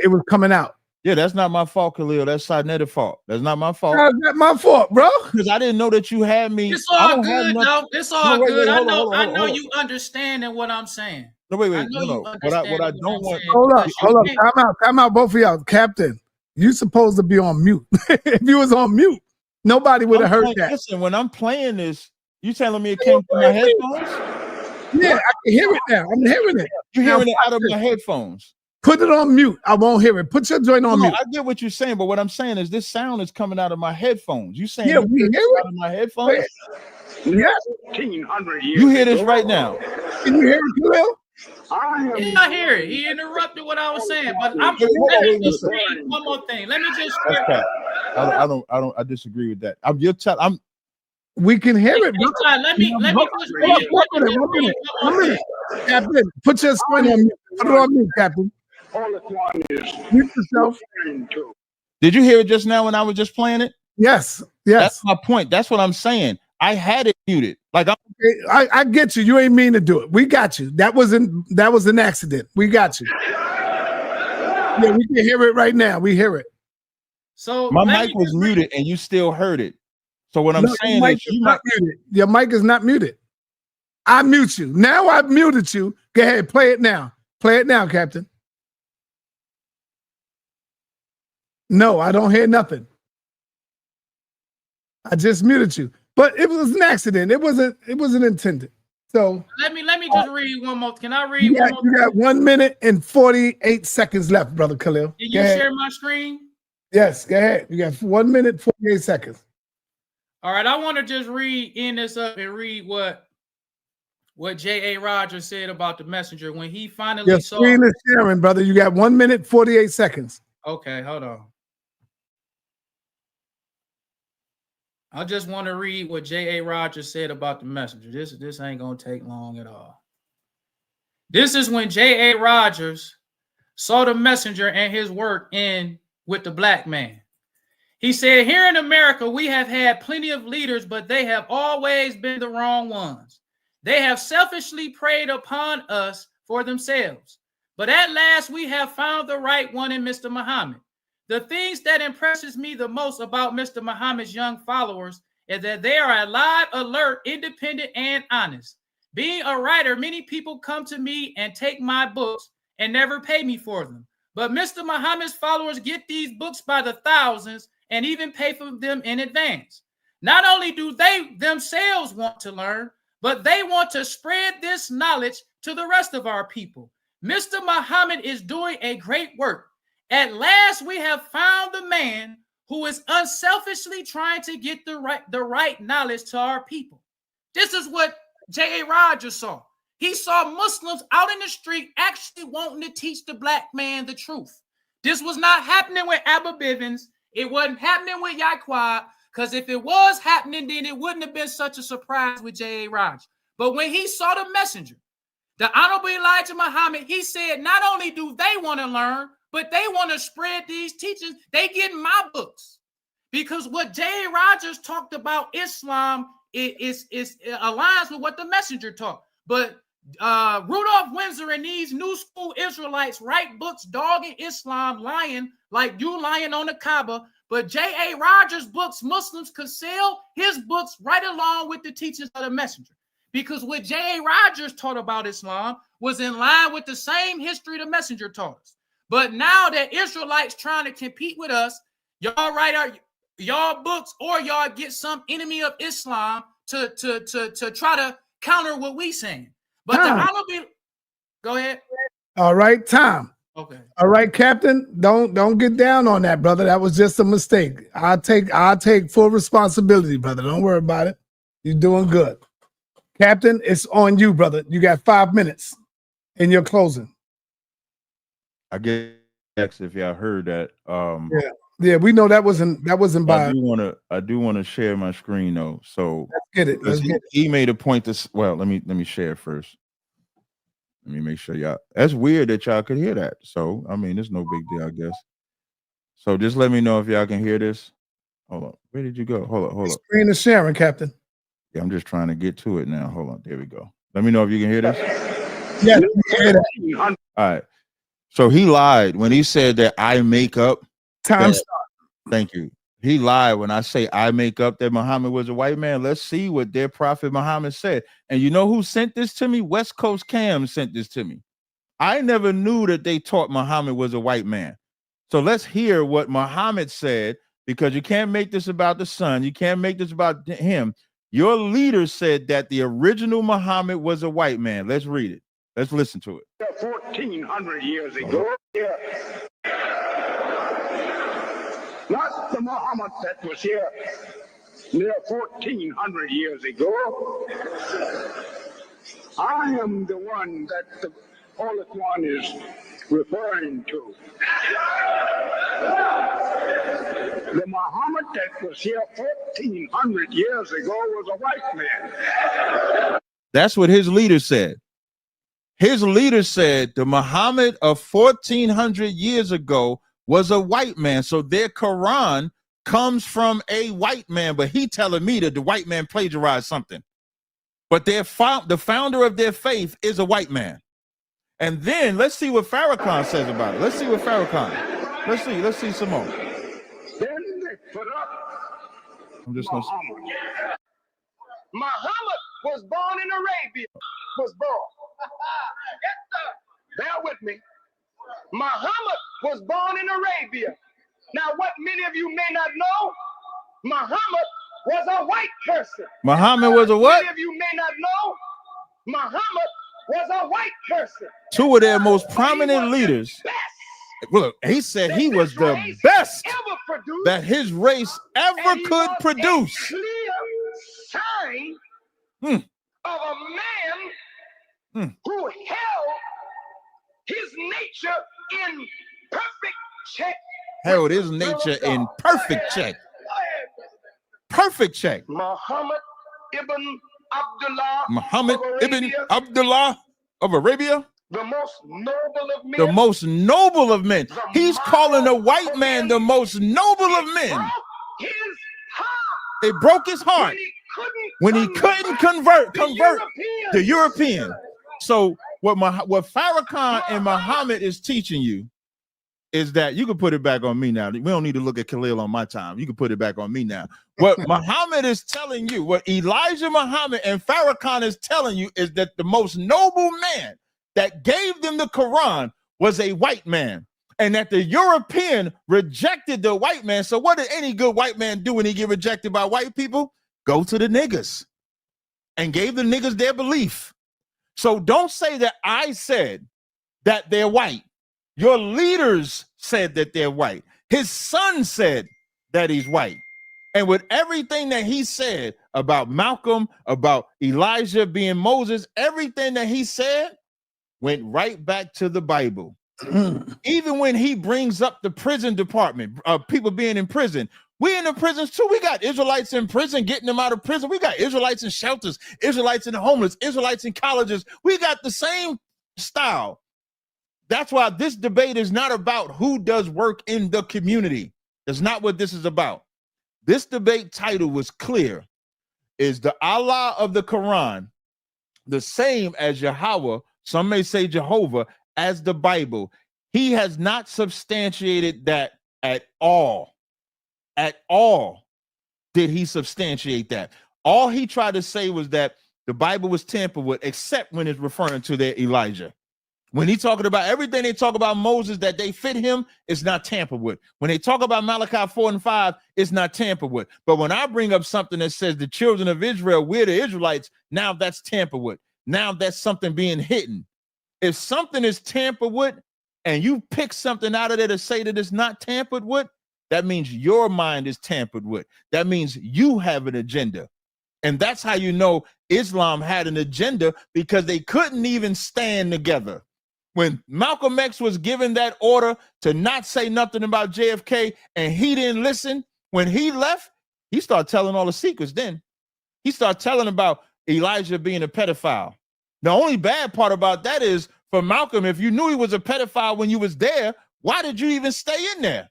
It was coming out. Yeah, that's not my fault, Khalil. That's Sidnet's fault. That's not my fault. How's that my fault, bro? Because I didn't know that you had me. It's all good, though. It's all good. I know on. you understanding what I'm saying. No, wait. No. What I don't want. Hold up. Time out, both of y'all. Captain, you supposed to be on mute. If you was on mute, nobody would have heard that. Listen, when I'm playing this, you telling me it came through my headphones? Yeah, I can hear it now. I'm hearing it. You're hearing it out of my headphones. Put it on mute. I won't hear it. Put your joint on mute. I get what you're saying, but what I'm saying is this sound is coming out of my headphones. You saying we hear it out of my headphones? Yeah. 1400 years You hear this right now? Can you hear it, Khalil? I hear it. He interrupted what I was saying, but let me just read one more thing. Let me just. I disagree with that. We can hear it. Let me just read. One minute. Captain, put your screen on mute. Put it on mute, Captain. All it's one is mute yourself. Did you hear it just now when I was just playing it? Yes. That's my point. That's what I'm saying. I had it muted. Like I get you. You ain't mean to do it. We got you. That was an accident. We got you. Yeah, we can hear it right now. We hear it. So my mic was muted and you still heard it. So what I'm saying is your mic is not muted. I mute you. Now I've muted you. Go ahead, play it now. Play it now, Captain. No, I don't hear nothing. I just muted you. But it was an accident. It wasn't intended. So let me just read one more. Can I read one more? You got 1 minute and 48 seconds left, Brother Khalil. Can you share my screen? Yes, go ahead. You got 1 minute, 48 seconds. All right, I want to just end this up and read what J.A. Rogers said about the messenger when he finally saw. Your screen is sharing, brother. You got 1 minute, 48 seconds. Okay, hold on. I just want to read what J.A. Rogers said about the messenger. This ain't going to take long at all. This is when J.A. Rogers saw the messenger and his work in with the black man. He said, here in America, we have had plenty of leaders, but they have always been the wrong ones. They have selfishly preyed upon us for themselves. But at last, we have found the right one in Mr. Muhammad. The things that impresses me the most about Mr. Muhammad's young followers is that they are alive, alert, independent, and honest. Being a writer, many people come to me and take my books and never pay me for them. But Mr. Muhammad's followers get these books by the thousands and even pay for them in advance. Not only do they themselves want to learn, but they want to spread this knowledge to the rest of our people. Mr. Muhammad is doing a great work. At last, we have found the man who is unselfishly trying to get the right knowledge to our people. This is what J.A. Rogers saw. He saw Muslims out in the street actually wanting to teach the black man the truth. This was not happening with Abba Bivens. It wasn't happening with Yahawah, because if it was happening, then it wouldn't have been such a surprise with J.A. Rogers. But when he saw the messenger, the Honorable Elijah Muhammad, he said, not only do they want to learn, but they want to spread these teachings. They get my books. Because what J.A. Rogers talked about Islam is aligns with what the messenger taught. But Rudolph Windsor and these new school Israelites write books dogging Islam, lying like you lying on the Kaaba. But J.A. Rogers' books, Muslims could sell his books right along with the teachings of the messenger. Because what J.A. Rogers taught about Islam was in line with the same history the messenger taught us. But now that Israelites trying to compete with us, y'all write y'all books or y'all get some enemy of Islam to try to counter what we saying. But the Honorable, go ahead. All right, time. Okay. All right, Captain. Don't get down on that, brother. That was just a mistake. I'll take full responsibility, brother. Don't worry about it. You're doing good. Captain, it's on you, brother. You got 5 minutes in your closing. I guess if y'all heard that. Yeah, we know that wasn't by. I do want to share my screen though. So let's get it. Let's get it. He made a point to let me share first. Let me make sure y'all. That's weird that y'all could hear that. So I mean, it's no big deal, I guess. So just let me know if y'all can hear this. Hold on. Where did you go? Hold up. Screen is sharing, Captain. Yeah, I'm just trying to get to it now. Hold on. There we go. Let me know if you can hear this. Yeah, hear that. All right. So he lied when he said that I make up. Time stop. Thank you. He lied when I say I make up that Muhammad was a white man. Let's see what their prophet Muhammad said. And you know who sent this to me? West Coast Cam sent this to me. I never knew that they taught Muhammad was a white man. So let's hear what Muhammad said, because you can't make this about the son. You can't make this about him. Your leader said that the original Muhammad was a white man. Let's read it. Let's listen to it. 1,400 years ago, not the Muhammad that was here near 1,400 years ago. I am the one that the Holy One is referring to. The Muhammad that was here 1,400 years ago was a white man. That's what his leader said. His leader said the Muhammad of 1,400 years ago was a white man. So their Quran comes from a white man, but he telling me that the white man plagiarized something. But the founder of their faith is a white man. And then let's see what Farrakhan says about it. Let's see what Farrakhan. Let's see some more. Then they put up Muhammad. Muhammad was born in Arabia. Was born. Bear with me. Muhammad was born in Arabia. Now, what many of you may not know, Muhammad was a white person. Muhammad was a what? Many of you may not know, Muhammad was a white person. Two of their most prominent leaders. Well, he said he was the best that his race ever could produce. A clear sign of a man who held his nature in perfect check. Held his nature in perfect check. Perfect check. Muhammad ibn Abdullah. Muhammad ibn Abdullah of Arabia. The most noble of men. The most noble of men. He's calling a white man the most noble of men. It broke his heart when he couldn't convert the European. So what Farrakhan and Muhammad is teaching you is that you can put it back on me now. We don't need to look at Khalil on my time. You can put it back on me now. What Muhammad is telling you, what Elijah Muhammad and Farrakhan is telling you, is that the most noble man that gave them the Quran was a white man, and that the European rejected the white man. So what did any good white man do when he get rejected by white people? Go to the niggas and gave the niggas their belief. So don't say that I said that they're white. Your leaders said that they're white. His son said that he's white. And with everything that he said about Malcolm, about Elijah being Moses, everything that he said went right back to the Bible. Even when he brings up the prison department, people being in prison, we in the prisons too. We got Israelites in prison, getting them out of prison. We got Israelites in shelters, Israelites in the homeless, Israelites in colleges. We got the same style. That's why this debate is not about who does work in the community. That's not what this is about. This debate title was clear. Is the Allah of the Quran the same as Yahawah, some may say Jehovah, as the Bible? He has not substantiated that at all. At all did he substantiate that. All he tried to say was that the Bible was tampered with, except when it's referring to their Elijah. When he talking about everything they talk about Moses that they fit him, it's not tampered with. When they talk about Malachi 4 and 5, it's not tampered with. But when I bring up something that says the children of Israel, we're the Israelites, now that's tampered with. Now that's something being hidden. If something is tampered with, and you pick something out of there to say that it's not tampered with, that means your mind is tampered with. That means you have an agenda. And that's how you know Islam had an agenda, because they couldn't even stand together. When Malcolm X was given that order to not say nothing about JFK and he didn't listen, when he left, he started telling all the secrets then. He started telling about Elijah being a pedophile. The only bad part about that is, for Malcolm, if you knew he was a pedophile when you was there, why did you even stay in there?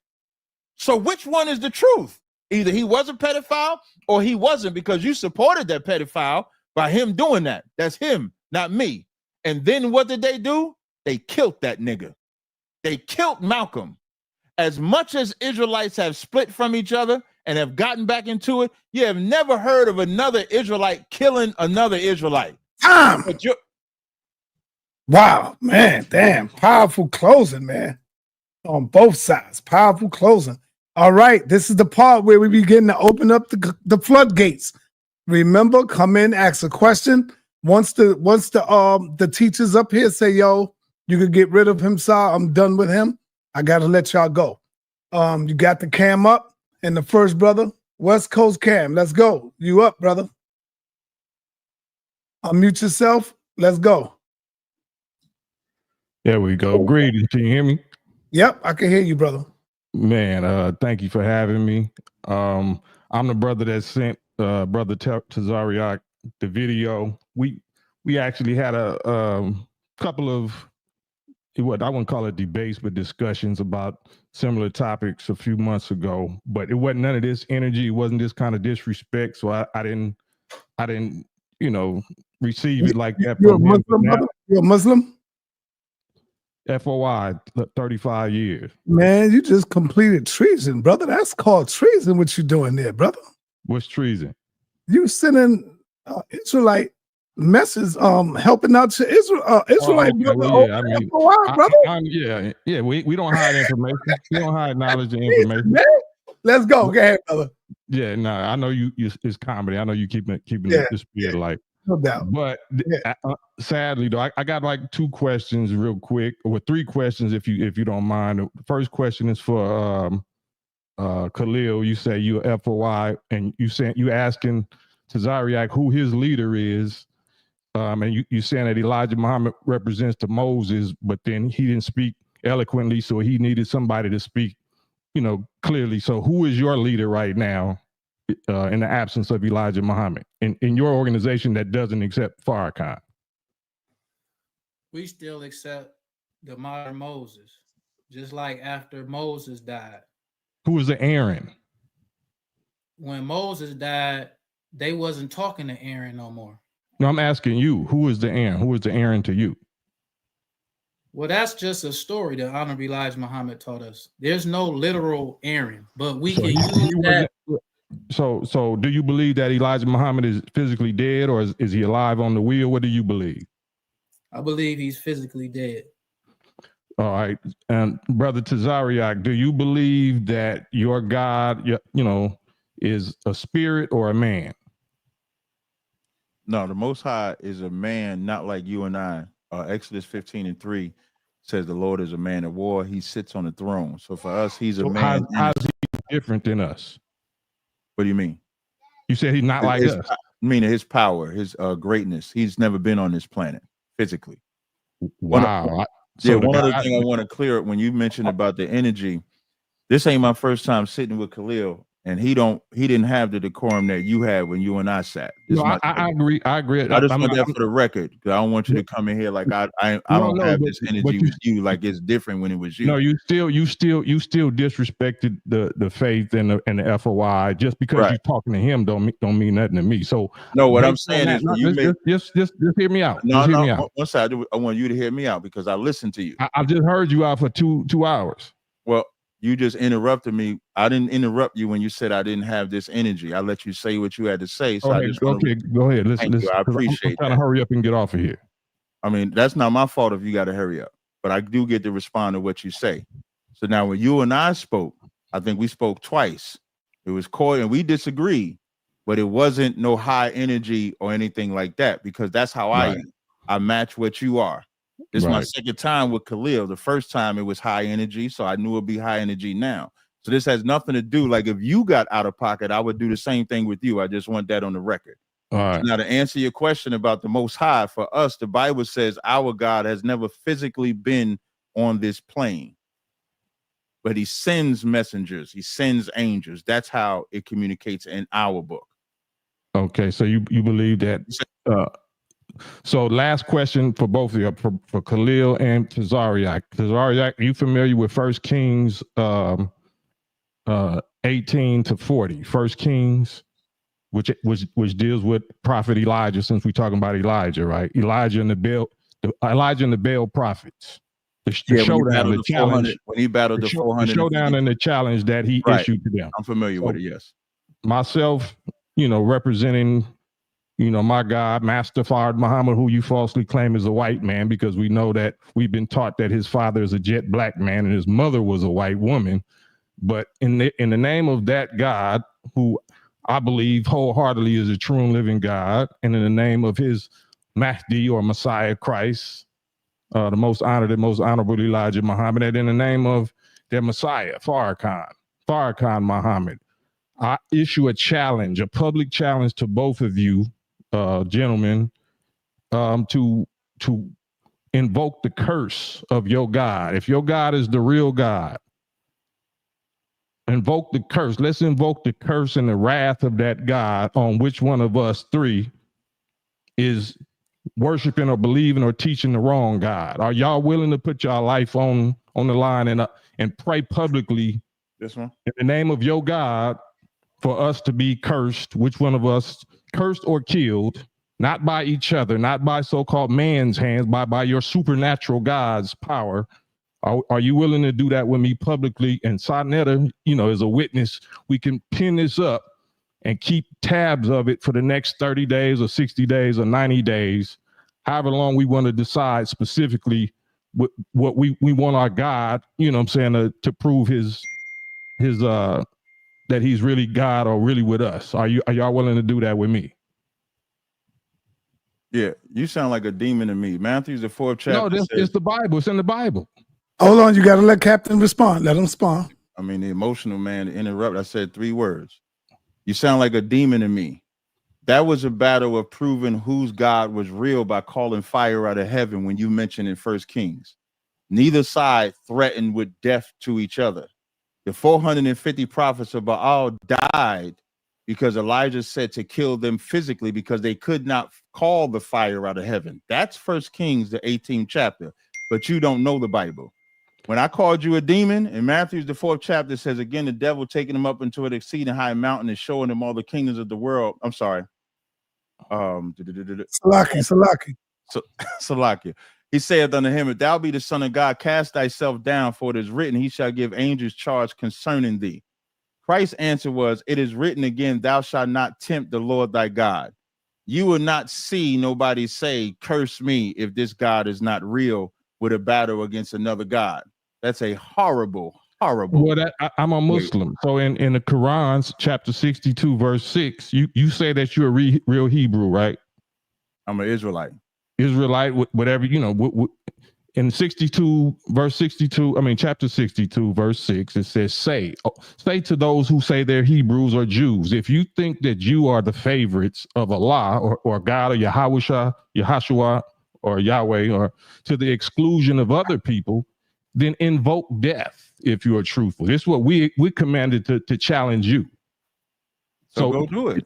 So which one is the truth? Either he was a pedophile or he wasn't, because you supported that pedophile by him doing that. That's him, not me. And then what did they do? They killed that nigga. They killed Malcolm. As much as Israelites have split from each other and have gotten back into it, you have never heard of another Israelite killing another Israelite. Wow, man, damn, powerful closing, man. On both sides, powerful closing. All right, this is the part where we begin to open up the floodgates. Remember, come in, ask a question. Once the teachers up here say, yo, you could get rid of him, sir, I'm done with him, I gotta let y'all go. You got the cam up, and the first brother, West Coast Cam, let's go. You up, brother? Unmute yourself. Let's go. There we go. Greetings. Can you hear me? Yep, I can hear you, brother. Man, thank you for having me. I'm the brother that sent brother Tazaryach the video. We actually had a couple of, what I wouldn't call it debates, but discussions about similar topics a few months ago. But it wasn't none of this energy. It wasn't this kind of disrespect. So I didn't, receive it like that. You're a Muslim, brother? You're a Muslim? FOI, 35 years. Man, you just completed treason, brother. That's called treason, what you doing there, brother. What's treason? You sending Israelite messages, helping out your Israelite brother. Well, yeah, I mean, FOI, brother. Yeah. We don't hide information. We don't hide knowledge and information. Man. Let's go. Go ahead, brother. Yeah, no, I know you. It's comedy. I know you keeping the spirit light. No doubt. But sadly, though, I got like two questions real quick, or three questions if you don't mind. The first question is for Khalil. You say you FOI, and you asking Tazaryach who his leader is, and you saying that Elijah Muhammad represents to Moses, but then he didn't speak eloquently, so he needed somebody to speak, clearly. So who is your leader right now? In the absence of Elijah Muhammad, in your organization that doesn't accept Farrakhan? We still accept the modern Moses, just like after Moses died. Who is the Aaron? When Moses died, they wasn't talking to Aaron no more. No, I'm asking you, who is the Aaron? Who is the Aaron to you? Well, that's just a story that Honorable Elijah Muhammad taught us. There's no literal Aaron, but we can use that. So do you believe that Elijah Muhammad is physically dead, or is he alive on the wheel? What do you believe? I believe he's physically dead. All right. And Brother Tazaryach, do you believe that your God, is a spirit or a man? No, the Most High is a man, not like you and I. Exodus 15:3 says the Lord is a man of war. He sits on the throne. So for us, he's a man. How is he different than us? What do you mean? You said he's not like us. I mean, his power, his greatness. He's never been on this planet physically. Wow. One other thing I want to clear up when you mentioned about the energy. This ain't my first time sitting with Khalil, and he didn't have the decorum that you had when you and I sat. No, I agree. I just want that for the record, because I don't want you to come in here like I don't have this energy with you, like it's different when it was you. No, you still disrespected the faith and the FOI just because you're talking to him don't mean nothing to me. So no, what I'm saying is just hear me out. One side, I want you to hear me out because I listened to you. I just heard you out for two hours. Well, you just interrupted me. I didn't interrupt you when you said I didn't have this energy. I let you say what you had to say. So go ahead. Listen, I appreciate I'm trying to hurry up and get off of here. I mean, that's not my fault if you got to hurry up, but I do get to respond to what you say. So now when you and I spoke, I think we spoke twice. It was coy and we disagreed, but it wasn't no high energy or anything like that, because that's how I match what you are. This is my second time with Khalil. The first time it was high energy, so I knew it'd be high energy now. So this has nothing to do. Like if you got out of pocket, I would do the same thing with you. I just want that on the record. All right. Now to answer your question about the Most High, for us, the Bible says our God has never physically been on this plane, but he sends messengers. He sends angels. That's how it communicates in our book. Okay, so you believe that. So last question for both of you, for Khalil and Tazaryach. Tazaryach, are you familiar with 1 Kings 18 to 40? 1 Kings, which deals with Prophet Elijah, since we're talking about Elijah, right? Elijah and the Baal prophets. The showdown, the challenge. When he battled the 400. The showdown and the challenge that he issued to them. I'm familiar with it, yes. Myself, representing, my God, Master Fard Muhammad, who you falsely claim is a white man, because we know that we've been taught that his father is a jet black man and his mother was a white woman. But in the name of that God, who I believe wholeheartedly is a true and living God, and in the name of his Mahdi or Messiah Christ, the most honored and most honorable Elijah Muhammad, and in the name of their Messiah, Farrakhan Muhammad, I issue a challenge, a public challenge to both of you, gentlemen, to invoke the curse of your God. If your God is the real God, invoke the curse. Let's invoke the curse and the wrath of that God on which one of us three is worshiping or believing or teaching the wrong God. Are y'all willing to put y'all life on the line and pray publicly this one in the name of your God for us to be cursed, which one of us cursed or killed, not by each other, not by so-called man's hands, by your supernatural God's power? Are you willing to do that with me publicly? And Sarnetta, as a witness, we can pin this up and keep tabs of it for the next 30 days or 60 days or 90 days, however long we want to decide specifically what we want our God, to prove his that he's really God or really with us. Are y'all willing to do that with me? Yeah, you sound like a demon to me. Matthew, the 4th chapter. No, it's the Bible. It's in the Bible. Hold on, you got to let Captain respond. Let him respond. I mean, the emotional man interrupt. I said 3 words. You sound like a demon to me. That was a battle of proving whose God was real by calling fire out of heaven when you mentioned in 1 Kings. Neither side threatened with death to each other. The 450 prophets of Baal died because Elijah said to kill them physically because they could not call the fire out of heaven. That's 1 Kings, the 18th chapter. But you don't know the Bible. When I called you a demon, in Matthew, the 4th chapter says, again, the devil taking him up into an exceeding high mountain and showing him all the kingdoms of the world. I'm sorry. Salaki. Salakia. He saith unto him, if thou be the Son of God, cast thyself down, for it is written, he shall give angels charge concerning thee. Christ's answer was, it is written again, thou shalt not tempt the Lord thy God. You will not see nobody say, curse me, if this God is not real, with a battle against another God. That's a horrible. Well, I'm a Muslim. So in the Quran, chapter 62, verse 6, you say that you're a real Hebrew, right? I'm an Israelite. Whatever, in 62, verse 62, chapter 62, verse 6, it says, say to those who say they're Hebrews or Jews, if you think that you are the favorites of Allah or God or Yahawah or Yahweh, or to the exclusion of other people, then invoke death if you are truthful. This is what we commanded to challenge you. So go do it.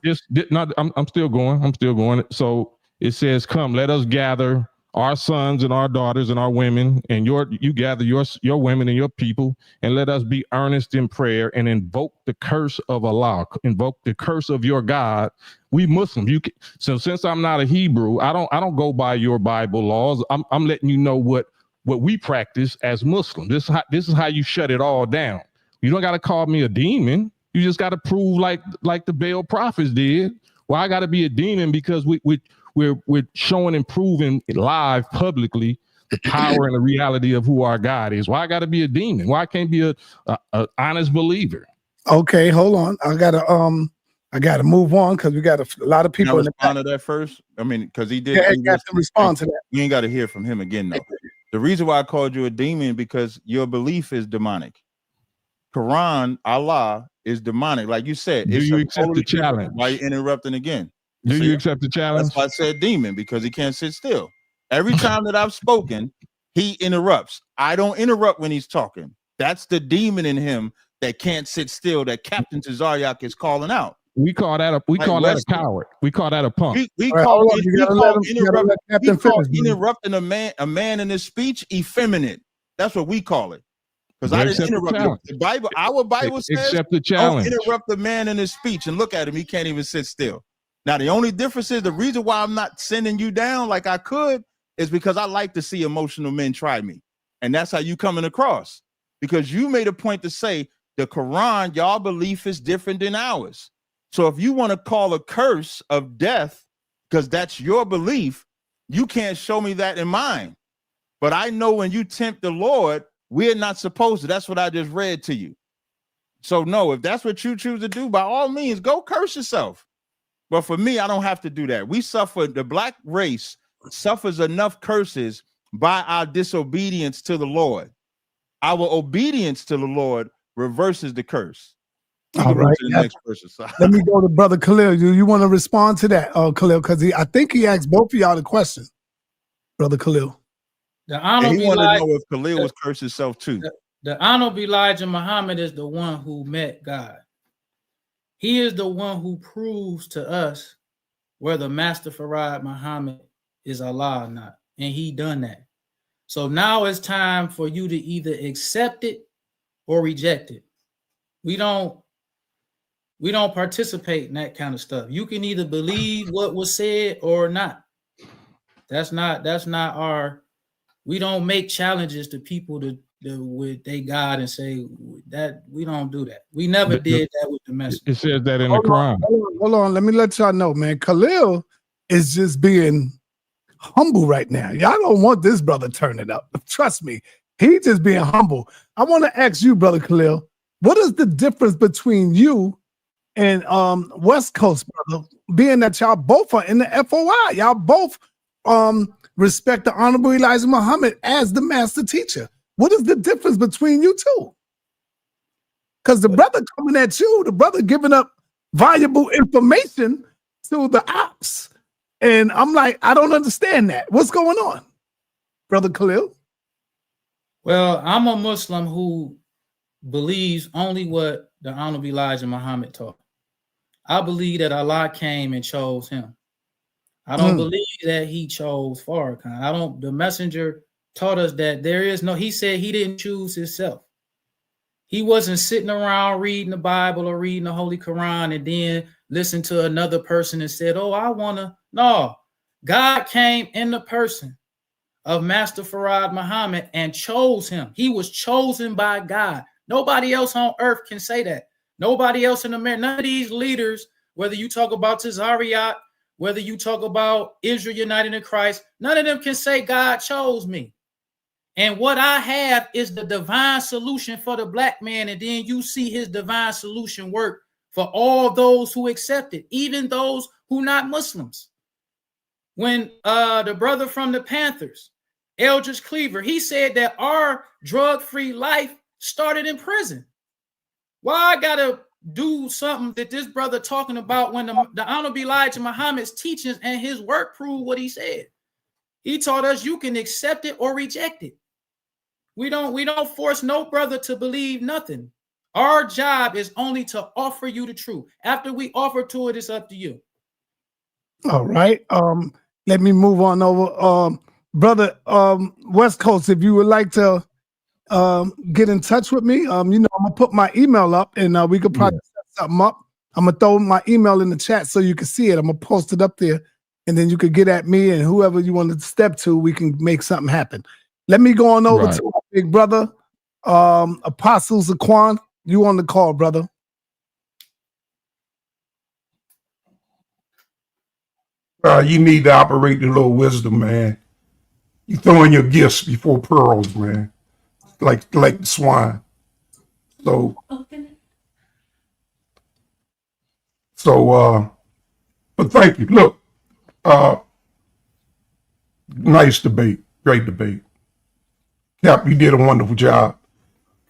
I'm still going. So it says, come, let us gather our sons and our daughters and our women, and you gather your women and your people, and let us be earnest in prayer and invoke the curse of Allah, invoke the curse of your God. We Muslims, so since I'm not a Hebrew, I don't go by your Bible laws. I'm letting you know what we practice as Muslims. This is how you shut it all down. You don't got to call me a demon. You just got to prove like the Baal prophets did. Well, I got to be a demon because we're showing and proving live publicly the power and the reality of who our God is. Why I got to be a demon? Why I can't be a honest believer? Okay, hold on. I gotta move on because we got a lot of people. Can I respond to that first? Because he did. Yeah, he has to respond to that. You ain't got to hear from him again, though. The reason why I called you a demon because your belief is demonic. Quran, Allah is demonic. Like you said, do you accept the challenge? Why are you interrupting again? Do you accept the challenge? That's why I said demon, because he can't sit still. Every time that I've spoken, he interrupts. I don't interrupt when he's talking. That's the demon in him that can't sit still, that Captain Tazaryach is calling out. We call that a coward. We call that a punk. We call interrupting a man in his speech effeminate. That's what we call it. Because I didn't interrupt the Bible. Our Bible says accept the challenge. Don't interrupt the man in his speech, and look at him. He can't even sit still. Now, the only difference is the reason why I'm not sending you down like I could is because I like to see emotional men try me. And that's how you coming across. Because you made a point to say the Quran, y'all belief is different than ours. So if you want to call a curse of death, because that's your belief, you can't show me that in mine. But I know when you tempt the Lord, we're not supposed to. That's what I just read to you. So no, if that's what you choose to do, by all means, go curse yourself. But for me, I don't have to do that. We suffer, the black race suffers enough curses by our disobedience to the Lord. Our obedience to the Lord reverses the curse. All right. Next person. Let me go to Brother Khalil. Do you want to respond to that, Khalil? Because I think he asked both of y'all the question, Brother Khalil. The honorable he wanted to know if Khalil was cursed himself too. The honorable Elijah Muhammad is the one who met God. He is the one who proves to us whether Master Farad Muhammad is Allah or not. And he done that. So now it's time for you to either accept it or reject it. We don't participate in that kind of stuff. You can either believe what was said or not. That's not our, we don't make challenges to people with their God and say that. We don't do that. We never did that with the message. It says that in the Quran. Hold on. Let me let y'all know, man. Khalil is just being humble right now. Y'all don't want this brother turning up. Trust me. He just being humble. I want to ask you, Brother Khalil, what is the difference between you and West Coast, brother, being that y'all both are in the FOI? Y'all both respect the Honorable Elijah Muhammad as the master teacher. What is the difference between you two? Because the brother coming at you, the brother giving up valuable information to the ops. And I'm like, I don't understand that. What's going on, Brother Khalil? Well, I'm a Muslim who believes only what the Honorable Elijah Muhammad taught. I believe that Allah came and chose him. I don't believe that he chose Farrakhan. The messenger taught us that there is no, he said he didn't choose himself. He wasn't sitting around reading the Bible or reading the Holy Quran and then listen to another person and said, oh, I want to. No, God came in the person of Master Farad Muhammad and chose him. He was chosen by God. Nobody else on earth can say that. Nobody else in America, none of these leaders, whether you talk about Tazaryach, whether you talk about Israel United in Christ, none of them can say God chose me. And what I have is the divine solution for the black man. And then you see his divine solution work for all those who accept it, even those who not Muslims. When the brother from the Panthers, Eldridge Cleaver, he said that our drug-free life started in prison. Why I gotta do something that this brother talking about when the Honorable Elijah Muhammad's teachings and his work prove what he said? He taught us you can accept it or reject it. We don't force no brother to believe nothing. Our job is only to offer you the truth. After we offer to it, it's up to you. All right. Let me move on over. Brother West Coast, if you would like to get in touch with me, I'm gonna put my email up and we could probably set something up. I'm gonna throw my email in the chat so you can see it. I'm gonna post it up there and then you could get at me and whoever you want to step to, we can make something happen. Let me go on over to my big brother, Apostle Zaquan. You on the call, brother. You need to operate a little wisdom, man. You throwing your gifts before pearls, man. Like the swine. So, but thank you. Look, nice debate, great debate. Cap, you did a wonderful job.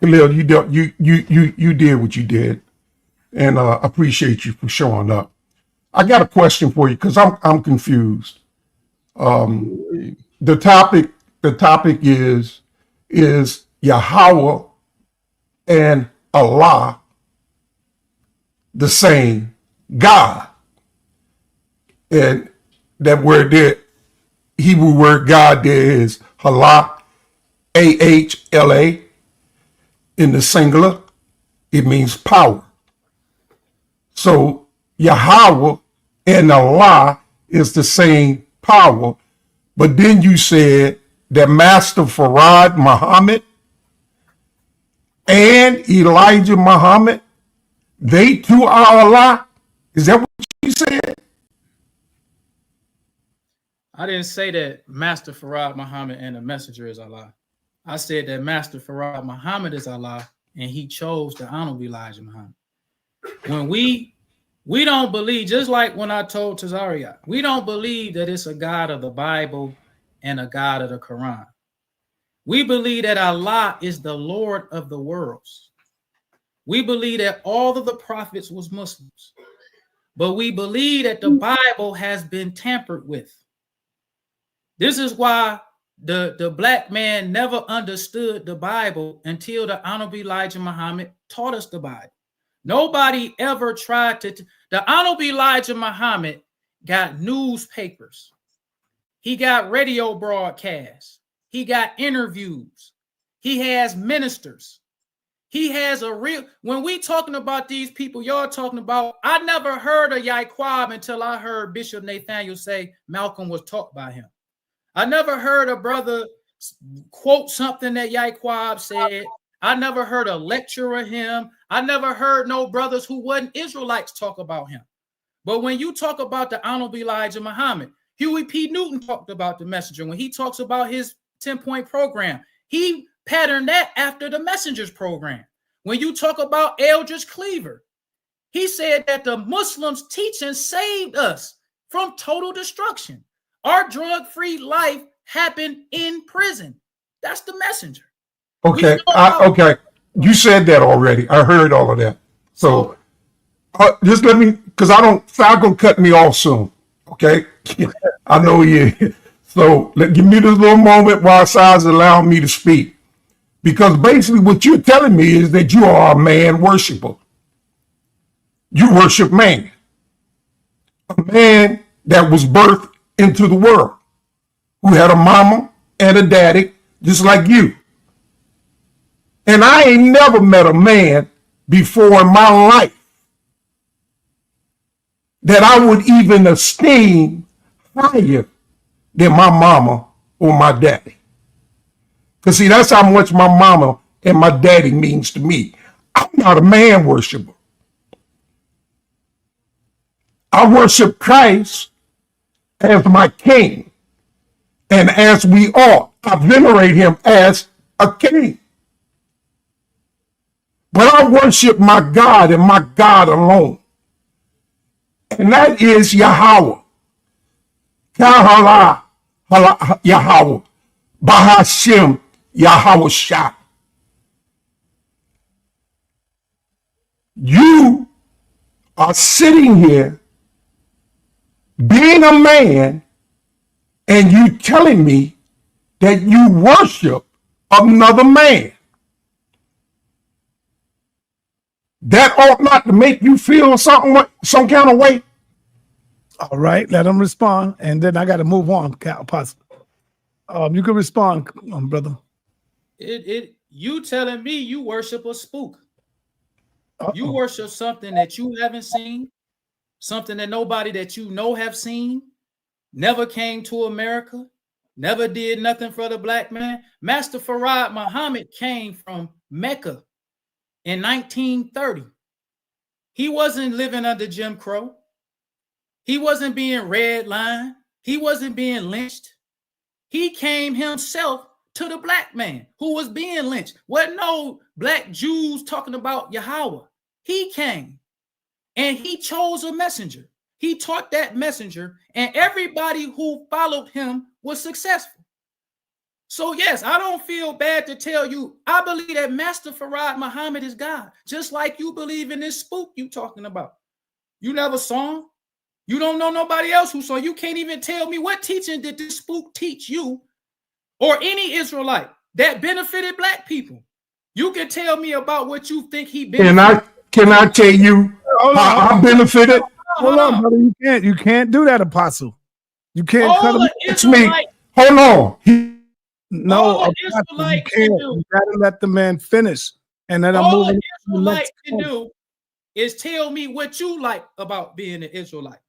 Khalil, you did what you did, and appreciate you for showing up. I got a question for you because I'm confused. The topic is Yahawah and Allah the same God? And that word there, Hebrew word God there is Hala, AHLA. In the singular, it means power. So Yahawah and Allah is the same power. But then you said that Master Farad Muhammad and Elijah Muhammad, they too are Allah. Is that what you said? I didn't say that Master Farad Muhammad and the messenger is Allah. I said that Master Farad Muhammad is Allah, and he chose the honorable Elijah Muhammad. When we don't believe, just like when I told Tazaryach, we don't believe that it's a God of the Bible and a God of the Quran. We believe that Allah is the Lord of the worlds. We believe that all of the prophets was Muslims, but we believe that the Bible has been tampered with. This is why the black man never understood the Bible until the Honorable Elijah Muhammad taught us the Bible. Nobody ever tried to. The Honorable Elijah Muhammad got newspapers. He got radio broadcasts. He got interviews. He has ministers. He has a real, when we talking about these people, y'all talking about, I never heard of Yahawah until I heard Bishop Nathaniel say Malcolm was taught by him. I never heard a brother quote something that Yahawah said. I never heard a lecture of him. I never heard no brothers who wasn't Israelites talk about him. But when you talk about the Honorable Elijah Muhammad, Huey P. Newton talked about the messenger. When he talks about his 10-point program, he patterned that after the messenger's program. When you talk about Eldridge Cleaver, he said that the Muslims' teaching saved us from total destruction. Our drug-free life happened in prison. That's the messenger. Okay, okay. You said that already. I heard all of that. So just let me, because Falcon cut me off soon. Okay, I know you. So give me this little moment while Saz allowing me to speak. Because basically what you're telling me is that you are a man worshiper. You worship man. A man that was birthed into the world, who had a mama and a daddy, just like you. And I ain't never met a man before in my life that I would even esteem higher than my mama or my daddy. Because see, that's how much my mama and my daddy means to me. I'm not a man worshiper. I worship Christ as my king. And as we ought, I venerate him as a king. But I worship my God and my God alone. And that is Yahawah. Kahala, Yahawah. Bahashim, Yahawah Shah. You are sitting here being a man and you telling me that you worship another man. That ought not to make you feel some kind of way. All right, let him respond, and then I got to move on, Apostle. You can respond, brother. You telling me you worship a spook? You worship something that you haven't seen, something that nobody that you know have seen, never came to America, never did nothing for the black man. Master Farad Muhammad came from Mecca in 1930. He wasn't living under Jim Crow. He wasn't being redlined. He wasn't being lynched. He came himself to the black man who was being lynched. Wasn't no black Jews talking about Yahawah. He came and he chose a messenger. He taught that messenger, and everybody who followed him was successful. So yes, I don't feel bad to tell you, I believe that Master Farad Muhammad is God, just like you believe in this spook you talking about. You never saw him. You don't know nobody else who saw. You can't even tell me what teaching did this spook teach you or any Israelite that benefited black people. You can tell me about what you think he benefited. Can I tell you how I benefited? Hold on, brother. You can't do that, Apostle. You can't cut him. It's me. Hold on. No, Apostle, you can't. You gotta let the man finish. And then all an Israelite can do is tell me what you like about being an Israelite.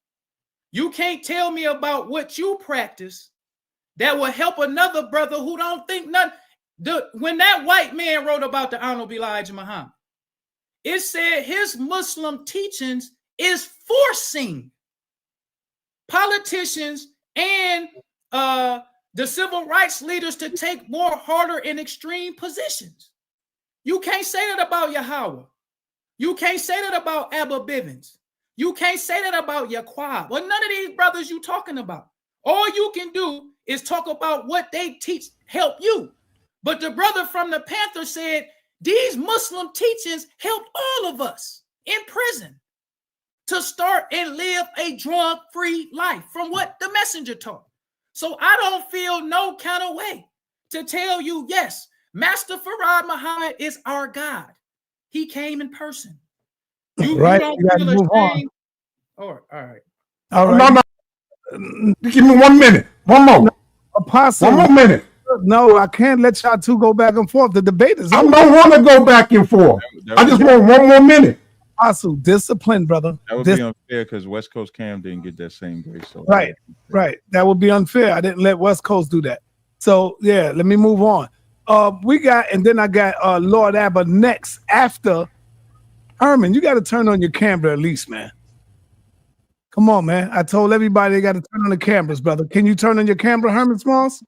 You can't tell me about what you practice that will help another brother who don't think nothing. When that white man wrote about the Honorable Elijah Muhammad, it said his Muslim teachings is forcing politicians and the civil rights leaders to take more harder and extreme positions. You can't say that about Yahawah. You can't say that about Abba Bivens. You can't say that about Yahawah. Well, none of these brothers you talking about. All you can do is talk about what they teach help you. But the brother from the Panther said these Muslim teachings helped all of us in prison to start and live a drug-free life from what the messenger taught. So I don't feel no kind of way to tell you, yes, Master Farad Muhammad is our God. He came in person. You don't feel ashamed. All right. No. Give me 1 minute. One more. No, Apostle. 1 more minute. No, I can't let y'all two go back and forth. The debate is over. I don't want to go back and forth. I just want 1 more minute. Apostle, discipline, brother. That would be unfair because West Coast Cam didn't get that same grace. So right. That would be unfair. I didn't let West Coast do that. So yeah, let me move on. Then I got Lord Abba next after Herman. You got to turn on your camera at least, man. Come on, man. I told everybody they got to turn on the cameras, brother. Can you turn on your camera, Herman Smalls?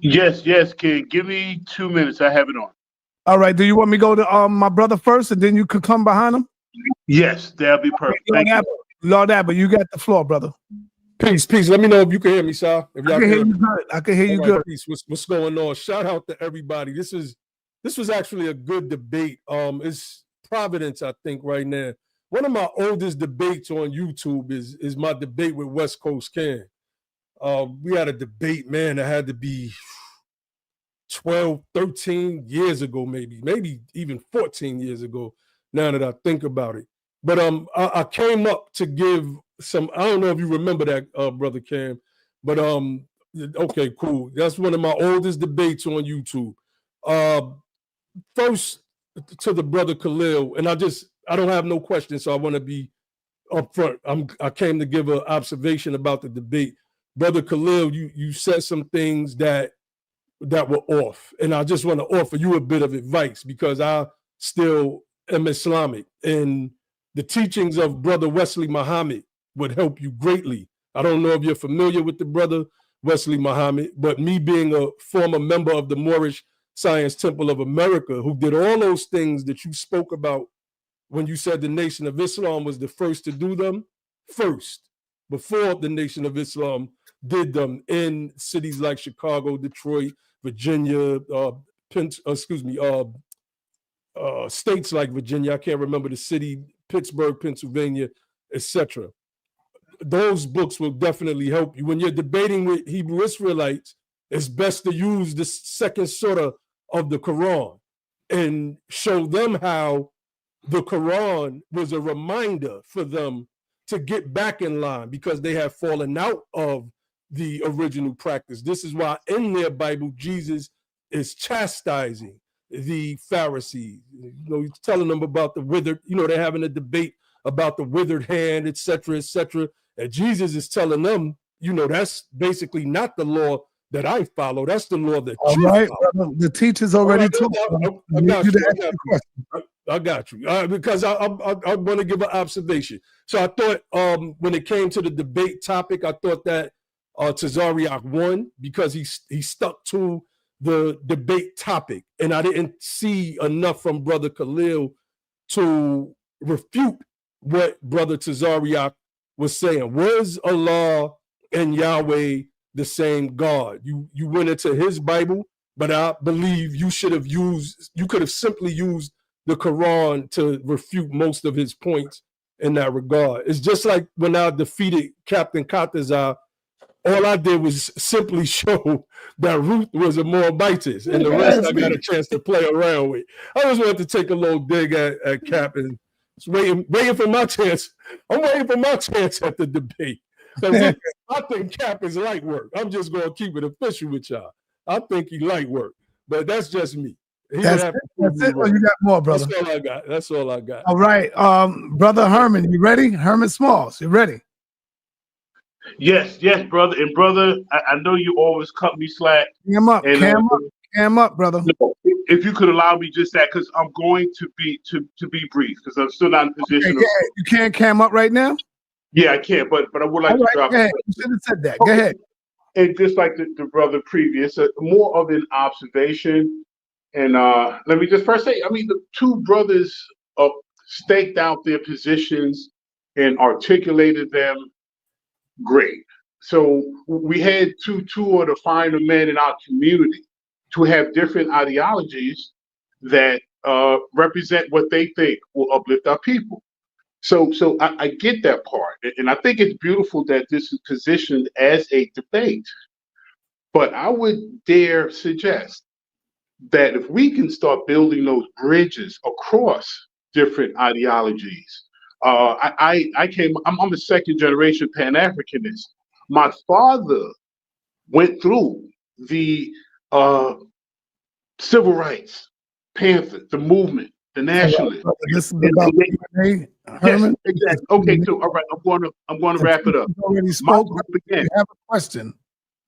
Yes, kid. Give me 2 minutes. I have it on. All right. Do you want me to go to my brother first and then you could come behind him? Yes, that'll be perfect. Thank you. Lord Abba, you got the floor, brother. Peace. Let me know if you can hear me, Sal. I can hear you good. I can hear you good. Peace. What's going on? Shout out to everybody. This was actually a good debate. It's Providence, I think, right now. One of my oldest debates on YouTube is my debate with West Coast Cam. We had a debate, man, that had to be 12, 13 years ago, maybe even 14 years ago, now that I think about it. But I came up to give some, I don't know if you remember that, Brother Cam, but okay, cool. That's one of my oldest debates on YouTube. First, to the brother Khalil, and I don't have no questions, so I want to be up front. I came to give an observation about the debate. Brother Khalil, you said some things that were off, and I just want to offer you a bit of advice because I still am Islamic, and the teachings of Brother Wesley Muhammad would help you greatly. I don't know if you're familiar with the brother Wesley Muhammad, but me being a former member of the Moorish Science Temple of America, who did all those things that you spoke about when you said the Nation of Islam was the first to do them, before the Nation of Islam did them in cities like Chicago, Detroit, Virginia, states like Virginia, I can't remember the city, Pittsburgh, Pennsylvania, etc. Those books will definitely help you. When you're debating with Hebrew Israelites, it's best to use the second surah of the Quran and show them how the Quran was a reminder for them to get back in line because they have fallen out of the original practice. This is why in their Bible, Jesus is chastising the Pharisees. He's telling them about the withered, they're having a debate about the withered hand, etc., etc. And Jesus is telling them, that's basically not the law that I follow. That's the law that you follow. The teacher's already told I got you. Because I want to give an observation. So I thought when it came to the debate topic, I thought that Tazaryach won because he stuck to the debate topic. And I didn't see enough from Brother Khalil to refute what Brother Tazaryach was saying. Was Allah and Yahweh the same God? You went into his Bible, but I believe you could have simply used the Quran to refute most of his points in that regard. It's just like when I defeated Captain Katazar, all I did was simply show that Ruth was a Moabitess, and the rest I got a chance to play around with. I just wanted to take a little dig at Cap and waiting for my chance. I'm waiting for my chance at the debate. I think Cap is light work. I'm just going to keep it official with y'all. I think he light work, but that's just me. That's it. Oh, you got more, brother. That's all I got. All right. Brother Herman, you ready? Herman Smalls, you ready? Yes, brother. And brother, I know you always cut me slack. Cam up, brother. If you could allow me just that, because I'm going to be brief, because I'm still not in position. Okay, you can't cam up right now? Yeah, I can, but I would like to drop it. You should have said that. Go ahead. And just like the brother previous, more of an observation. And let me just first say, I mean, the two brothers staked out their positions and articulated them great. So we had two of the finer men in our community to have different ideologies that represent what they think will uplift our people. So I get that part, and I think it's beautiful that this is positioned as a debate. But I would dare suggest that if we can start building those bridges across different ideologies, I'm a second generation Pan-Africanist. My father went through the civil rights, Panther, the movement, the nationalists. This is about Herman. Yes, exactly. Okay, so all right, I'm going to wrap it up. Already spoke. You have a question.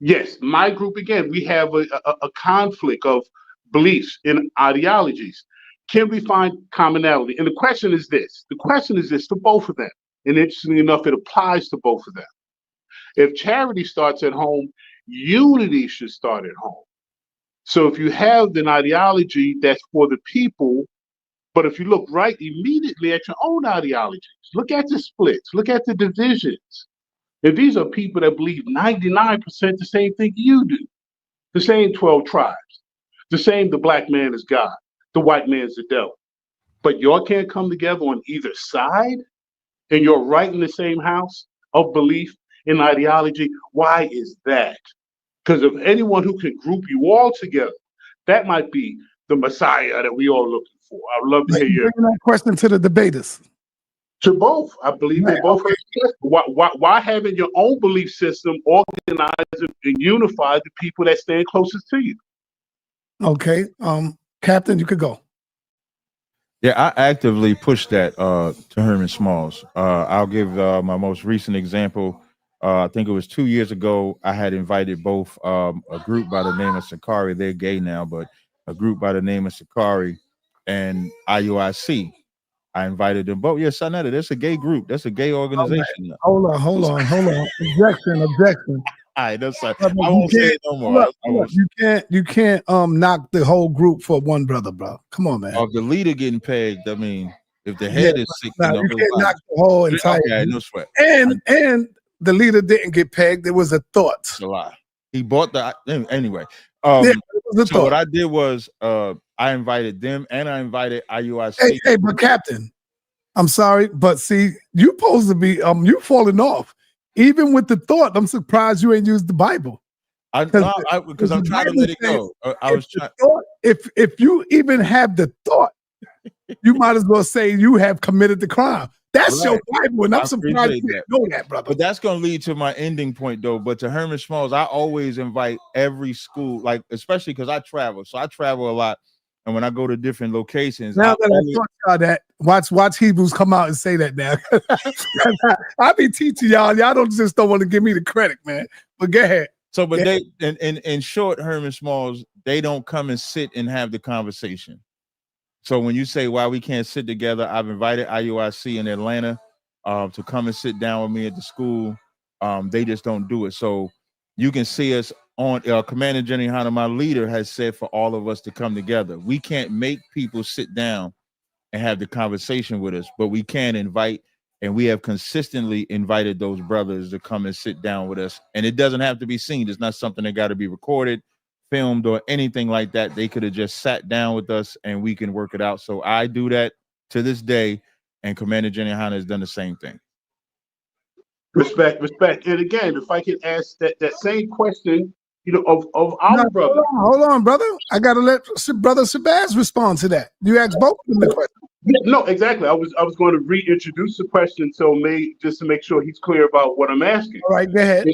Yes, my group again. We have a conflict of beliefs and ideologies. Can we find commonality? And the question is this. The question is this to both of them. And interestingly enough, it applies to both of them. If charity starts at home, unity should start at home. So if you have an ideology that's for the people, but if you look right immediately at your own ideologies, look at the splits, look at the divisions. If these are people that believe 99% the same thing you do, the same 12 tribes, the same the black man is God, the white man's the devil. But y'all can't come together on either side, and you're right in the same house of belief and ideology. Why is that? Because if anyone who can group you all together, that might be the Messiah that we all looking for. I would love to hear your question to the debaters. To both, I believe they both. Why having your own belief system organize and unify the people that stand closest to you? Okay, Captain, you could go. Yeah, I actively push that to Herman Smalls. I'll give my most recent example. I think it was 2 years ago. I had invited both a group by the name of Sakari. They're gay now, but a group by the name of Sakari and IUIC. I invited them both. Yes, Sonetta, that's a gay group. That's a gay organization. Right. Hold on. Objection. All right, that's I won't say it no more. You can't knock the whole group for one brother, bro. Come on, man. Of the leader getting pegged, I mean, if the head is sick, you can't knock the whole entire. Okay, no sweat. And the leader didn't get pegged. It was a thought. It's a lie. He bought the anyway. So what I did was I invited them and I invited IUIC. Hey, but Captain, I'm sorry, but see, you supposed to be you falling off. Even with the thought, I'm surprised you ain't used the Bible. Because I'm trying to let it go. I was trying. If you even have the thought, you might as well say you have committed the crime. That's right. Your Bible, and I'm surprised you didn't know that, brother. But that's going to lead to my ending point, though. But to Herman Smalls, I always invite every school, like especially because I travel. So I travel a lot, and when I go to different locations, now that I taught y'all that, watch Hebrews come out and say that now. I be teaching y'all. Y'all don't want to give me the credit, man. But go ahead. So, but they, in short, Herman Smalls, they don't come and sit and have the conversation. So when you say why we can't sit together, I've invited IUIC in Atlanta to come and sit down with me at the school. They just don't do it. So you can see us on Commander Jenny Hanna, my leader, has said for all of us to come together. We can't make people sit down and have the conversation with us, but we can invite, and we have consistently invited those brothers to come and sit down with us. And it doesn't have to be seen. It's not something that got to be recorded, filmed or anything like that. They could have just sat down with us and we can work it out. So I do that to this day, and Commander Jenny Hanna has done the same thing. Respect. And again, if I could ask that same question, of our brother. Hold on, brother. I gotta let Brother Shabazz respond to that. You asked both of them the question. No, exactly. I was going to reintroduce the question, just to make sure he's clear about what I'm asking. All right, go ahead.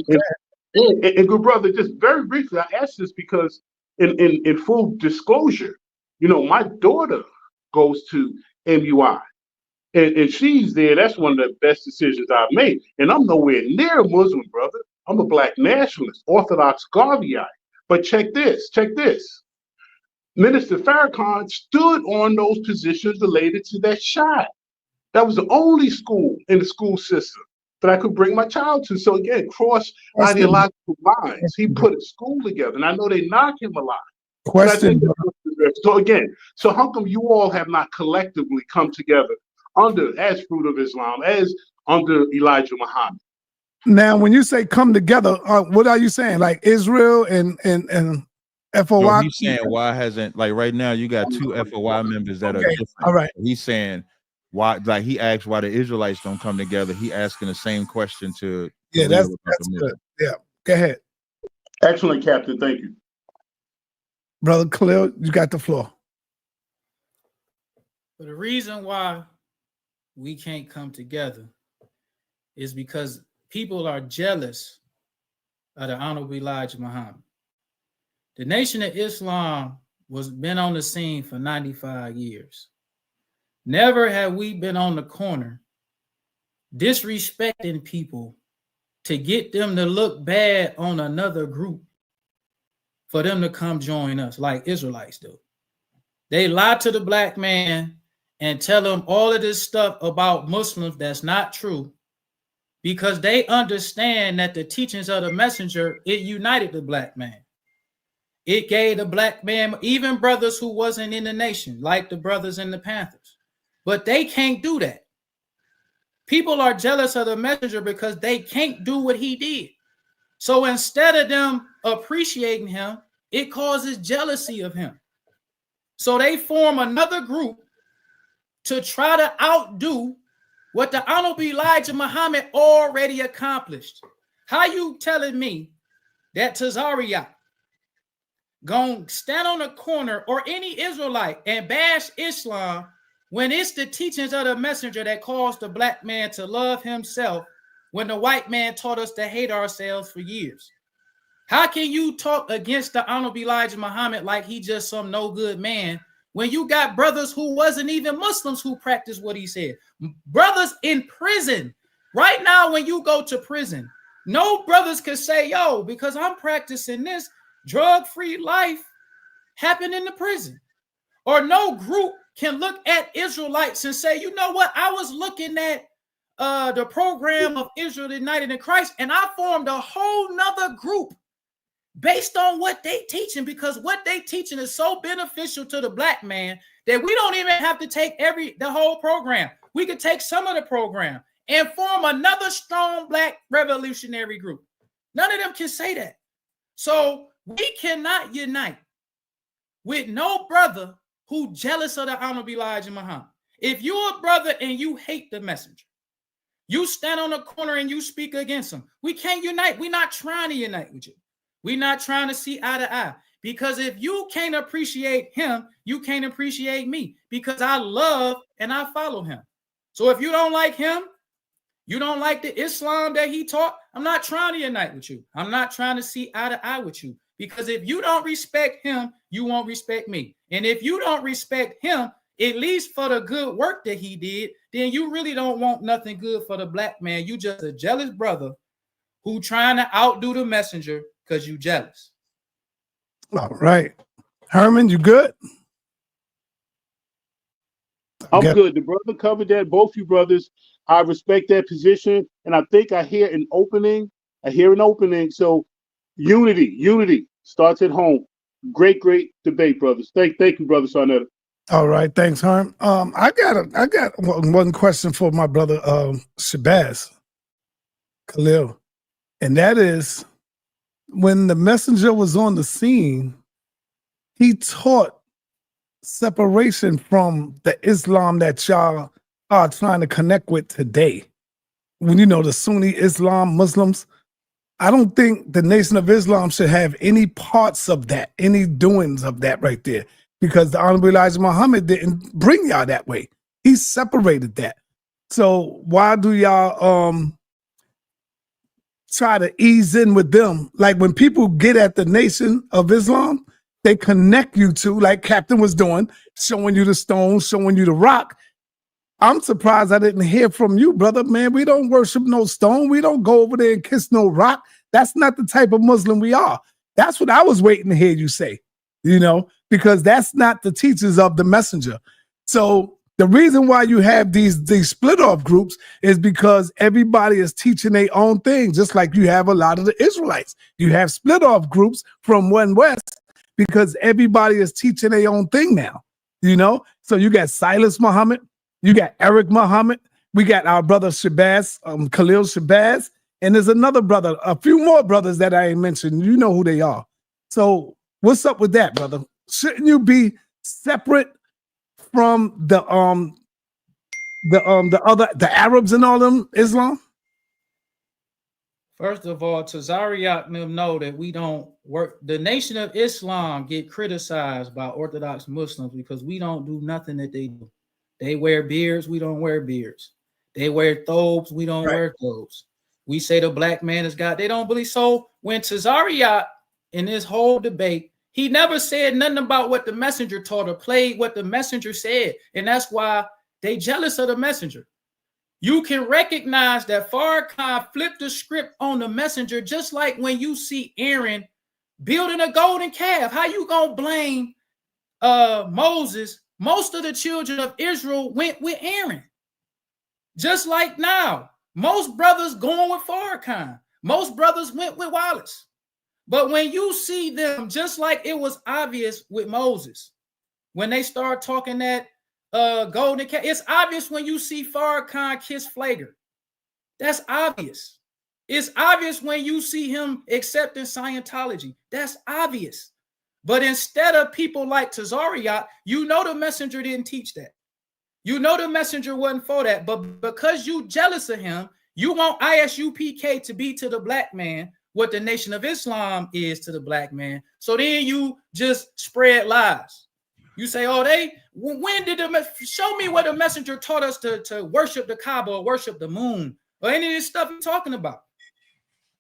And good brother, just very briefly, I asked this because in full disclosure, my daughter goes to MUI. And she's there. That's one of the best decisions I've made. And I'm nowhere near a Muslim, brother. I'm a black nationalist, Orthodox Garveyite. But check this. Minister Farrakhan stood on those positions related to that shot. That was the only school in the school system that I could bring my child to. So again, cross ideological lines. He put a school together, and I know they knock him a lot. Question. So how come you all have not collectively come together as Fruit of Islam, as under Elijah Muhammad? Now, when you say come together, what are you saying? Like Israel and FOI? No, he's saying why hasn't, like right now you got 2 FOI members that are different. All right. He's saying why, like he asked why the Israelites don't come together. He asking the same question to that's good. Yeah, go ahead. Excellent, Captain. Thank you. Brother Khalil, you got the floor. But the reason why we can't come together is because people are jealous of the Honorable Elijah Muhammad. The Nation of Islam been on the scene for 95 years. Never have we been on the corner disrespecting people to get them to look bad on another group for them to come join us like Israelites do. They lie to the black man and tell him all of this stuff about Muslims that's not true, because they understand that the teachings of the messenger, it united the black man. It gave the black man, even brothers who wasn't in the nation, like the brothers in the Panthers. But they can't do that. People are jealous of the messenger because they can't do what he did. So instead of them appreciating him, it causes jealousy of him. So they form another group to try to outdo what the Honorable Elijah Muhammad already accomplished. How you telling me that Tazaryach gonna stand on a corner, or any Israelite, and bash Islam when it's the teachings of the messenger that caused the black man to love himself, when the white man taught us to hate ourselves for years? How can you talk against the Honorable Elijah Muhammad like he just some no good man when you got brothers who wasn't even Muslims who practiced what he said? Brothers in prison right now, when you go to prison, no brothers could say, yo, because I'm practicing this, drug-free life happened in the prison. Or no group can look at Israelites and say, you know what, I was looking at the program of Israel United in Christ, and I formed a whole nother group based on what they teaching, because what they teaching is so beneficial to the black man that we don't even have to take the whole program. We could take some of the program and form another strong black revolutionary group. None of them can say that. So we cannot unite with no brother who jealous of the Honorable Elijah Muhammad. If you're a brother and you hate the messenger, you stand on the corner and you speak against him, we can't unite. We're not trying to unite with you. We're not trying to see eye to eye. Because if you can't appreciate him, you can't appreciate me, because I love and I follow him. So if you don't like him, you don't like the Islam that he taught, I'm not trying to unite with you. I'm not trying to see eye to eye with you. Because if you don't respect him, you won't respect me. And if you don't respect him, at least for the good work that he did, then you really don't want nothing good for the black man. You just a jealous brother who trying to outdo the messenger because you jealous. All right. Herman, you good? I'm good. The brother covered that. Both you brothers, I respect that position. And I think I hear an opening. So unity starts at home. Great debate, brothers. Thank you, brother Sarnetta. All right, thanks, Herm. I got one question for my brother Shabazz, Khalil, and that is, when the messenger was on the scene, he taught separation from the Islam that y'all are trying to connect with today. When you know the Sunni Islam Muslims, I don't think the Nation of Islam should have any parts of that, any doings of that right there, because the Honorable Elijah Muhammad didn't bring y'all that way. He separated that. So why do y'all try to ease in with them? Like when people get at the Nation of Islam, they connect you to, like Captain was doing, showing you the stone, showing you the rock. I'm surprised I didn't hear from you, brother. Man, we don't worship no stone. We don't go over there and kiss no rock. That's not the type of Muslim we are. That's what I was waiting to hear you say, you know, because that's not the teachings of the messenger. So the reason why you have these split off groups is because everybody is teaching their own thing, just like you have a lot of the Israelites. You have split off groups from One West because everybody is teaching their own thing now, you know? So you got Silas Muhammad, you got Eric Muhammad, we got our brother Shabazz, Khalil Shabazz, and there's another brother, a few more brothers that I ain't mentioned. You know who they are. So what's up with that, brother? Shouldn't you be separate from the Arabs and all them Islam? First of all, Tazaryach know that we don't work. The Nation of Islam get criticized by Orthodox Muslims because we don't do nothing that they do. They wear beards, we don't wear beards. They wear thobes, we don't wear thobes. We say the black man is God. They don't believe. So when Tazaryach in this whole debate, he never said nothing about what the messenger taught or played what the messenger said. And that's why they jealous of the messenger. You can recognize that Farrakhan flipped the script on the messenger, just like when you see Aaron building a golden calf. How you gonna blame Moses? Most of the children of Israel went with Aaron. Just like now, most brothers going with Farrakhan. Most brothers went with Wallace. But when you see them, just like it was obvious with Moses, when they start talking that golden calf, it's obvious when you see Farrakhan kiss Flager. That's obvious. It's obvious when you see him accepting Scientology. That's obvious. But instead of people like Tazaryach, you know the messenger didn't teach that. You know the messenger wasn't for that. But because you jealous of him, you want ISUPK to be to the black man what the Nation of Islam is to the black man. So then you just spread lies. You say, oh, when did show me where the messenger taught us to worship the Kaaba or worship the moon or any of this stuff you're talking about.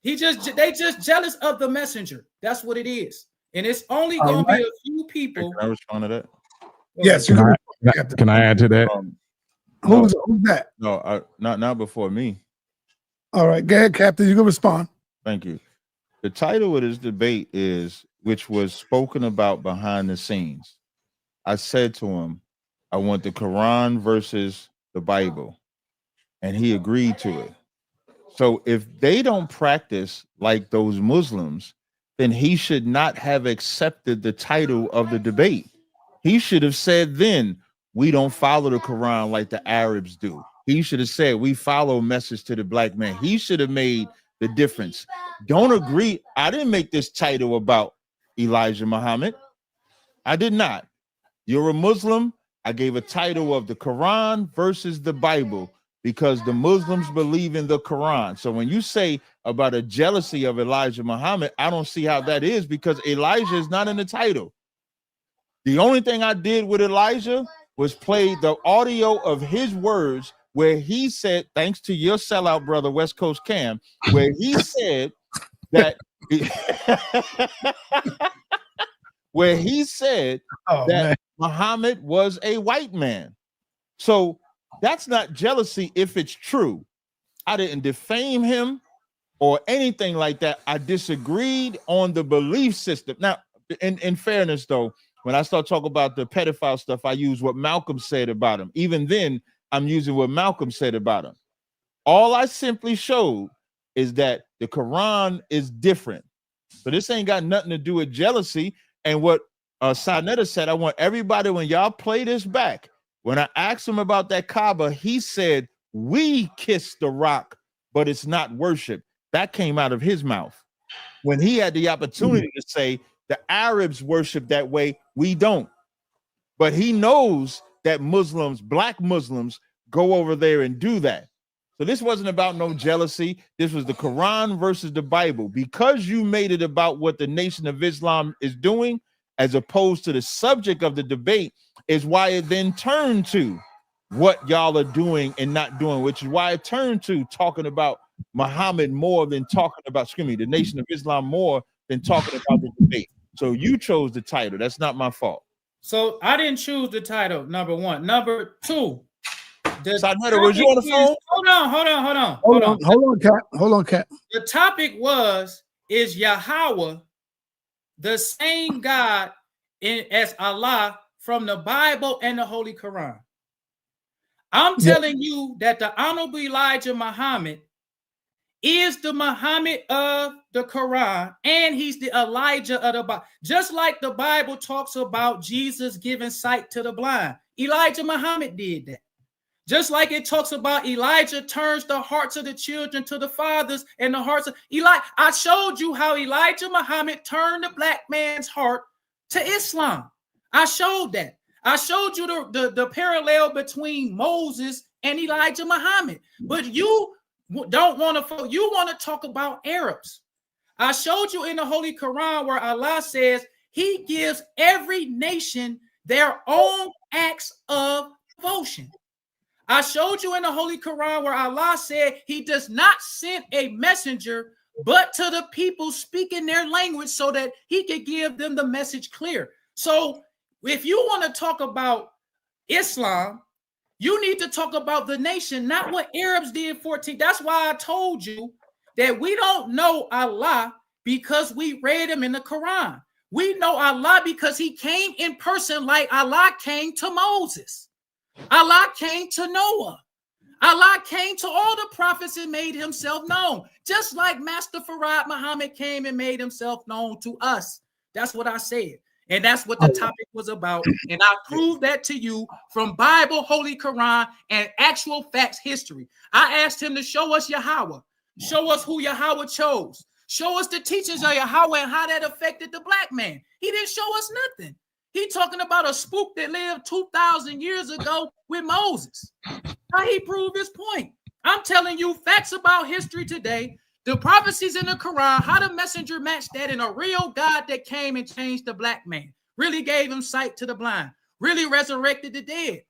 They just jealous of the messenger. That's what it is. And it's only going to be a few people. Can I respond to that? Yes. Can I add to that? Who's that? No, not before me. All right, go ahead, Captain. You can respond. Thank you. The title of this debate is, which was spoken about behind the scenes. I said to him, I want the Quran versus the Bible. And he agreed to it. So if they don't practice like those Muslims, then he should not have accepted the title of the debate. He should have said then, we don't follow the Quran like the Arabs do. He should have said, we follow message to the black man. He should have made the difference. Don't agree. I didn't make this title about Elijah Muhammad. I did not. You're a Muslim. I gave a title of the Quran versus the Bible because the Muslims believe in the Quran. So when you say about a jealousy of Elijah Muhammad, I don't see how that is because Elijah is not in the title. The only thing I did with Elijah was play the audio of his words where he said, thanks to your sellout brother, West Coast Cam, where he said that where he said that Muhammad was a white man. So that's not jealousy if it's true. I didn't defame him or anything like that. I disagreed on the belief system. Now, in fairness, though, when I start talking about the pedophile stuff, I use what Malcolm said about him. Even then, I'm using what Malcolm said about him. All I simply showed is that the Quran is different. So this ain't got nothing to do with jealousy. And what Sarnetta said, I want everybody, when y'all play this back, when I asked him about that Kaaba, he said, we kiss the rock, but it's not worship. That came out of his mouth. When he had the opportunity to say, The Arabs worship that way. We don't. But he knows that Muslims, black Muslims, go over there and do that. So this wasn't about no jealousy. This was the Quran versus the Bible. Because you made it about what the Nation of Islam is doing, as opposed to the subject of the debate, is why it then turned to what y'all are doing and not doing, which is why it turned to talking about Muhammad more than talking about, the Nation of Islam more than talking about the debate. So you chose the title. That's not my fault. So I didn't choose the title, number one. Number two, was you on the phone? Hold on, Cap. The topic is Yahawah the same God as Allah from the Bible and the Holy Quran? I'm telling you that the Honorable Elijah Muhammad is the Muhammad of the Quran, and he's the Elijah of the Bible. Just like the Bible talks about Jesus giving sight to the blind, Elijah Muhammad did that. Just like it talks about Elijah turns the hearts of the children to the fathers and the hearts of Elijah. I showed you how Elijah Muhammad turned the black man's heart to Islam. I showed that. I showed you the parallel between Moses and Elijah Muhammad. But you don't want to, you want to talk about Arabs. I showed you in the Holy Quran where Allah says he gives every nation their own acts of devotion. I showed you in the Holy Quran where Allah said he does not send a messenger but to the people speaking their language so that he could give them the message clear. So if you want to talk about Islam, you need to talk about the nation, not what Arabs did 14. That's why I told you that we don't know Allah because we read him in the Quran. We know Allah because he came in person like Allah came to Moses. Allah came to Noah. Allah came to all the prophets and made himself known. Just like Master Farad Muhammad came and made himself known to us. That's what I said. And that's what the topic was about. And I proved that to you from Bible, Holy Quran, and actual facts history. I asked him to show us Yahawah. Show us who Yahawah chose. Show us the teachings of Yahawah and how that affected the black man. He didn't show us nothing. He talking about a spook that lived 2,000 years ago with Moses. How he proved his point. I'm telling you facts about history today, the prophecies in the Quran, how the messenger matched that in a real God that came and changed the black man, really gave him sight to the blind, really resurrected the dead.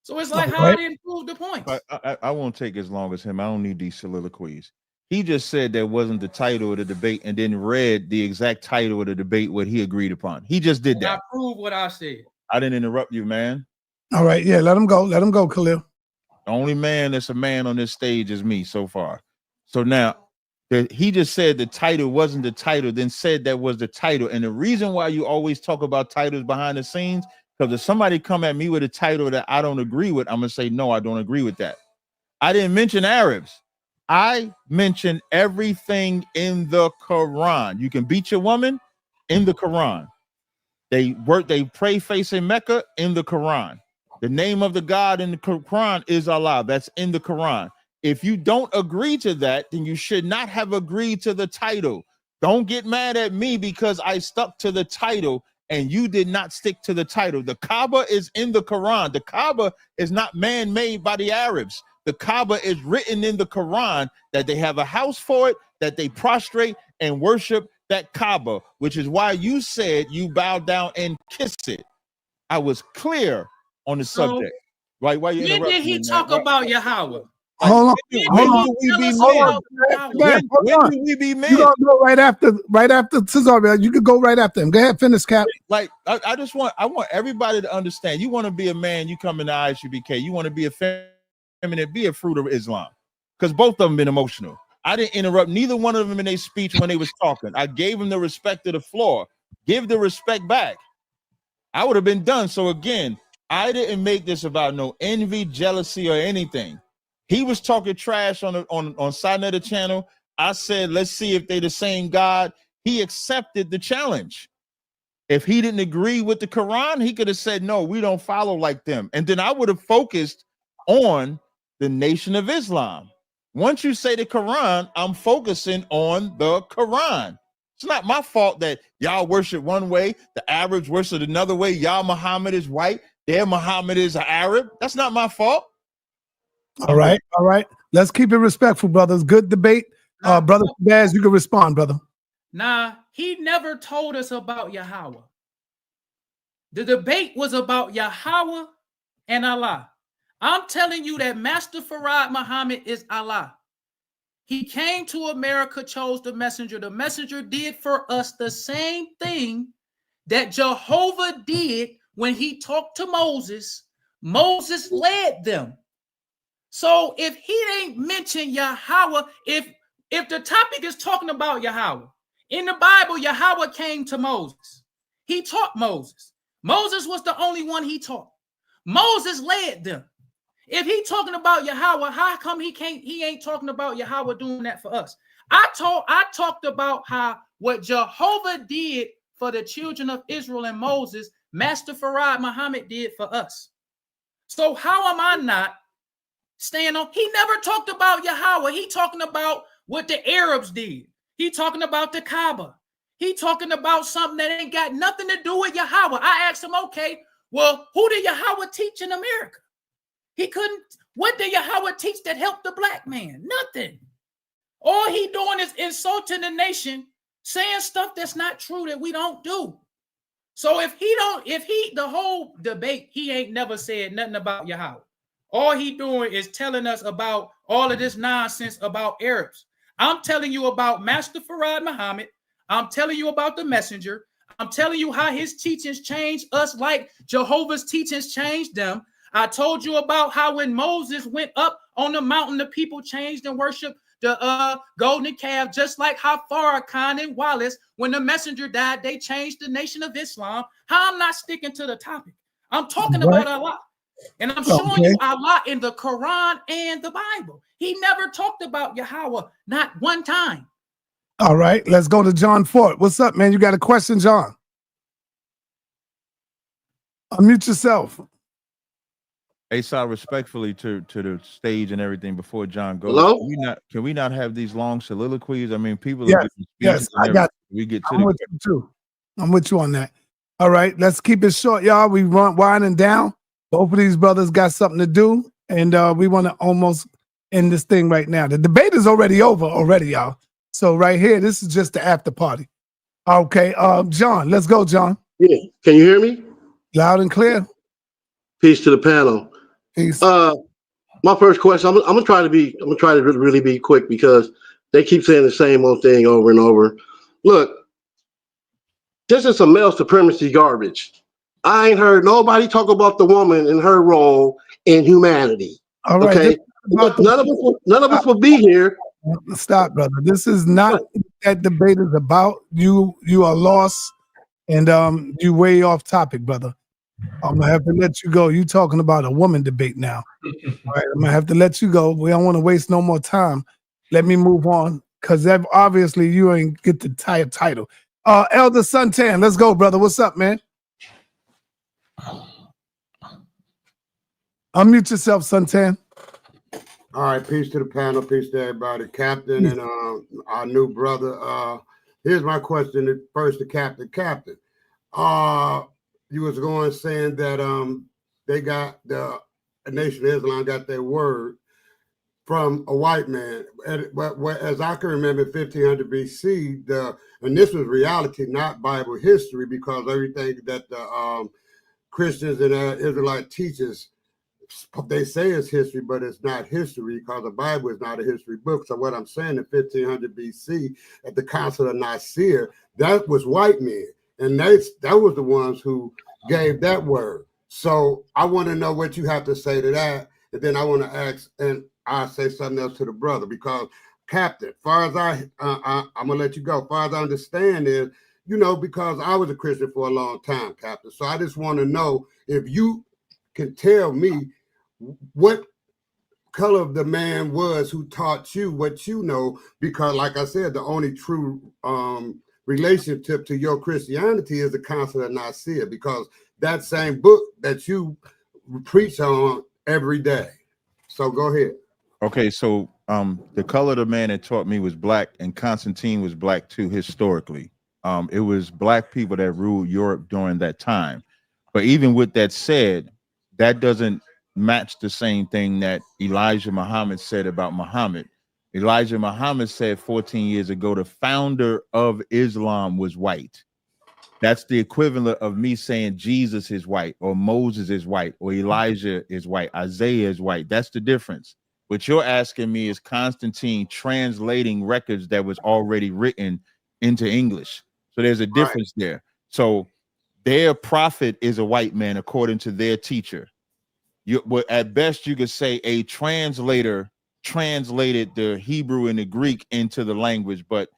So it's like how I didn't prove the point. I won't take as long as him. I don't need these soliloquies. He just said that wasn't the title of the debate and then read the exact title of the debate, what he agreed upon. He just did that. I proved what I said. I didn't interrupt you, man. All right. Yeah, let him go. Let him go, Khalil. The only man that's a man on this stage is me so far. So now he just said the title wasn't the title, then said that was the title. And the reason why you always talk about titles behind the scenes, because if somebody come at me with a title that I don't agree with, I'm going to say, no, I don't agree with that. I didn't mention Arabs. I mentioned everything in the Quran. You can beat your woman in the Quran. They pray facing Mecca in the Quran. The name of the God in the Quran is Allah. That's in the Quran. If you don't agree to that, then you should not have agreed to the title. Don't get mad at me because I stuck to the title and you did not stick to the title. The Kaaba is in the Quran. The Kaaba is not man-made by the Arabs. The Kaaba is written in the Quran that they have a house for it, that they prostrate and worship that Kaaba, which is why you said you bow down and kiss it. I was clear on the subject. Right? Why you when did he talk about Yahawah? Hold on. When do we be men? You don't go right after Tazaryach. You could go right after him. Go ahead, finish, Cap. Like I want everybody to understand. You want to be a man, you come in the ISUBK. You want to be a feminine, be a fruit of Islam, because both of them been emotional. I didn't interrupt neither one of them in their speech when they was talking. I gave them the respect of the floor. Give the respect back. I would have been done. So again, I didn't make this about no envy, jealousy, or anything. He was talking trash on side of the channel. I said, let's see if they're the same God. He accepted the challenge. If he didn't agree with the Quran, he could have said, no, we don't follow like them. And then I would have focused on the Nation of Islam. Once you say the Quran, I'm focusing on the Quran. It's not my fault that y'all worship one way, the Arabs worship another way. Y'all Muhammad is white, their Muhammad is an Arab. That's not my fault. All right. Let's keep it respectful, brothers. Good debate. Brother Shabazz, you can respond, brother. Nah, he never told us about Yahawah. The debate was about Yahawah and Allah. I'm telling you that Master Farad Muhammad is Allah. He came to America, chose the messenger. The messenger did for us the same thing that Jehovah did when he talked to Moses. Moses led them. So if he ain't mentioned Yahawah, if the topic is talking about Yahawah, in the Bible, Yahawah came to Moses. He taught Moses. Moses was the only one he taught. Moses led them. If he talking about Yahawah, how come he ain't talking about Yahawah doing that for us? I talked about how what Jehovah did for the children of Israel and Moses, Master Farad Muhammad did for us. So how am I not staying on? He never talked about Yahawah. He talking about what the Arabs did. He talking about the Kaaba. He talking about something that ain't got nothing to do with Yahawah. I asked him, okay, well, who did Yahawah teach in America? He couldn't. What did Yahawah teach that helped the black man? Nothing. All he doing is insulting the nation, saying stuff that's not true that we don't do. So the whole debate, he ain't never said nothing about Yahawah. All he doing is telling us about all of this nonsense about Arabs. I'm telling you about Master Farad Muhammad. I'm telling you about the messenger. I'm telling you how his teachings changed us like Jehovah's teachings changed them. I told you about how when Moses went up on the mountain, the people changed and worshiped the golden calf, just like how Farrakhan and Wallace, when the messenger died, they changed the nation of Islam. How I'm not sticking to the topic. I'm talking about Allah. And I'm showing you Allah in the Quran and the Bible. He never talked about Yahawah, not one time. All right, let's go to John Fort. What's up, man? You got a question, John? Unmute yourself. Hey, Sal, respectfully to the stage and everything before John goes. Hello? Can we not have these long soliloquies? I mean, people. Yes, I got. We get to. I'm with you too. I'm with you on that. All right, let's keep it short, y'all. We winding down. Both of these brothers got something to do, and we want to almost end this thing right now. The debate is already over, y'all. So right here, this is just the after party. Okay, John, let's go, John. Yeah, can you hear me? Loud and clear. Peace to the panel. Peace. My first question, I'm gonna try to really be quick because they keep saying the same old thing over and over. Look, this is some male supremacy garbage. I ain't heard nobody talk about the woman and her role in humanity. All right. Okay. None of us will be here. Stop, brother. This is not what that debate is about. You are lost, and you way off topic, brother. I'm gonna have to let you go. You talking about a woman debate now. All right, I'm gonna have to let you go. We don't want to waste no more time. Let me move on, because obviously you ain't get the title. Elder Suntan, let's go, brother. What's up, man? Unmute yourself, Suntan. All right, peace to the panel, peace to everybody. Captain and our new brother. Here's my question first to Captain. Captain, you was going saying that they got the Nation of Islam got their word from a white man. As I can remember, 1500 BC, and this was reality, not Bible history, because everything that the Christians and Israelite teachers, they say it's history, but it's not history because the Bible is not a history book. So what I'm saying, in 1500 BC, at the Council of Nicaea, that was white men, and that was the ones who gave that word. So I want to know what you have to say to that, and then I want to ask, and I'll say something else to the brother, because Captain, far as I'm gonna let you go. Far as I understand is, because I was a Christian for a long time, Captain. So I just want to know if you can tell me what color of the man was who taught you what you know, because like I said, the only true relationship to your Christianity is the Council of Nicaea, because that same book that you preach on every day. So go ahead. Okay, so the color of the man that taught me was black, and Constantine was black too historically. It was black people that ruled Europe during that time. But even with that said, that doesn't match the same thing that Elijah Muhammad said about Muhammad. Elijah Muhammad said 14 years ago, the founder of Islam was white. That's the equivalent of me saying Jesus is white, or Moses is white, or Elijah is white, Isaiah is white. That's the difference. What you're asking me is Constantine translating records that was already written into English. So there's a difference there. So their prophet is a white man according to their teacher. At best, you could say a translator translated the Hebrew and the Greek into the language, but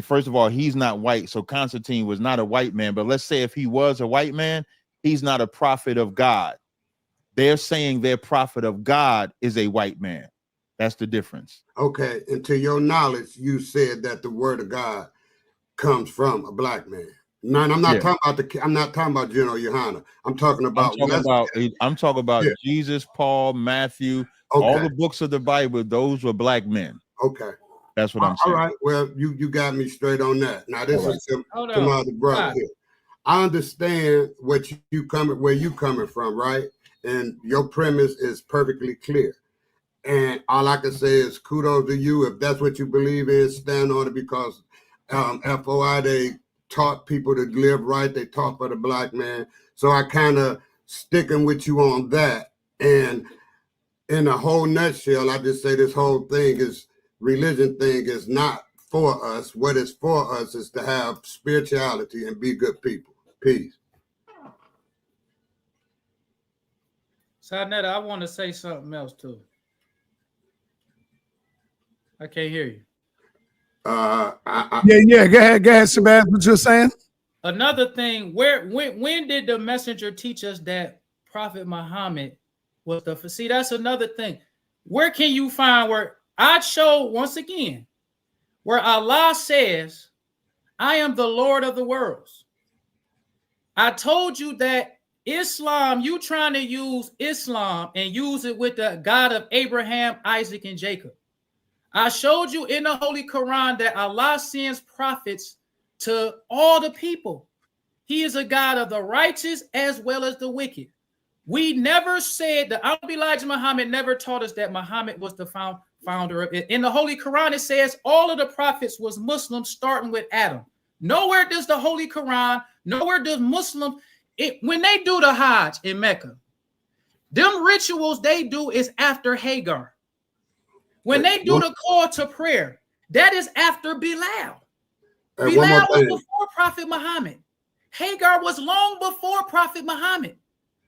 first of all, he's not white. So Constantine was not a white man. But let's say if he was a white man, he's not a prophet of God. They're saying their prophet of God is a white man. That's the difference. Okay, and to your knowledge, you said that the word of God comes from a black man. No, I'm not talking about I'm not talking about General Yohana. I'm talking about. I'm talking about Jesus, Paul, Matthew, all the books of the Bible. Those were black men. Okay, that's what I'm saying. All right. Well, you got me straight on that. Now this is to my other brother here. I understand where you coming from, right? And your premise is perfectly clear. And all I can say is kudos to you. If that's what you believe in, stand on it, because FOI, they taught people to live right. They taught for the black man. So I kind of sticking with you on that. And in a whole nutshell, I just say this whole thing is religion thing is not for us. What is for us is to have spirituality and be good people. Peace. Sarnetta, I want to say something else too. I can't hear you. Yeah. Go ahead, Shabazz. What you're saying? Another thing, when did the messenger teach us that Prophet Muhammad was the? See, that's another thing. Where can you find where I show once again where Allah says, "I am the Lord of the worlds." I told you that Islam, you trying to use Islam and use it with the God of Abraham, Isaac, and Jacob. I showed you in the Holy Quran that Allah sends prophets to all the people. He is a God of the righteous as well as the wicked. We never said that Elijah Muhammad never taught us that Muhammad was the founder of it. In the Holy Quran, it says all of the prophets was Muslims, starting with Adam. Nowhere does the Holy Quran, nowhere does Muslim, when they do the Hajj in Mecca, them rituals they do is after Hagar. When they do the call to prayer, that is after Bilal. Bilal was before Prophet Muhammad. Hagar was long before Prophet Muhammad.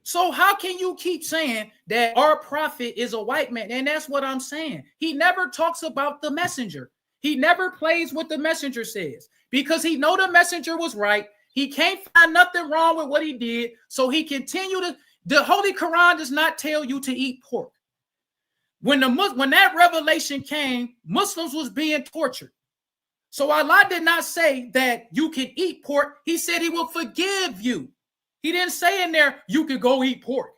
So how can you keep saying that our prophet is a white man? And that's what I'm saying. He never talks about the messenger. He never plays what the messenger says because he know the messenger was right. He can't find nothing wrong with what he did. So he continued to, the Holy Quran does not tell you to eat pork. When that revelation came, Muslims was being tortured. So Allah did not say that you can eat pork. He said he will forgive you. He didn't say in there, you could go eat pork.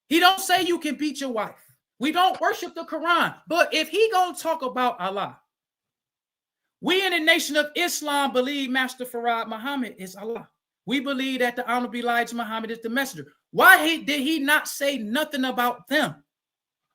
He don't say you can beat your wife. We don't worship the Quran. But if he gonna talk about Allah, we in the nation of Islam believe Master Farad Muhammad is Allah. We believe that the Honorable Elijah Muhammad is the messenger. Why did he not say nothing about them?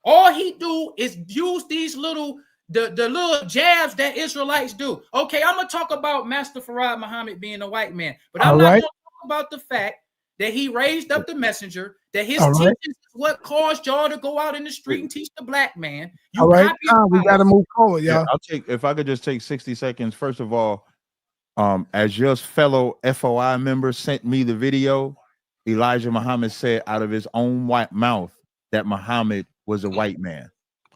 All he do is use these little little jabs that Israelites do. Okay, I'm gonna talk about Master Farad Muhammad being a white man, but I'm not gonna talk about the fact that he raised up the messenger, that his teachings is what caused y'all to go out in the street and teach the black man. All right, we gotta move forward, y'all. If I could just take 60 seconds. First of all, as your fellow FOI member sent me the video, Elijah Muhammad said out of his own white mouth that Muhammad was a white man.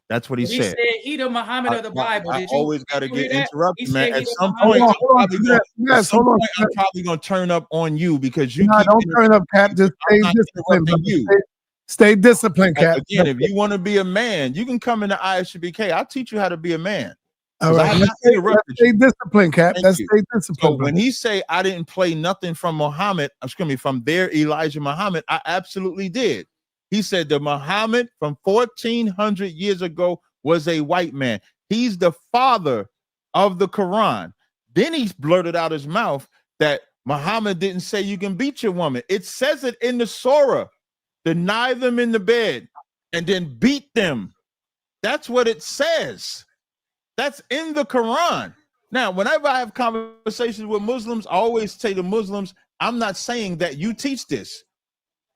That's what he said. He said he the Muhammad of the Bible. I always got to get interrupted, man. At some point, I'm probably going to turn up on you because you don't turn up, Cap. Just stay disciplined. Stay disciplined, Cap. Again, if you want to be a man, you can come into ISBK. I'll teach you how to be a man. All right, let's stay disciplined, Cap. Let's stay disciplined. So when he say I didn't play nothing from Muhammad, from their Elijah Muhammad, I absolutely did. He said that Muhammad from 1400 years ago was a white man. He's the father of the Quran. Then he blurted out his mouth that Muhammad didn't say you can beat your woman. It says it in the surah. Deny them in the bed and then beat them. That's what it says. That's in the Quran. Now, whenever I have conversations with Muslims, I always say to Muslims, I'm not saying that you teach this,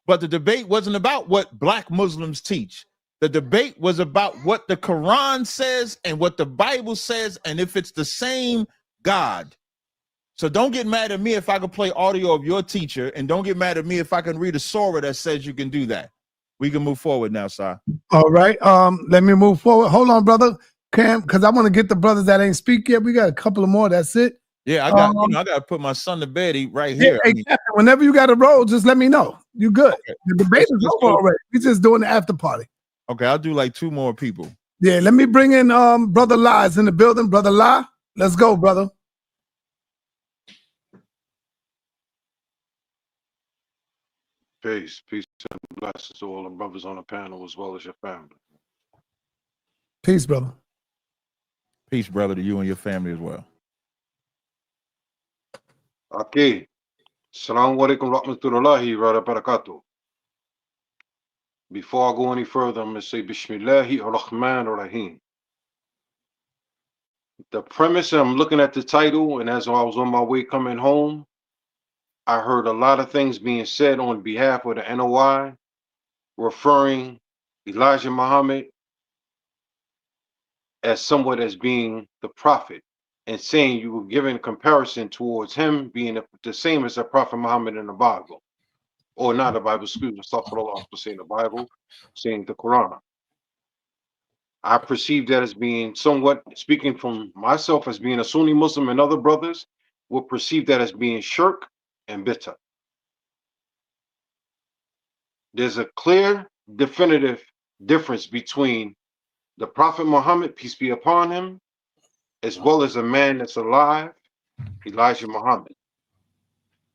but the debate wasn't about what black Muslims teach. The debate was about what the Quran says and what the Bible says, and if it's the same God. So don't get mad at me if I can play audio of your teacher, and don't get mad at me if I can read a surah that says you can do that. We can move forward now, sir. All right. Let me move forward. Hold on, brother Cam, because I want to get the brothers that ain't speak yet. We got a couple of more. That's it. Yeah, I got I got to put my son to bed right here. Hey, Captain, whenever you got a roll, just let me know. You good? Okay. The debate is over already. We just doing the after party. Okay, I'll do like 2 more people. Yeah, let me bring in brother Lies in the building. Brother La, let's go, brother. Peace and blessings to all the brothers on the panel as well as your family. Peace, brother. Peace, brother, to you and your family as well. Okay. Assalamu alaikum rahmatullahi wa barakatuh. Before I go any further, I'm going to say Bismillahi ar-Rahman ar-Rahim. The premise, I'm looking at the title, and as I was on my way coming home, I heard a lot of things being said on behalf of the NOI, referring Elijah Muhammad as somewhat as being the prophet, and saying you were giving a comparison towards him being the same as the Prophet Muhammad in the Bible. Or not the Bible, excuse me, astaghfirullah, for saying the Bible, saying the Quran. I perceive that as being somewhat, speaking from myself as being a Sunni Muslim, and other brothers will perceive that as being shirk and bitter. There's a clear, definitive difference between the Prophet Muhammad, peace be upon him, as well as a man that's alive, Elijah Muhammad.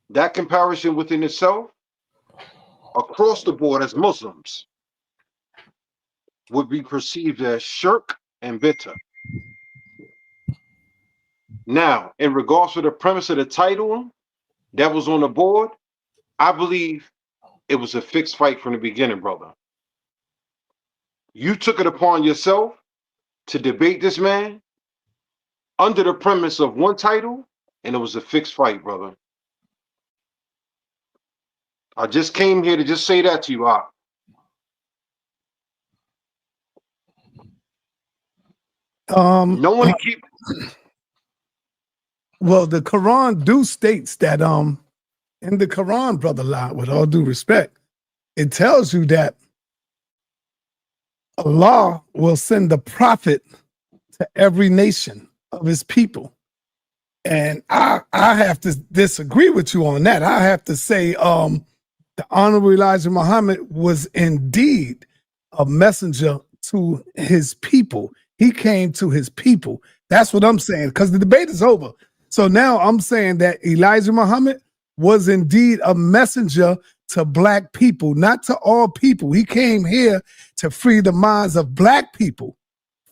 That comparison within itself, across the board as Muslims, would be perceived as shirk and bitter. Now, in regards to the premise of the title that was on the board, I believe it was a fixed fight from the beginning, brother. You took it upon yourself to debate this man under the premise of one title, and it was a fixed fight, brother. I just came here to just say that to you, Ak. No one keep. Well, the Quran states that in the Quran, brother La, with all due respect, it tells you that Allah will send the prophet to every nation of his people. And I have to disagree with you on that. I have to say the Honorable Elijah Muhammad was indeed a messenger to his people. He came to his people. That's what I'm saying, because the debate is over. So now I'm saying that Elijah Muhammad was indeed a messenger to black people, not to all people. He came here to free the minds of black people,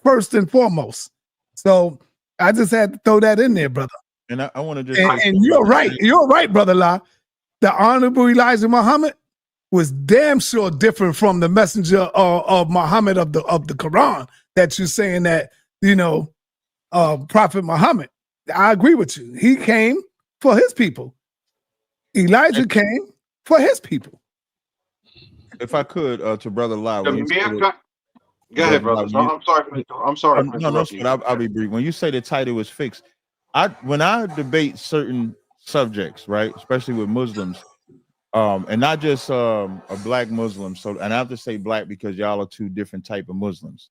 first and foremost. So I just had to throw that in there, brother. And I want to just and you're right. You're right, brother La. The Honorable Elijah Muhammad was damn sure different from the messenger of Muhammad of the Quran that you're saying that, Prophet Muhammad. I agree with you. He came for his people. Elijah came for his people. If I could, to Brother Lau. Go ahead, brother. I'm sorry. No, I'll be brief. When you say the title is fixed, when I debate certain subjects, right, especially with Muslims, and not just a black Muslim. So, and I have to say black because y'all are 2 different type of Muslims.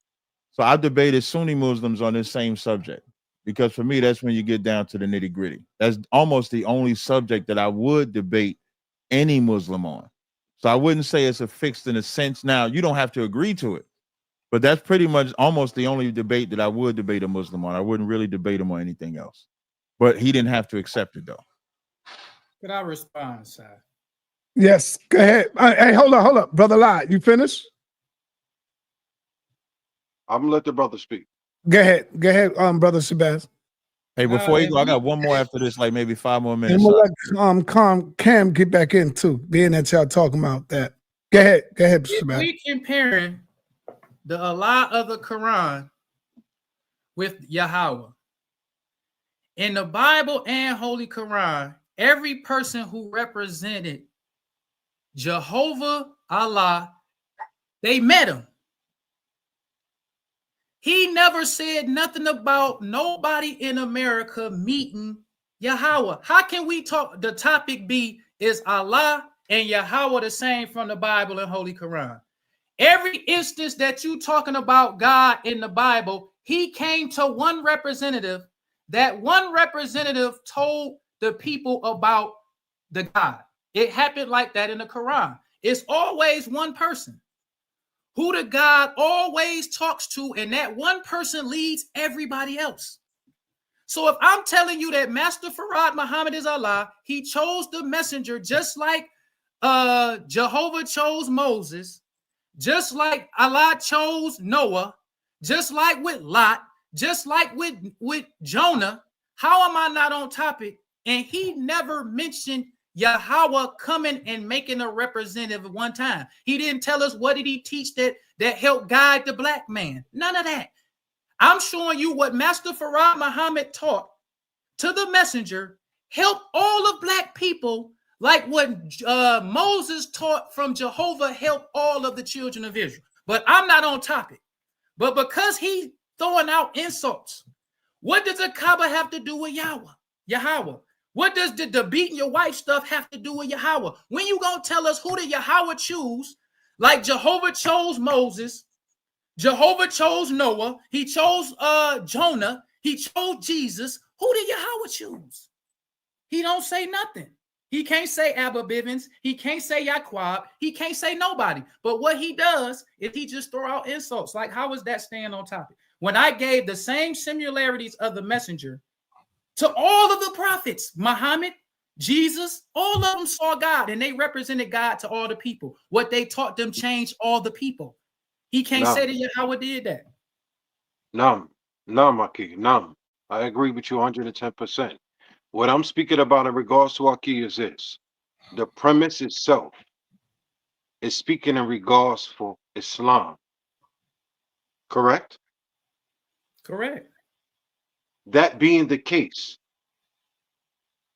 So I debated Sunni Muslims on this same subject, because for me, that's when you get down to the nitty gritty. That's almost the only subject that I would debate any Muslim on. So I wouldn't say it's a fixed in a sense. Now, you don't have to agree to it, but that's pretty much almost the only debate that I would debate a Muslim on. I wouldn't really debate him on anything else, but he didn't have to accept it though. Could I respond, sir? Yes, go ahead. Hey, hold up, brother Lot. You finished? I'm gonna let the brother speak. Go ahead, brother Shabazz. Hey, before you go, I got one more after this, like maybe 5 more And minutes. we'll let Cam get back in too, being that y'all talking about that. Go ahead, If Shabazz. we comparing the Allah of the Quran with Yahawah, in the Bible and Holy Quran, every person who represented Jehovah Allah, they met him. He never said nothing about nobody in America meeting Yahawah. How can we talk? The topic be, is Allah and Yahawah the same from the Bible and Holy Quran? Every instance that you talking about God in the Bible, he came to one representative. That one representative told the people about the God. It happened like that in the Quran. It's always one person who the God always talks to, and that one person leads everybody else. So if I'm telling you that Master Farad Muhammad is Allah, he chose the messenger just like Jehovah chose Moses, just like Allah chose Noah, just like with Lot, just like with Jonah. How am I not on topic? And he never mentioned Yahawah coming and making a representative at one time. He didn't tell us what did he teach that helped guide the black man. None of that. I'm showing you what Master Farad Muhammad taught to the messenger, help all of black people, like what Moses taught from Jehovah, help all of the children of Israel. But I'm not on topic. But because he throwing out insults, what does the Kaaba have to do with Yahawah? What does the beating your wife stuff have to do with Yahawah? When you gonna tell us who did Yahawah choose? Like Jehovah chose Moses, Jehovah chose Noah, he chose Jonah, he chose Jesus. Who did Yahawah choose? He don't say nothing. He can't say Abba Bivens, he can't say Yaqub, he can't say nobody. But what he does is he just throw out insults. Like, how is that staying on topic? When I gave the same similarities of the messenger to all of the prophets, Muhammad, Jesus, all of them saw God and they represented God to all the people. What they taught them changed all the people. He can't say that Yahawah did that. No, Maki, no. I agree with you 110%. What I'm speaking about in regards to Aki is this. The premise itself is speaking in regards for Islam. Correct? Correct. That being the case,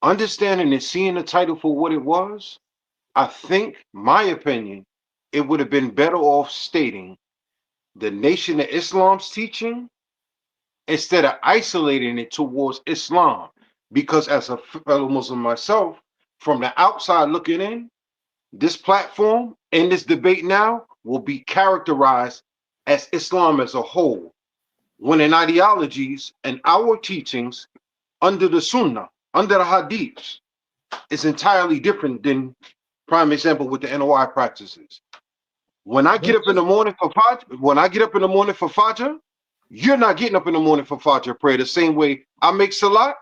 understanding and seeing the title for what it was, I think, my opinion, it would have been better off stating the Nation of Islam's teaching instead of isolating it towards Islam. Because as a fellow Muslim myself, from the outside looking in, this platform and this debate now will be characterized as Islam as a whole, when in ideologies and our teachings under the Sunnah, under the Hadiths, is entirely different than, prime example, with the NOI practices. When I get up in the morning for Fajr, you're not getting up in the morning for Fajr prayer the same way I make Salat,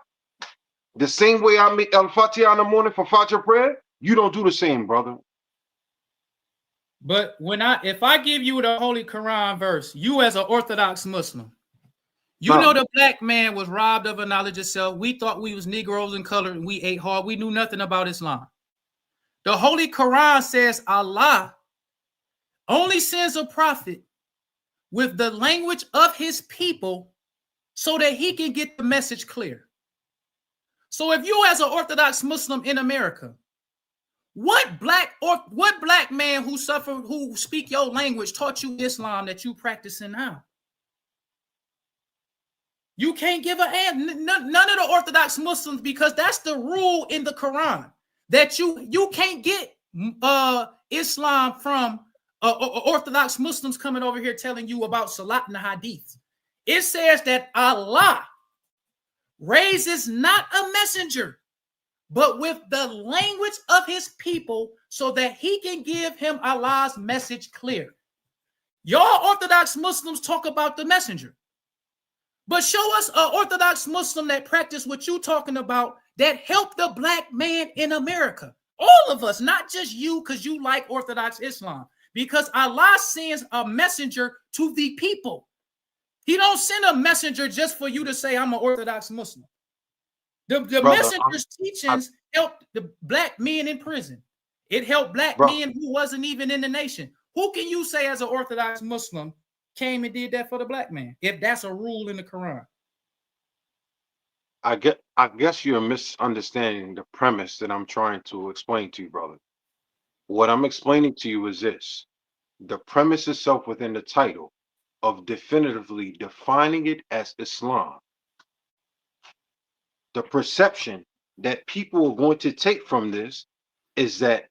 the same way I make Al-Fatiha in the morning for Fajr prayer. You don't do the same, brother. But if I give you the Holy Quran verse, you as an Orthodox Muslim, you know the black man was robbed of a knowledge of self. We thought we was Negroes in color and we ate hard. We knew nothing about Islam. The Holy Quran says Allah only sends a prophet with the language of his people so that he can get the message clear. So if you as an Orthodox Muslim in America, what black man who speak your language taught you Islam that you practicing now? You can't give an answer. None of the Orthodox Muslims, because that's the rule in the Quran, that you can't get Islam from Orthodox Muslims coming over here telling you about Salat and the Hadith. It says that Allah raises not a messenger, but with the language of his people so that he can give him Allah's message clear. Y'all Orthodox Muslims talk about the messenger, but show us an Orthodox Muslim that practice what you talking about that helped the black man in America. All of us, not just you because you like Orthodox Islam. Because Allah sends a messenger to the people. He don't send a messenger just for you to say, I'm an Orthodox Muslim. The messenger's teachings helped the black men in prison. It helped black men who wasn't even in the nation. Who can you say as an Orthodox Muslim came and did that for the black man, if that's a rule in the Quran? I guess you're misunderstanding the premise that I'm trying to explain to you, brother. What I'm explaining to you is this. The premise itself within the title of definitively defining it as Islam. The perception that people are going to take from this is that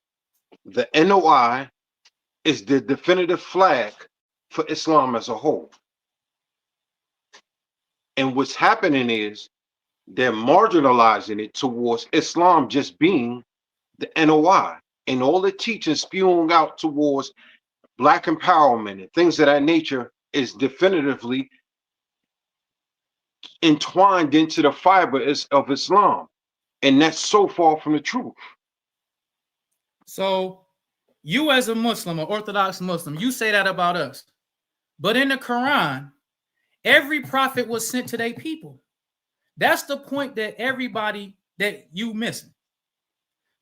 the NOI is the definitive flag for Islam as a whole. And what's happening is they're marginalizing it towards Islam just being the NOI and all the teaching spewing out towards black empowerment and things of that nature is definitively entwined into the fiber of Islam. And that's so far from the truth. So you as a Muslim, an Orthodox Muslim, you say that about us. But in the Quran, every prophet was sent to their people. That's the point that everybody that you missing.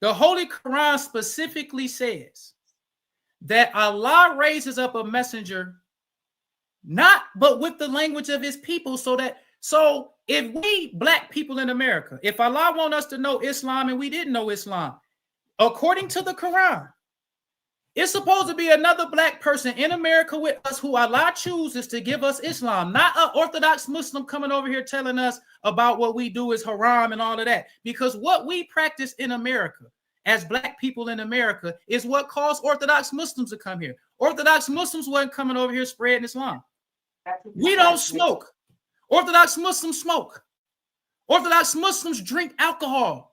The Holy Quran specifically says that Allah raises up a messenger, but with the language of his people, so if we black people in America, if Allah want us to know Islam and we didn't know Islam, according to the Quran, it's supposed to be another black person in America with us who Allah chooses to give us Islam, not an Orthodox Muslim coming over here telling us about what we do is haram and all of that. Because what we practice in America as black people in America is what caused Orthodox Muslims to come here. Orthodox Muslims wasn't coming over here spreading Islam. We don't smoke. Orthodox Muslims smoke. Orthodox Muslims drink alcohol.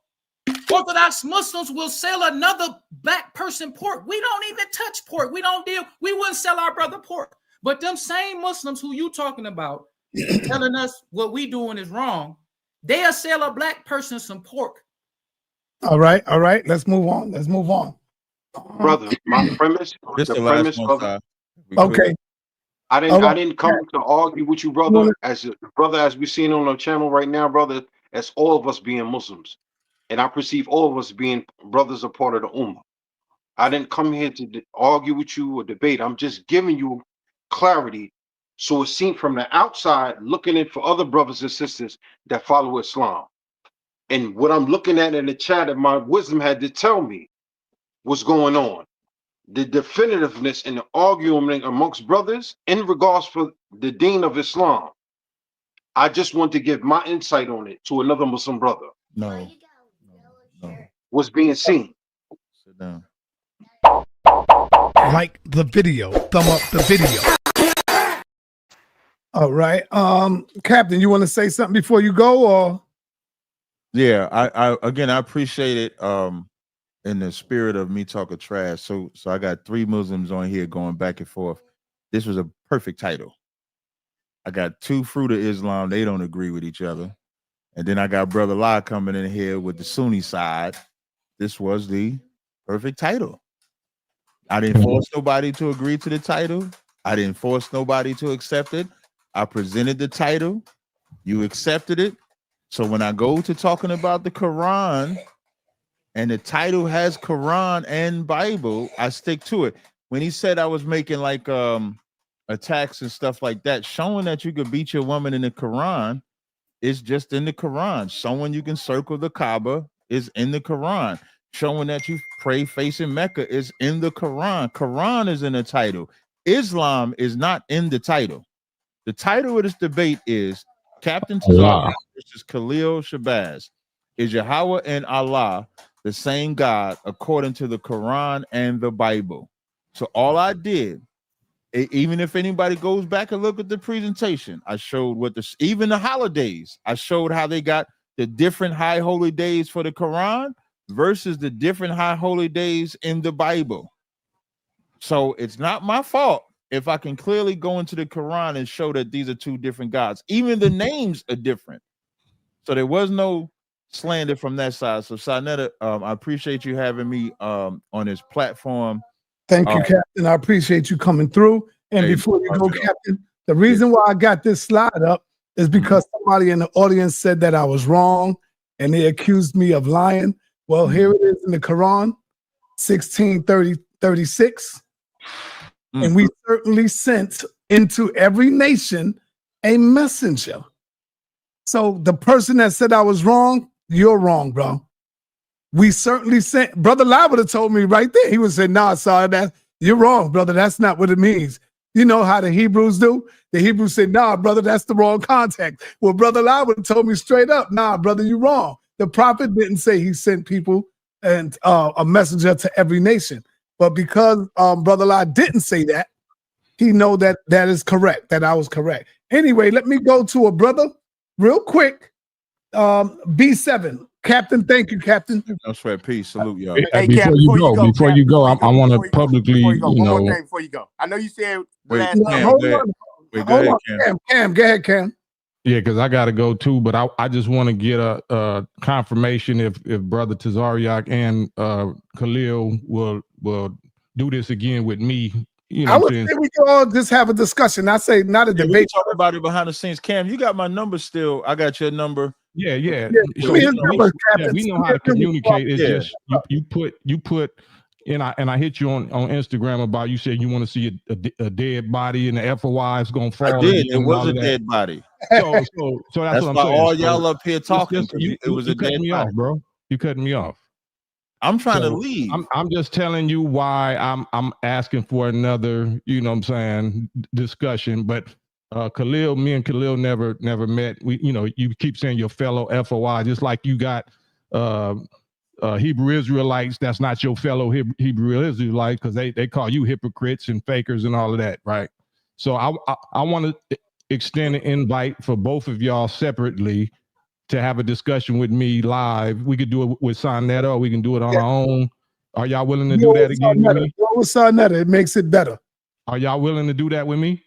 Orthodox Muslims will sell another black person pork. We don't even touch pork. We wouldn't sell our brother pork. But them same Muslims who you talking about telling us what we doing is wrong, they'll sell a black person some pork. All right. Let's move on. Brother, my premise, brother. Okay. I didn't come to argue with you, brother. As we seen on the channel right now, brother, as all of us being Muslims. And I perceive all of us being brothers a part of the Ummah. I didn't come here to argue with you or debate. I'm just giving you clarity so it's seen from the outside, looking in for other brothers and sisters that follow Islam. And what I'm looking at in the chat that my wisdom had to tell me what's going on. The definitiveness in the argument amongst brothers in regards for the deen of Islam. I just want to give my insight on it to another Muslim brother. No. What's being seen. Sit down. Like the video. Thumb up the video. All right. Captain, you want to say something before you go, or? Yeah, I again I appreciate it in the spirit of me talking trash. So I got 3 Muslims on here going back and forth. This was a perfect title. I got 2 Fruit of Islam, they don't agree with each other. And then I got Brother La coming in here with the Sunni side. This was the perfect title. I didn't force nobody to agree to the title. I didn't force nobody to accept it. I presented the title. You accepted it. So when I go to talking about the Quran and the title has Quran and Bible, I stick to it. When he said I was making like attacks and stuff like that, showing that you could beat your woman in the Quran is just in the Quran. Showing you can circle the Kaaba is in the Quran. Showing that you pray facing Mecca is in the Quran. Quran is in the title. Islam is not in the title. The title of this debate is Captain Tazaryach versus Khalil Shabazz. Is Yahawah and Allah the same God according to the Quran and the Bible? So all I did, even if anybody goes back and look at the presentation, I showed even the holidays. I showed how they got the different high holy days for the Quran versus the different high holy days in the Bible. So it's not my fault if I can clearly go into the Quran and show that these are 2 different gods. Even the names are different. So there was no slandered from that side. So Sarnetta, I appreciate you having me on this platform. Thank you, Captain. I appreciate you coming through. And before you go, Captain, the reason why I got this slide up is because somebody in the audience said that I was wrong and they accused me of lying. Well, here it is in the Quran, 16:36. And we certainly sent into every nation a messenger. So the person that said I was wrong, you're wrong, bro. We certainly sent. Brother Lai would have told me right there. He would say, nah, sorry, that you're wrong, brother. That's not what it means. You know how the Hebrews do? The Hebrews say, nah, brother, that's the wrong context. Well, Brother Lai would have told me straight up, nah, brother, you're wrong. The prophet didn't say he sent people and a messenger to every nation. But because Brother Lai didn't say that, he know that that is correct, that I was correct. Anyway, let me go to a brother real quick. B7. Captain, thank you, Captain. No sweat. Peace. Salute, y'all. Hey, before you go, I want to publicly, One more thing before you go. I know you said Wait, last Cam, hold go on. Wait, Hold go on, ahead, Cam. Go ahead, Cam. Yeah, because I got to go too, but I just want to get a confirmation if Brother Tazaryach and Khalil will do this again with me. You know I what would I'm saying? say we can all just have a discussion. I say not a We debate. can talk about it behind the scenes. Cam, you got my number still. I got your number. Yeah. Give me his number, Captain. We know how to communicate. It's Yeah. just you put, and I hit you on Instagram about, you said you want to see a dead body and the FOI is gonna fall. I did. It and was all a of that. dead body. So that's what I'm why saying. all So y'all up here talking. you It was a cutting dead me body. off, bro. You cutting me off. I'm trying to So leave. I'm just telling you why I'm asking for another, you know what I'm saying, discussion. But Khalil, me and Khalil never met. You keep saying your fellow FOI, just like you got Hebrew Israelites that's not your fellow Hebrew Israelites, because they call you hypocrites and fakers and all of that, right? So I want to extend an invite for both of y'all separately to have a discussion with me live. We could do it with Sarnetta, or we can do it on our own. Are y'all willing to do that again with me? Go with Sarnetta. It makes it better. Are y'all willing to do that with me?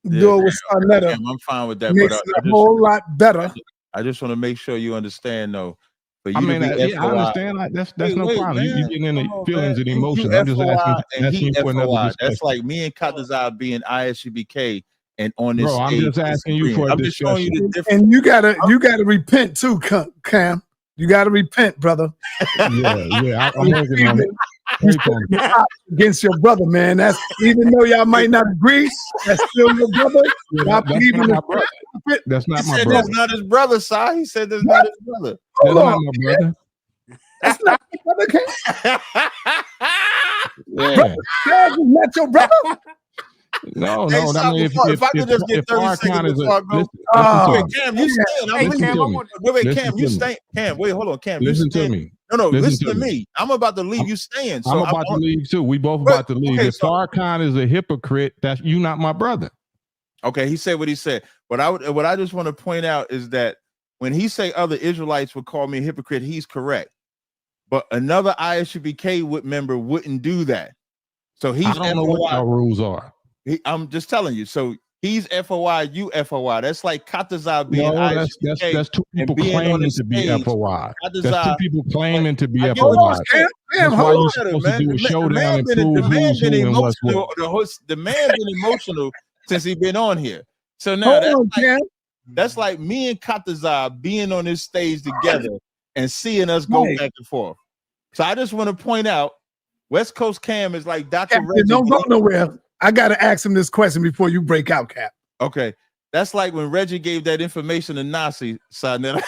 Do it with Sarnetta. I'm fine with that. Makes But it a whole lot better. I just want to make sure you understand, though. For you I mean, to be I FOI, understand. That's no problem. You getting in the feelings and You emotions. I'm just FOI asking and he you for another FOI. discussion. That's like me and Katazai being ISUBK and on this Bro, I'm stage. just asking you for a I'm just showing you the difference. And you gotta repent too, Cam. You gotta repent, brother. Yeah. I'm working on it. Against your brother, man. That's even though y'all might not agree, that's still your brother. Yeah, that's not my brother. That's not my brother. That's not his brother, Si. He said that's not his brother. That's not my brother. That's not your brother, Cam. Yeah. Brother, Cam is not your brother. No. Hey, I mean, if I could just get 30 seconds before I go. Wait, Cam, you staying. I'm leaving. Wait, Cam, you staying. Cam, wait, hold on, Cam. Listen to me. No, listen to me. I'm about to leave. You staying. So I'm about to leave too. We both about to leave. Okay, if Farrakhan is a hypocrite, that's you not my brother. Okay, he said what he said. What I just want to point out is that when he say other Israelites would call me a hypocrite, he's correct. But another ISUBK member wouldn't do that. So he's I don't know what our rules are. I'm just telling you. So he's FOI, you FOI. That's like Katazai being ISUBK. That's two people claiming to be FOI. That's two people claiming to be FOI. That's why you're supposed to do a showdown and prove who's who and what's what. The man been emotional since he been on here. So now that's like me and Katazai being on this stage together and seeing us go back and forth. So I just want to point out, West Coast Cam is like Dr. Reggie. Don't go nowhere. I gotta ask him this question before you break out, Cap. Okay. That's like when Reggie gave that information to Nazi. Yeah.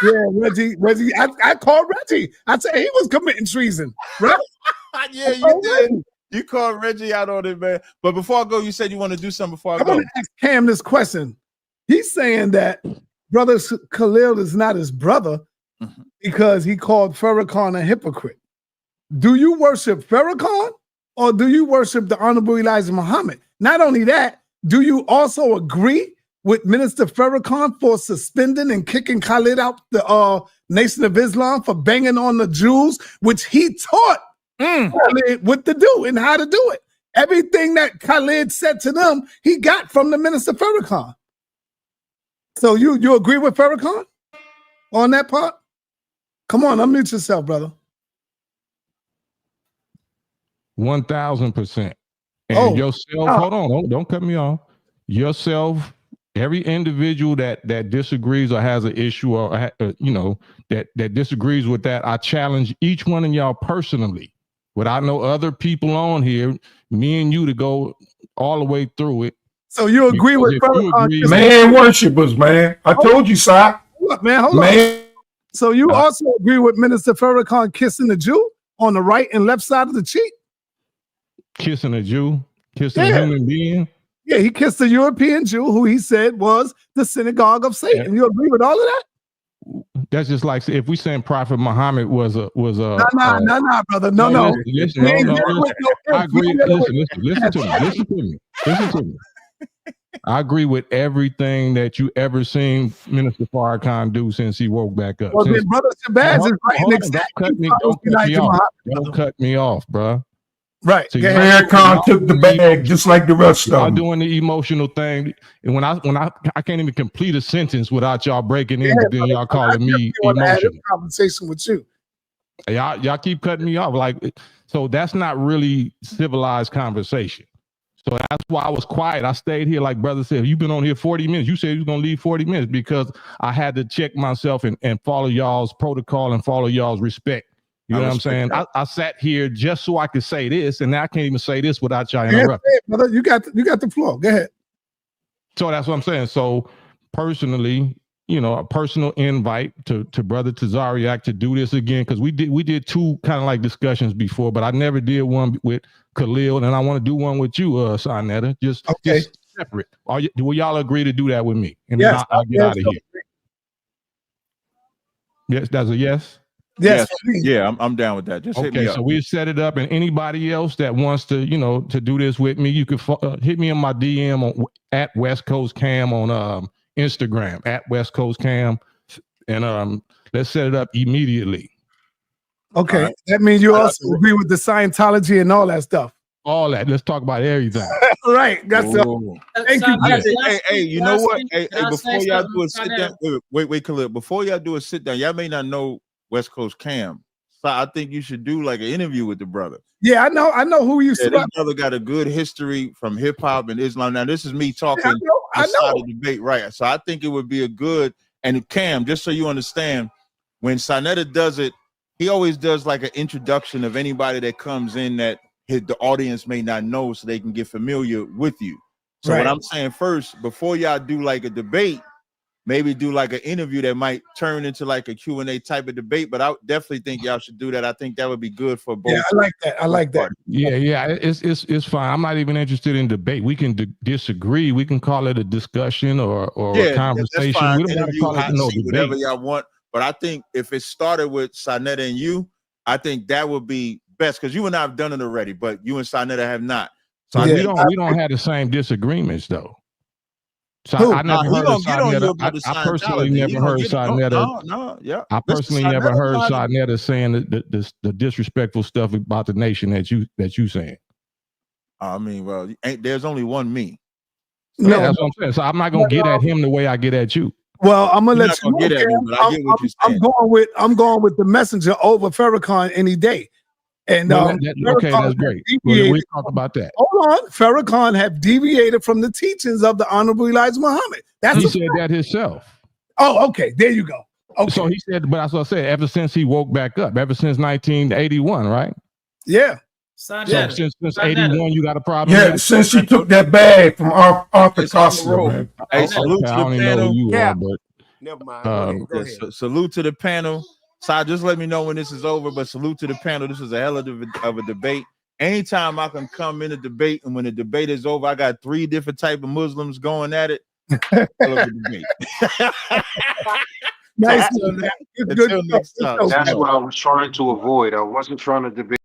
Reggie. I called Reggie. I said he was committing treason. Right? Yeah, you did. You called Reggie out on it, man. But before I go, you said you want to do something before I go. I want to ask Cam this question. He's saying that Brother Khalil is not his brother because he called Farrakhan a hypocrite. Do you worship Farrakhan or do you worship the Honorable Elijah Muhammad? Not only that, do you also agree with Minister Farrakhan for suspending and kicking Khalid out the Nation of Islam for banging on the Jews, which he taught Khalid what to do and how to do it? Everything that Khalid said to them, he got from the Minister Farrakhan. So you agree with Farrakhan on that part? Come on, unmute yourself, brother. 1000%. And yourself, hold on, don't cut me off. Yourself, every individual that disagrees or has an issue or that disagrees with that, I challenge each one of y'all personally, without no other people on here, me and you to go all the way through it. So you agree with Farrakhan? Man worshippers, man. I told you, Si. Look, man, hold on. So you also agree with Minister Farrakhan kissing the Jew on the right and left side of the cheek? Kissing a Jew? Kissing a human being? Yeah, he kissed a European Jew who he said was the synagogue of Satan. You agree with all of that? That's just like if we saying Prophet Muhammad was a no, brother. No. Listen, I agree. Listen to me. I agree with everything that you ever seen Minister Farrakhan do since he woke back up. Well, then Brother Shabazz is right. Don't cut me off, bro. Right. So Farrakhan took the bag just like the rest of them. I'm doing the emotional thing, and when I can't even complete a sentence without y'all breaking in, then y'all calling me emotional. Conversation with you. Y'all keep cutting me off, like, so that's not really civilized conversation. So that's why I was quiet. I stayed here, like brother said. You've been on here 40 minutes. You said you was gonna leave 40 minutes because I had to check myself and follow y'all's protocol and follow y'all's respect. You know what I'm saying? I sat here just so I could say this, and now I can't even say this without y'all interrupting. Brother, you got the floor. Go ahead. So that's what I'm saying. So personally, a personal invite to Brother Tazaryach to do this again, because we did two kind of like discussions before, but I never did one with Khalil, and I want to do one with you, Sarnetta, just separate. Will y'all agree to do that with me? And yes, I'll get out of here. Yes, that's a yes. Yes. Yeah, I'm down with that. Just hit me up. So we set it up, and anybody else that wants to, to do this with me, you can hit me in my DM at West Coast Cam on Instagram at West Coast Cam, and let's set it up immediately. Okay, right. That means you also agree with the Scientology and all that stuff. All that. Let's talk about everything. Right. That's thank you. Hey, you know what? Hey, before y'all do a sit down, wait, Khalil. Before y'all do a sit down, y'all may not know West Coast Cam. So I think you should do like an interview with the brother. Yeah, I know who you see. This brother got a good history from hip hop and Islam. Now, this is me talking outside of debate, right? So I think it would be a good, and Cam, just so you understand, when Sarnetta does it, he always does like an introduction of anybody that comes in that the audience may not know, so they can get familiar with you. So what I'm saying first, before y'all do like a debate, maybe do like an interview that might turn into like a Q&A type of debate, but I definitely think y'all should do that. I think that would be good for both. Yeah, I like that. Yeah, it's fine. I'm not even interested in debate. We can disagree. We can call it a discussion or a conversation. We don't want to call it no debate. Whatever y'all want. But I think if it started with Sarnetta and you, I think that would be best, because you and I have done it already, but you and Sarnetta have not. So we don't have the same disagreements though. So I never heard of Sarnetta. I personally never heard Sarnetta. I personally never heard Sarnetta saying the disrespectful stuff about the nation that you saying. I mean, well, there's only one me. No, that's what I'm saying. So I'm not gonna get at him the way I get at you. Well, I'm gonna let you get at me, but I get what you're saying. I'm going with the messenger over Farrakhan any day. And okay, that's great. We talk about that. Hold on, Farrakhan have deviated from the teachings of the Honorable Elijah Muhammad. He said that himself. Oh, okay, there you go. Okay. So he said, but that's what I said. Ever since he woke back up, ever since 1981, right? Yeah. So since 81, you got a problem? Yeah, since he took that bag from Arthur Costa, man. Hey, salute to the panel. Never mind. Salute to the panel. So just let me know when this is over, but salute to the panel. This is a hell of a debate. Anytime I can come in a debate, and when the debate is over, I got 3 different type of Muslims going at it. Hell of a debate. Nice. Until next time. That's what I was trying to avoid. I wasn't trying to debate.